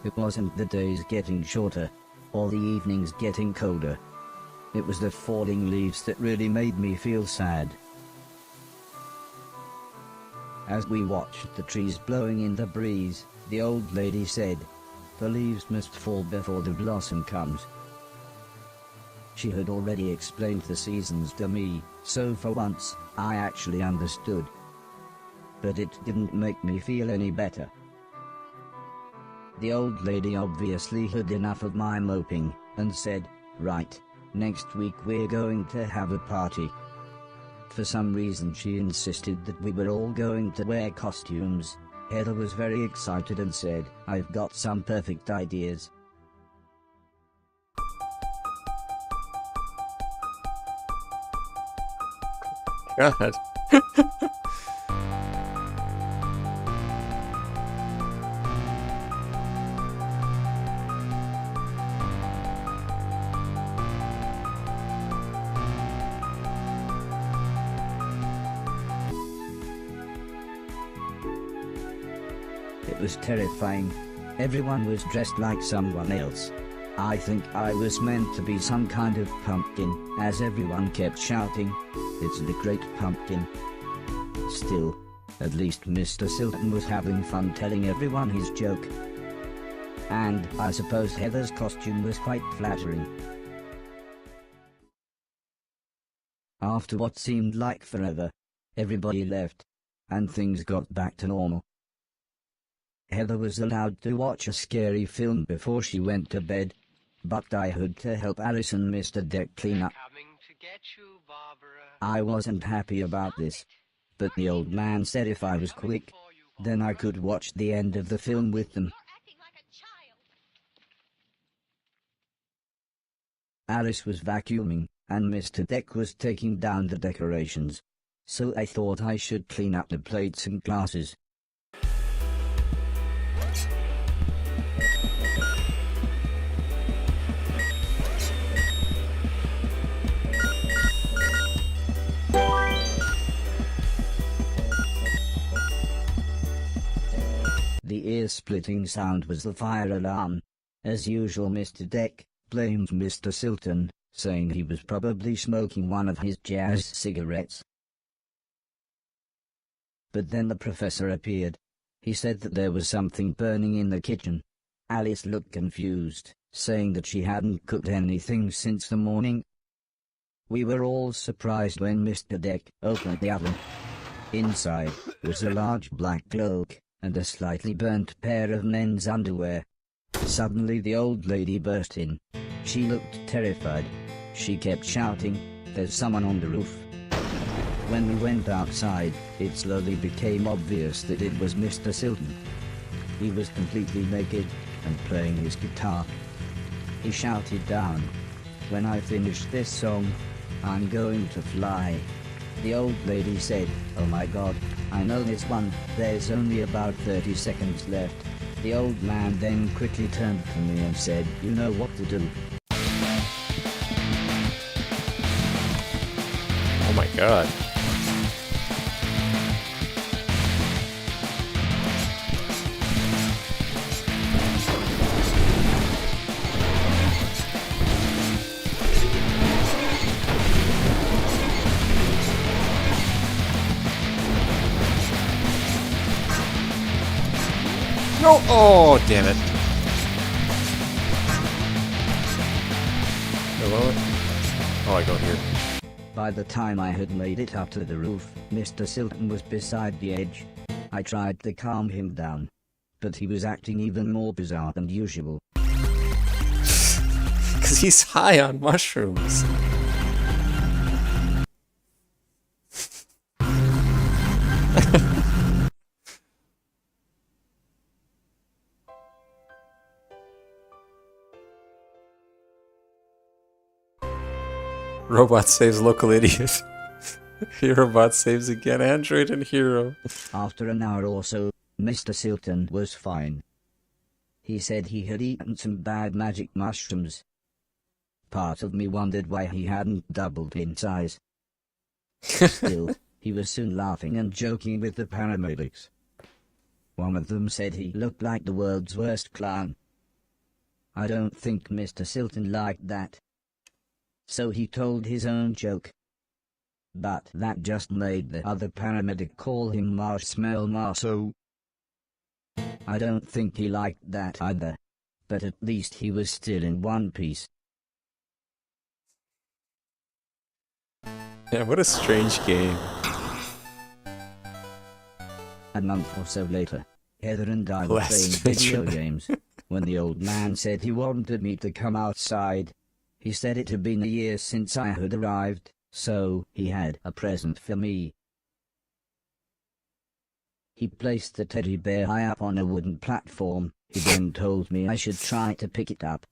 It wasn't the days getting shorter, or the evenings getting colder. It was the falling leaves that really made me feel sad. As we watched the trees blowing in the breeze, the old lady said, "The leaves must fall before the blossom comes." She had already explained the seasons to me, so for once, I actually understood. But it didn't make me feel any better. The old lady obviously had enough of my moping, and said, "Right, next week we're going to have a party." For some reason she insisted that we were all going to wear costumes. Heather was very excited and said, "I've got some perfect ideas." God. It was terrifying. Everyone was dressed like someone else. I think I was meant to be some kind of pumpkin, as everyone kept shouting, "It's the Great Pumpkin." Still, at least Mr. Silton was having fun telling everyone his joke. And I suppose Heather's costume was quite flattering. After what seemed like forever, everybody left, and things got back to normal. Heather was allowed to watch a scary film before she went to bed, but I had to help Alice and Mr. Deck clean up. I wasn't happy about this, but the old man said if I was quick, then I could watch the end of the film with them. Alice was vacuuming, and Mr. Deck was taking down the decorations, so I thought I should clean up the plates and glasses. The ear-splitting sound was the fire alarm. As usual, Mr. Deck blamed Mr. Silton, saying he was probably smoking one of his jazz cigarettes. But then the professor appeared. He said that there was something burning in the kitchen. Alice looked confused, saying that she hadn't cooked anything since the morning. We were all surprised when Mr. Deck opened the oven. Inside was a large black cloak and a slightly burnt pair of men's underwear. Suddenly the old lady burst in. She looked terrified. She kept shouting, "There's someone on the roof." When we went outside, it slowly became obvious that it was Mr. Silton. He was completely naked and playing his guitar. He shouted down, "When I finish this song, I'm going to fly." The old lady said, "Oh my God, I know this one, there's only about 30 seconds left." The old man then quickly turned to me and said, "You know what to do." Oh my god. No! Oh, damn it. Hello? Oh, I go here. By the time I had made it up to the roof, Mr. Silton was beside the edge. I tried to calm him down, but he was acting even more bizarre than usual. Because he's high on mushrooms. Robot saves local idiot. Herobot saves again android and hero. After an hour or so, Mr. Silton was fine. He said he had eaten some bad magic mushrooms. Part of me wondered why he hadn't doubled in size. Still, he was soon laughing and joking with the paramedics. One of them said he looked like the world's worst clown. I don't think Mr. Silton liked that. So he told his own joke. But that just made the other paramedic call him Marshmallow Marceau. I don't think he liked that either. But at least he was still in one piece. Yeah, what a strange game. A month or so later, Heather and I were playing video games, when the old man said he wanted me to come outside. He said it had been a year since I had arrived, so he had a present for me. He placed the teddy bear high up on a wooden platform. He then told me I should try to pick it up.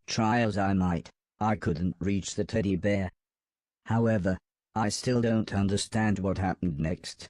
Try as I might, I couldn't reach the teddy bear. However, I still don't understand what happened next.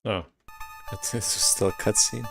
Oh, this is still a cutscene.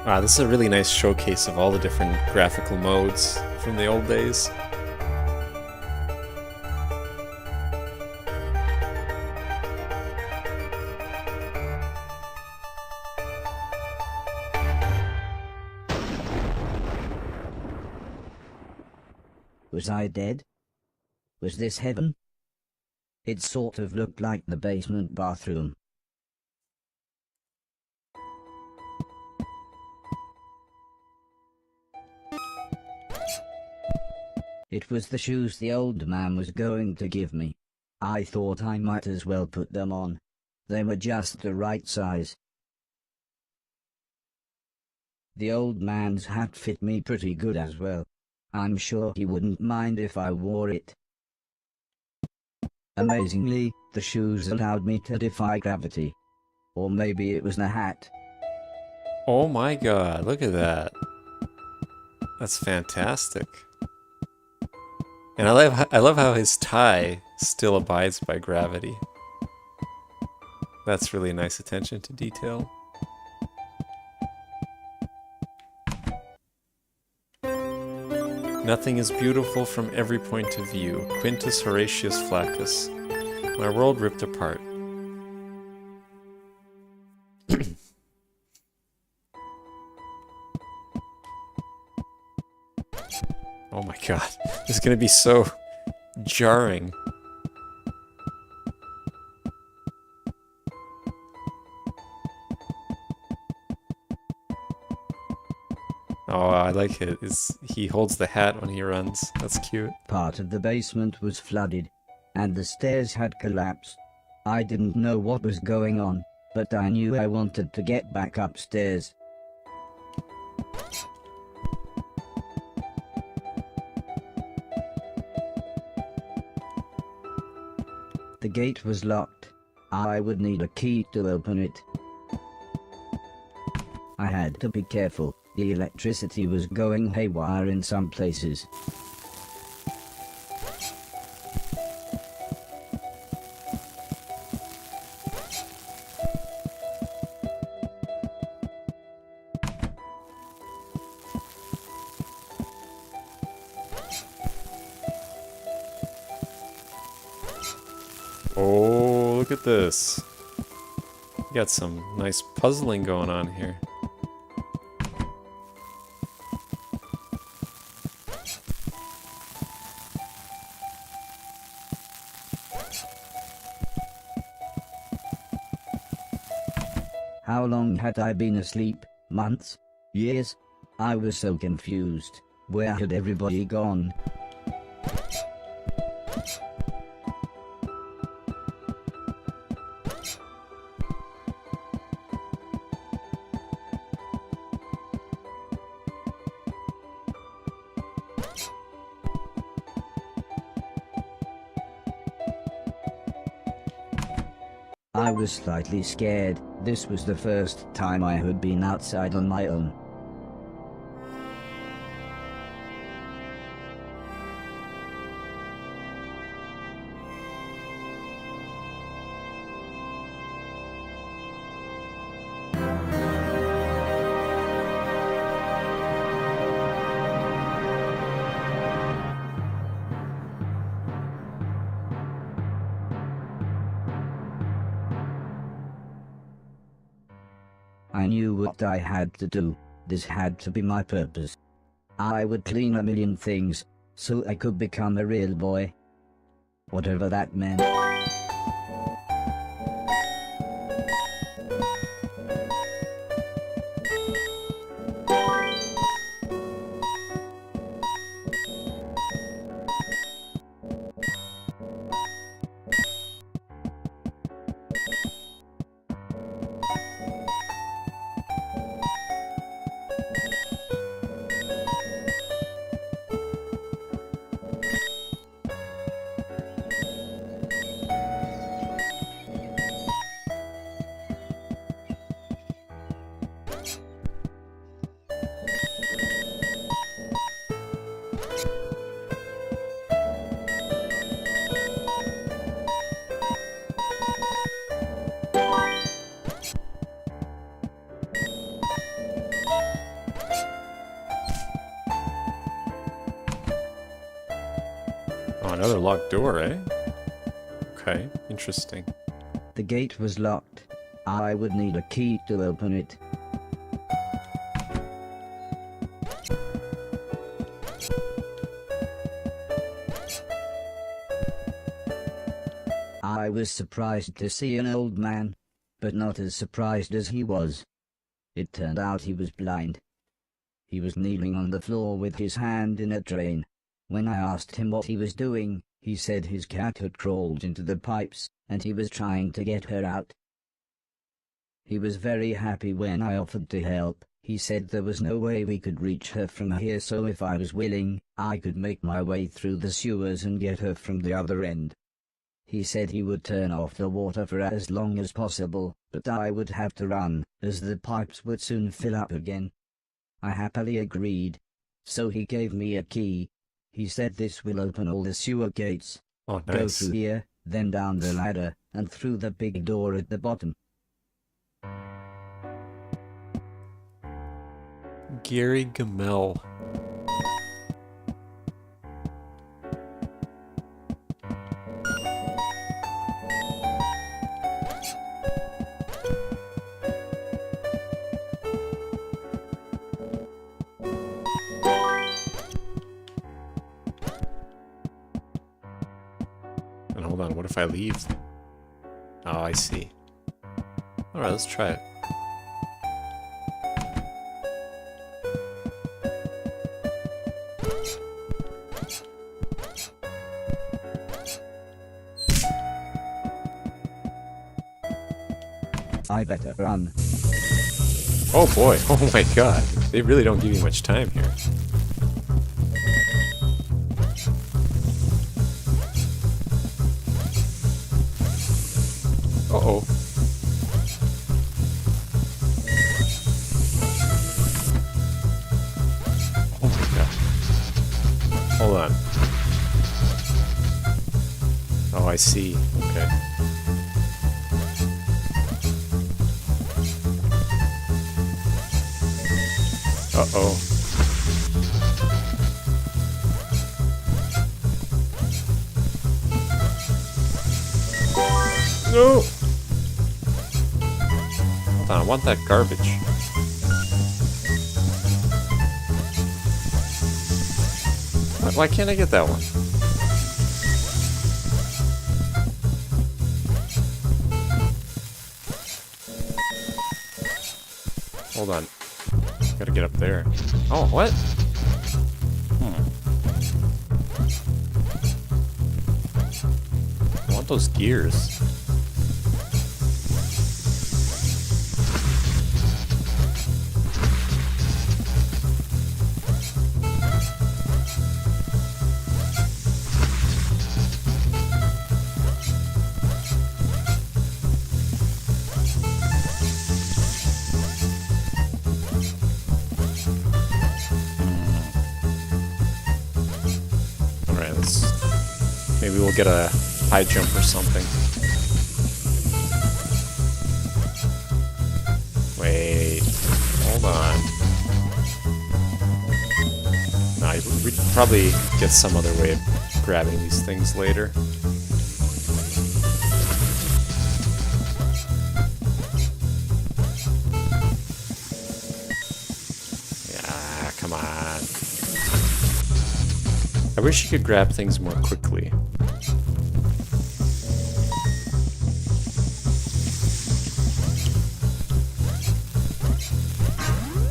Wow, this is a really nice showcase of all the different graphical modes from the old days. Was I dead? Was this heaven? It sort of looked like the basement bathroom. It was the shoes the old man was going to give me. I thought I might as well put them on. They were just the right size. The old man's hat fit me pretty good as well. I'm sure he wouldn't mind if I wore it. Amazingly, the shoes allowed me to defy gravity. Or maybe it was the hat. Oh my god, look at that. That's fantastic. And I love how his tie still abides by gravity. That's really nice attention to detail. Nothing is beautiful from every point of view. Quintus Horatius Flaccus. My world ripped apart. Oh my god, this is gonna be so jarring. Oh, I like it. He holds the hat when he runs. That's cute. Part of the basement was flooded, and the stairs had collapsed. I didn't know what was going on, but I knew I wanted to get back upstairs. The gate was locked. I would need a key to open it. I had to be careful. The electricity was going haywire in some places. Oh, look at this. You got some nice puzzling going on here. How long had I been asleep? Months? Years? I was so confused. Where had everybody gone? I was slightly scared. This was the first time I had been outside on my own. I knew what I had to do. This had to be my purpose. I would clean a million things, so I could become a real boy. Whatever that meant. Oh, another locked door, eh? Okay, interesting. The gate was locked. I would need a key to open it. I was surprised to see an old man, but not as surprised as he was. It turned out he was blind. He was kneeling on the floor with his hand in a drain. When I asked him what he was doing, he said his cat had crawled into the pipes, and he was trying to get her out. He was very happy when I offered to help. He said there was no way we could reach her from here, so if I was willing, I could make my way through the sewers and get her from the other end. He said he would turn off the water for as long as possible, but I would have to run, as the pipes would soon fill up again. I happily agreed. So he gave me a key. He said this will open all the sewer gates. Oh, Go nice. through here, then down the ladder, and through the big door at the bottom. Gary Gamel. And hold on, what if I leave? Oh, I see. Alright, let's try it. I better run. Oh boy, oh my god. They really don't give you much time here. Uh-oh. Oh my god. Hold on. Oh, I see. Okay. Uh-oh. No! Hold on, I want that garbage. Why can't I get that one? Hold on. Gotta get up there. Oh, what? I want those gears. Maybe we'll get a high jump or something. Wait, hold on. Nah, we'd probably get some other way of grabbing these things later. I wish you could grab things more quickly.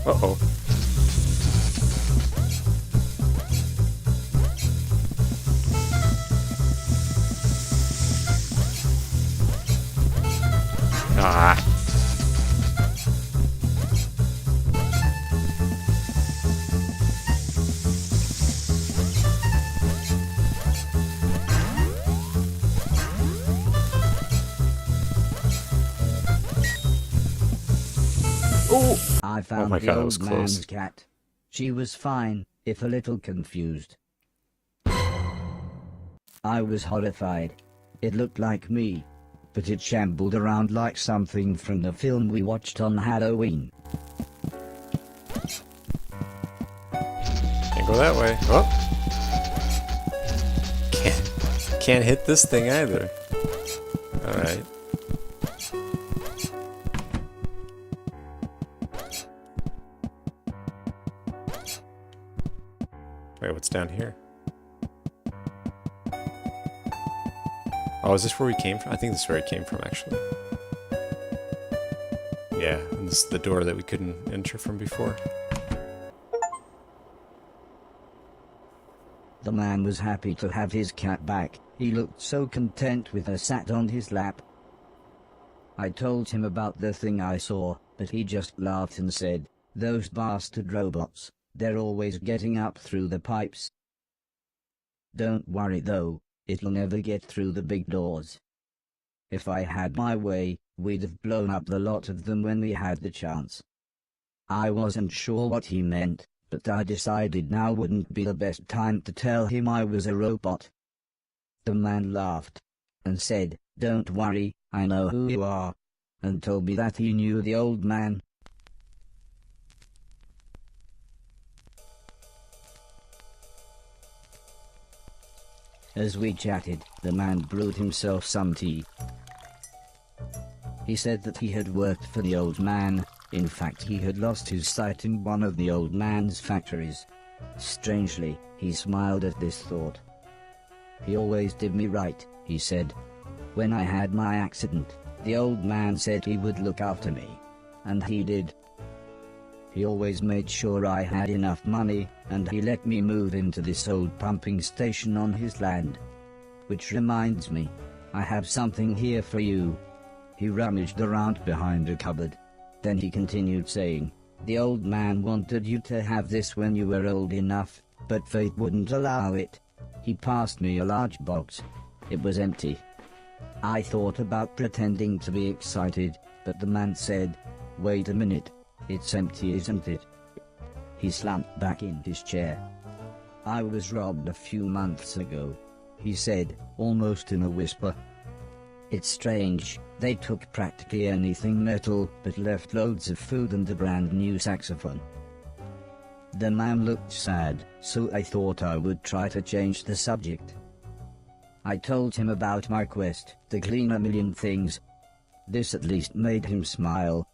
Uh-oh. Ah. Oh! I found my the God, that was old close. man's cat. She was fine, if a little confused. I was horrified. It looked like me, but it shambled around like something from the film we watched on Halloween. Can't go that way. Oh! Can't hit this thing either. Alright. Wait, what's down here? Oh, is this where we came from? I think this is where it came from, actually. Yeah, and this is the door that we couldn't enter from before. The man was happy to have his cat back. He looked so content with her sat on his lap. I told him about the thing I saw, but he just laughed and said, "Those bastard robots, they're always getting up through the pipes. Don't worry though, it'll never get through the big doors. If I had my way, we'd have blown up the lot of them when we had the chance." I wasn't sure what he meant, but I decided now wouldn't be the best time to tell him I was a robot. The man laughed and said, "Don't worry, I know who you are," and told me that he knew the old man. As we chatted, the man brewed himself some tea. He said that he had worked for the old man. In fact, he had lost his sight in one of the old man's factories. Strangely, he smiled at this thought. "He always did me right," he said. "When I had my accident, the old man said he would look after me. And he did. He always made sure I had enough money, and he let me move into this old pumping station on his land. Which reminds me, I have something here for you." He rummaged around behind a cupboard. Then he continued saying, "The old man wanted you to have this when you were old enough, but fate wouldn't allow it." He passed me a large box. It was empty. I thought about pretending to be excited, but the man said, "Wait a minute, it's empty, isn't it?" He slumped back in his chair. "I was robbed a few months ago," he said, almost in a whisper. "It's strange, they took practically anything metal, but left loads of food and a brand new saxophone." The man looked sad, so I thought I would try to change the subject. I told him about my quest to clean a million things. This at least made him smile.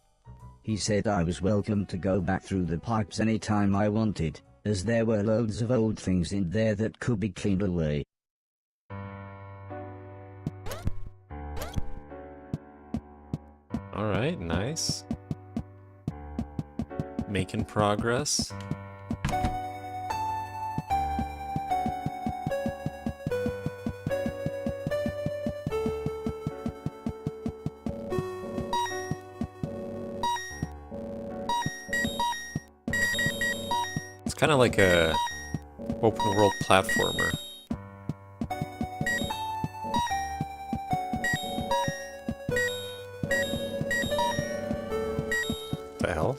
He said I was welcome to go back through the pipes anytime I wanted, as there were loads of old things in there that could be cleaned away. Alright, nice. Making progress. It's kind of like a open world platformer. The hell?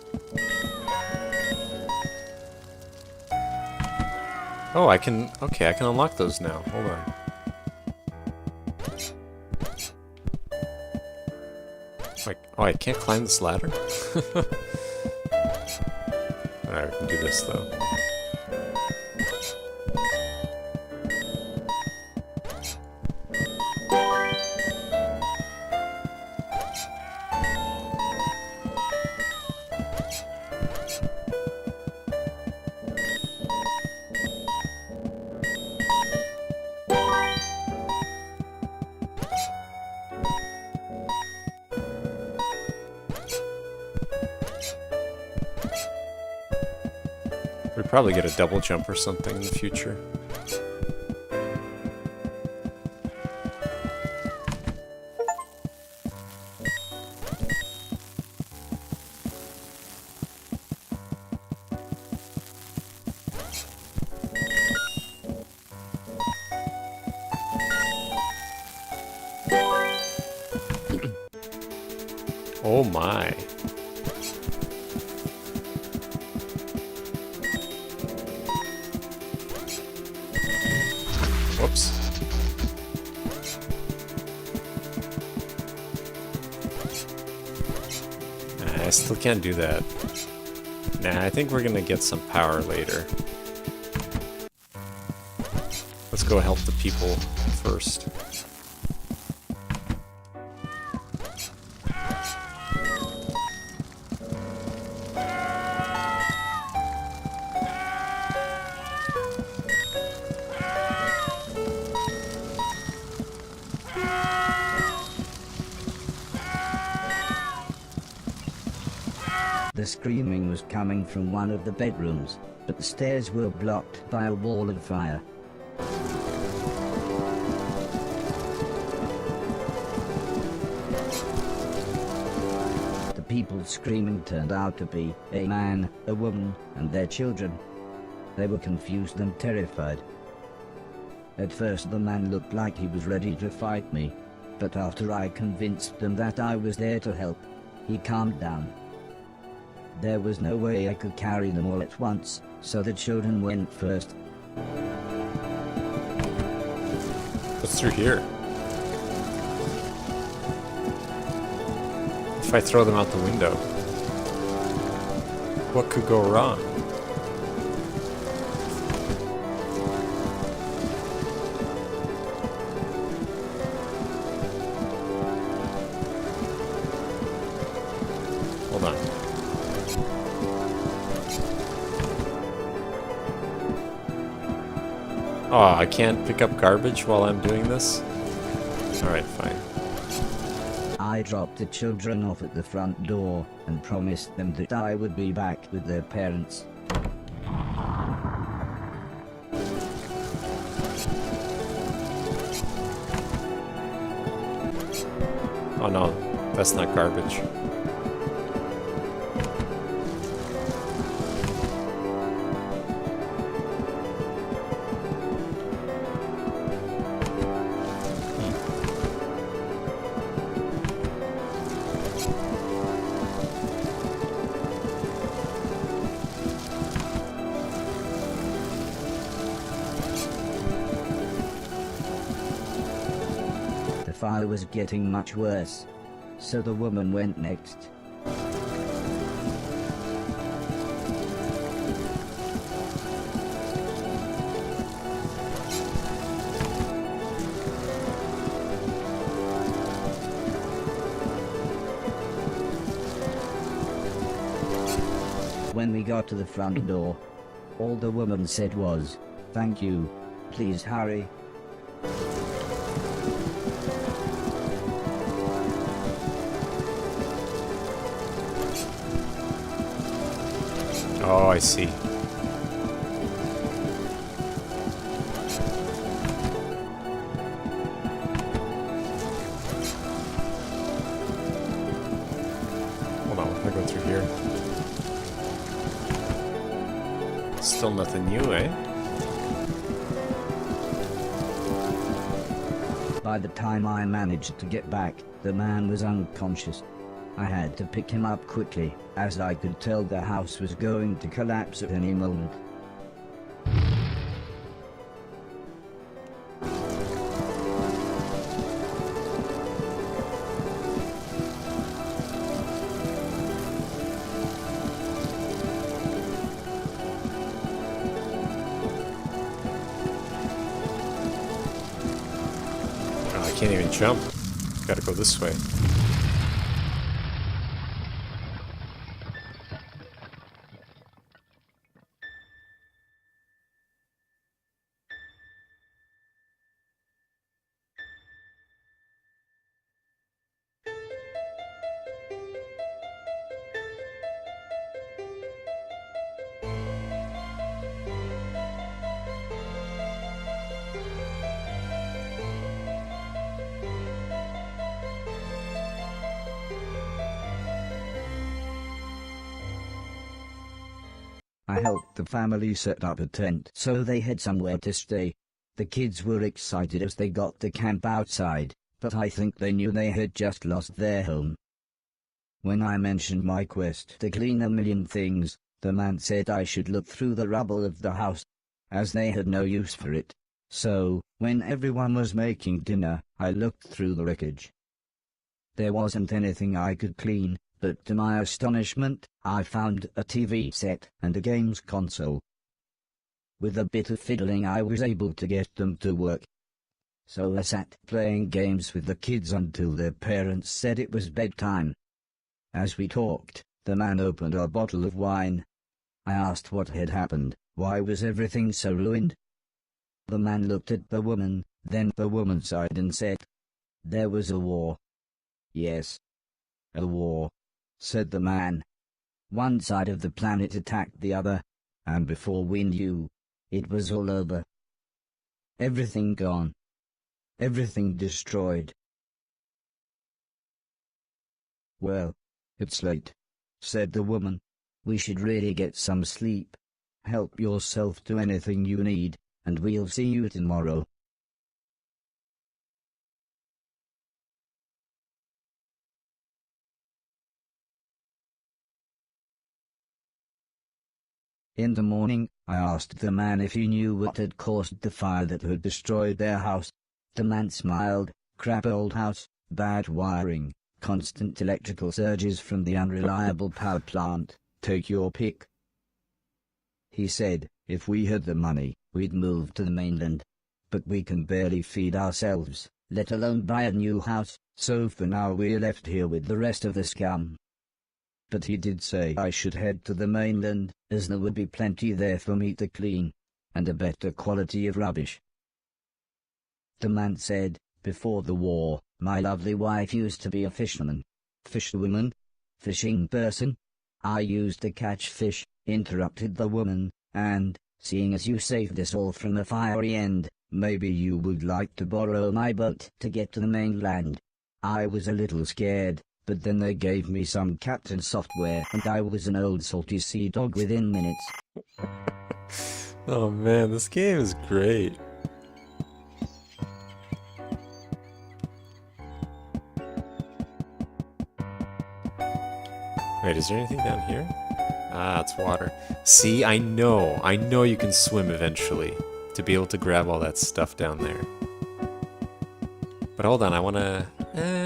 Oh, I can... Okay, I can unlock those now. Hold on. Like, oh, I can't climb this ladder? Alright, we can do this, though. We probably get a double jump or something in the future. Oh my. Whoops. I still can't do that. Nah, I think we're gonna get some power later. Let's go help the people first. The screaming was coming from one of the bedrooms, but the stairs were blocked by a wall of fire. The people screaming turned out to be a man, a woman, and their children. They were confused and terrified. At first the man looked like he was ready to fight me, but after I convinced them that I was there to help, he calmed down. There was no way I could carry them all at once, so the children went first. What's through here? If I throw them out the window, what could go wrong? Hold on. Oh, I can't pick up garbage while I'm doing this? Alright, fine. I dropped the children off at the front door and promised them that I would be back with their parents. Oh no, that's not garbage. The fire was getting much worse, so the woman went next. When we got to the front door, all the woman said was, "Thank you, please hurry." Oh, I see. Hold on, if I go through here. Still nothing new, eh? By the time I managed to get back, the man was unconscious. I had to pick him up quickly, as I could tell the house was going to collapse at any moment. Oh, I can't even jump. Gotta go this way. I helped the family set up a tent so they had somewhere to stay. The kids were excited as they got to camp outside, but I think they knew they had just lost their home. When I mentioned my quest to clean a million things, the man said I should look through the rubble of the house, as they had no use for it. So, when everyone was making dinner, I looked through the wreckage. There wasn't anything I could clean, but to my astonishment, I found a TV set and a games console. With a bit of fiddling I was able to get them to work. So I sat playing games with the kids until their parents said it was bedtime. As we talked, the man opened a bottle of wine. I asked what had happened, why was everything so ruined? The man looked at the woman, then the woman sighed and said, "There was a war." "Yes, a war," said the man. "One side of the planet attacked the other, and before we knew, it was all over. Everything gone. Everything destroyed." "Well, it's late," said the woman. "We should really get some sleep. Help yourself to anything you need, and we'll see you tomorrow." In the morning, I asked the man if he knew what had caused the fire that had destroyed their house. The man smiled. "Crap old house, bad wiring, constant electrical surges from the unreliable power plant, take your pick." He said, if we had the money, we'd move to the mainland. But we can barely feed ourselves, let alone buy a new house, so for now we're left here with the rest of the scum. But he did say I should head to the mainland, as there would be plenty there for me to clean, and a better quality of rubbish. The man said, "Before the war, my lovely wife used to be a fisherman." "Fisherwoman? Fishing person?" "I used to catch fish," interrupted the woman, "and, seeing as you saved us all from the fiery end, maybe you would like to borrow my boat to get to the mainland." I was a little scared, but then they gave me some captain software and I was an old salty sea dog within minutes. Oh man, this game is great. Wait, is there anything down here? Ah, it's water. See, I know you can swim eventually to be able to grab all that stuff down there. But hold on, I wanna...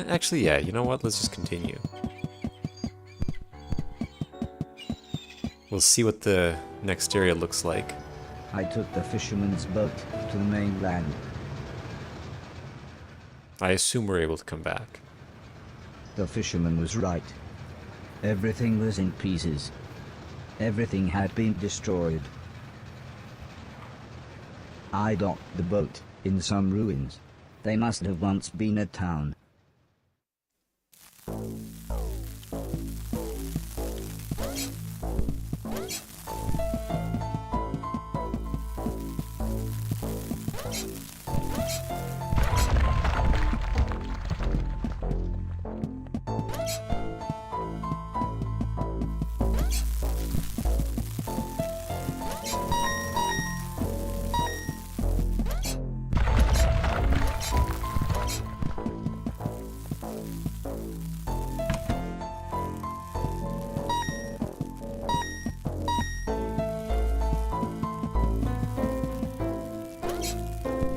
actually, yeah, you know what? Let's just continue. We'll see what the next area looks like. I took the fisherman's boat to the mainland. I assume we're able to come back. The fisherman was right. Everything was in pieces. Everything had been destroyed. I docked the boat in some ruins. They must have once been a town.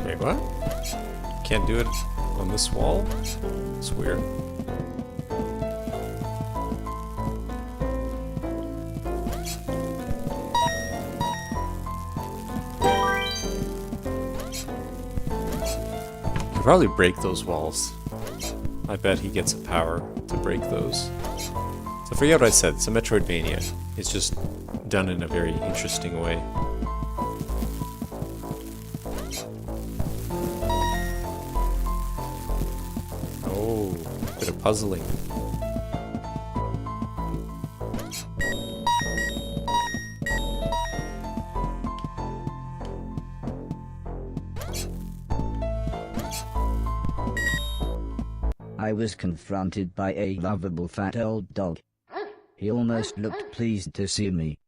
Wait, what? Can't do it on this wall? It's weird. Could probably break those walls. I bet he gets a power to break those. So forget what I said, it's a Metroidvania. It's just done in a very interesting way. Oh, bit of puzzling. I was confronted by a lovable fat old dog. He almost looked pleased to see me.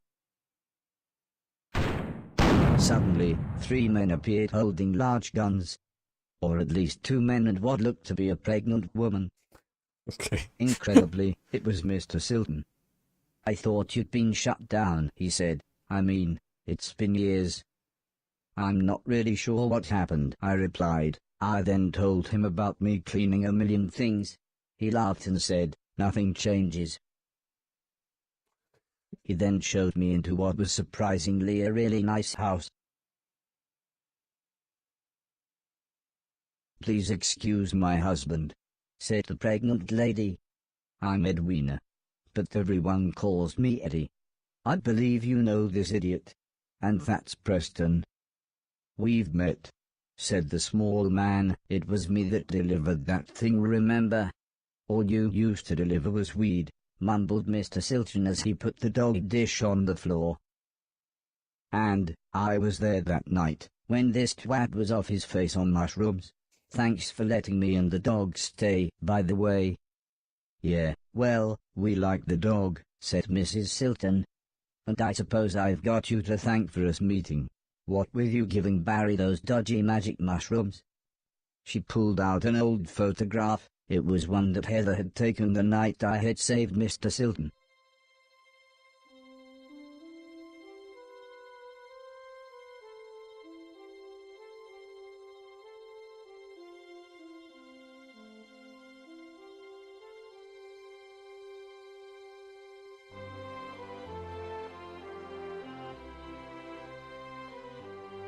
Suddenly, 3 men appeared holding large guns. Or at least 2 men and what looked to be a pregnant woman. Okay. Incredibly, it was Mr. Silton. "I thought you'd been shut down," he said. "I mean, it's been years." "I'm not really sure what happened," I replied. I then told him about me cleaning a million things. He laughed and said, "Nothing changes." He then showed me into what was surprisingly a really nice house. "Please excuse my husband," said the pregnant lady. "I'm Edwina, but everyone calls me Eddie. I believe you know this idiot. And that's Preston." "We've met," said the small man. "It was me that delivered that thing, remember?" "All you used to deliver was weed," mumbled Mr. Silton as he put the dog dish on the floor. "And I was there that night, when this twat was off his face on mushrooms. Thanks for letting me and the dog stay, by the way." "Yeah, well, we like the dog," said Mrs. Silton. "And I suppose I've got you to thank for us meeting. What with you giving Barry those dodgy magic mushrooms?" She pulled out an old photograph. It was one that Heather had taken the night I had saved Mr. Silton.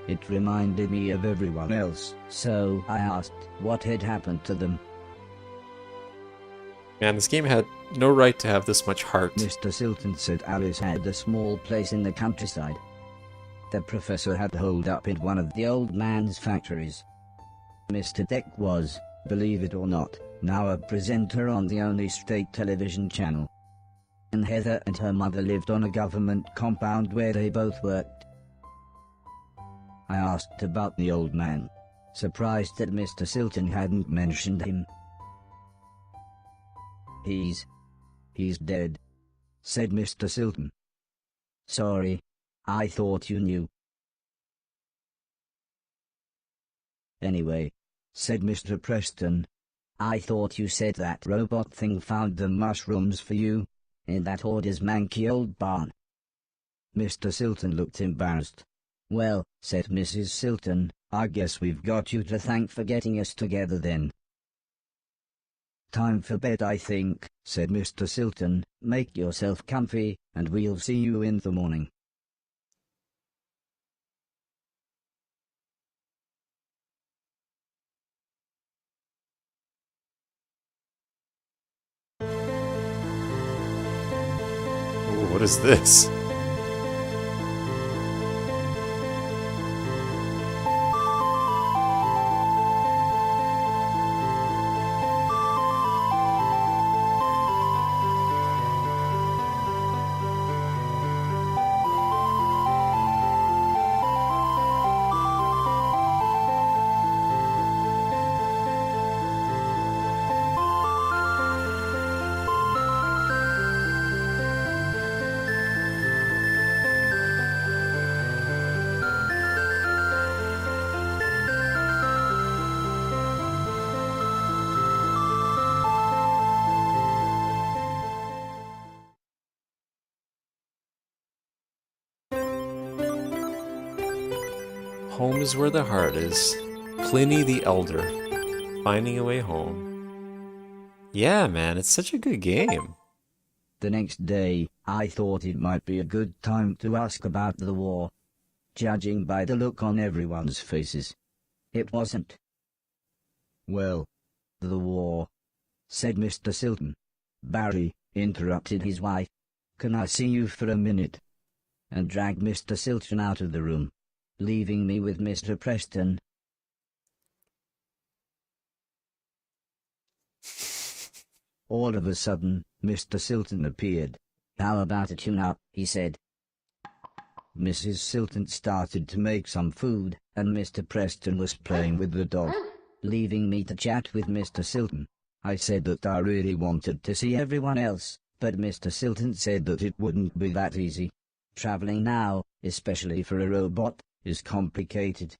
It reminded me of everyone else, so I asked what had happened to them. Man, this game had no right to have this much heart. Mr. Silton said Alice had a small place in the countryside. The professor had holed up in one of the old man's factories. Mr. Deck was, believe it or not, now a presenter on the only state television channel. And Heather and her mother lived on a government compound where they both worked. I asked about the old man, surprised that Mr. Silton hadn't mentioned him. He's dead," said Mr. Silton. "Sorry, I thought you knew." "Anyway," said Mr. Preston, "I thought you said that robot thing found the mushrooms for you, in that hoarder's manky old barn." Mr. Silton looked embarrassed. "Well," said Mrs. Silton, "I guess we've got you to thank for getting us together then." "Time for bed, I think," said Mr. Silton. "Make yourself comfy, and we'll see you in the morning." Ooh, what is this? Home is where the heart is. Pliny the Elder. Finding a way home. Yeah, man, it's such a good game. The next day, I thought it might be a good time to ask about the war. Judging by the look on everyone's faces, it wasn't. "Well, the war," said Mr. Silton. "Barry," interrupted his wife, "can I see you for a minute?" and dragged Mr. Silton out of the room, leaving me with Mr. Preston. All of a sudden, Mr. Silton appeared. "How about a tune-up?" he said. Mrs. Silton started to make some food, and Mr. Preston was playing with the dog, leaving me to chat with Mr. Silton. I said that I really wanted to see everyone else, but Mr. Silton said that it wouldn't be that easy. Traveling now, especially for a robot, is complicated.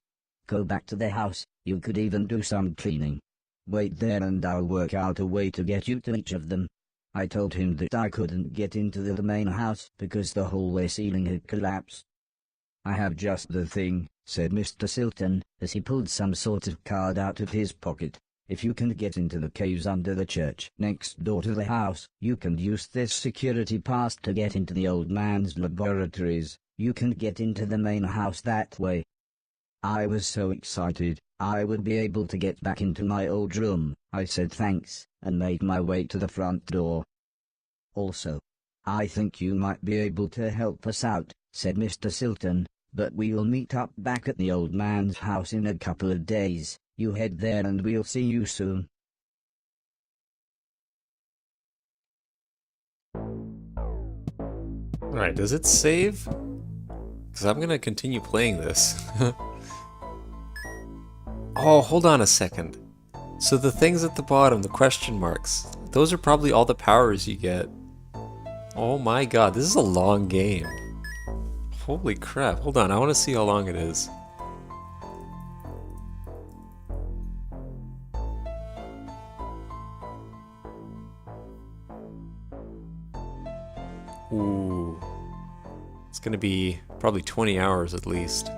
Go back to the house, you could even do some cleaning. Wait there and I'll work out a way to get you to each of them. I told him that I couldn't get into the main house because the hallway ceiling had collapsed. I have just the thing, said Mr. Silton, as he pulled some sort of card out of his pocket. If you can get into the caves under the church next door to the house, you can use this security pass to get into the old man's laboratories. You can get into the main house that way. I was so excited, I would be able to get back into my old room. I said thanks, and made my way to the front door. Also, I think you might be able to help us out, said Mr. Silton, but we'll meet up back at the old man's house in a couple of days. You head there and we'll see you soon. Alright, does it save? Because I'm going to continue playing this. Oh, hold on a second. So the things at the bottom, the question marks, those are probably all the powers you get. Oh my god, this is a long game. Holy crap. Hold on, I want to see how long it is. Ooh. It's gonna be probably 20 hours at least.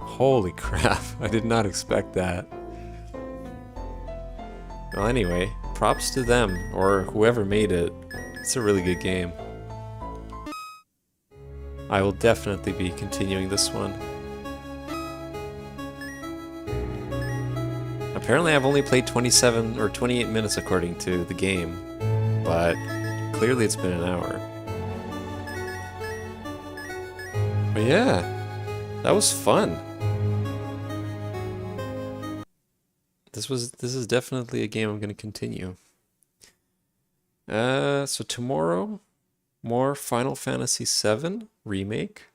Holy crap, I did not expect that. Well, anyway, props to them, or whoever made it. It's a really good game. I will definitely be continuing this one. Apparently I've only played 27 or 28 minutes according to the game, but clearly it's been an hour. But yeah, that was fun. This is definitely a game I'm going to continue. So tomorrow, more Final Fantasy VII Remake.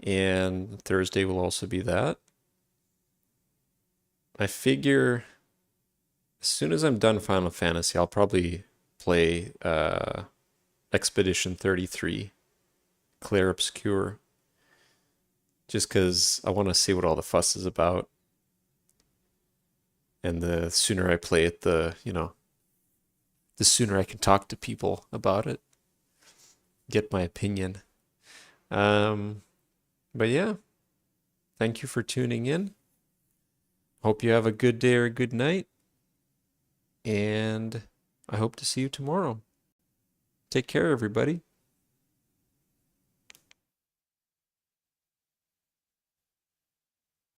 And Thursday will also be that. I figure as soon as I'm done Final Fantasy, I'll probably play Expedition 33, Clair Obscur. Just because I want to see what all the fuss is about. And the sooner I play it, the sooner I can talk to people about it. Get my opinion. But yeah, thank you for tuning in. Hope you have a good day or a good night. And I hope to see you tomorrow. Take care, everybody.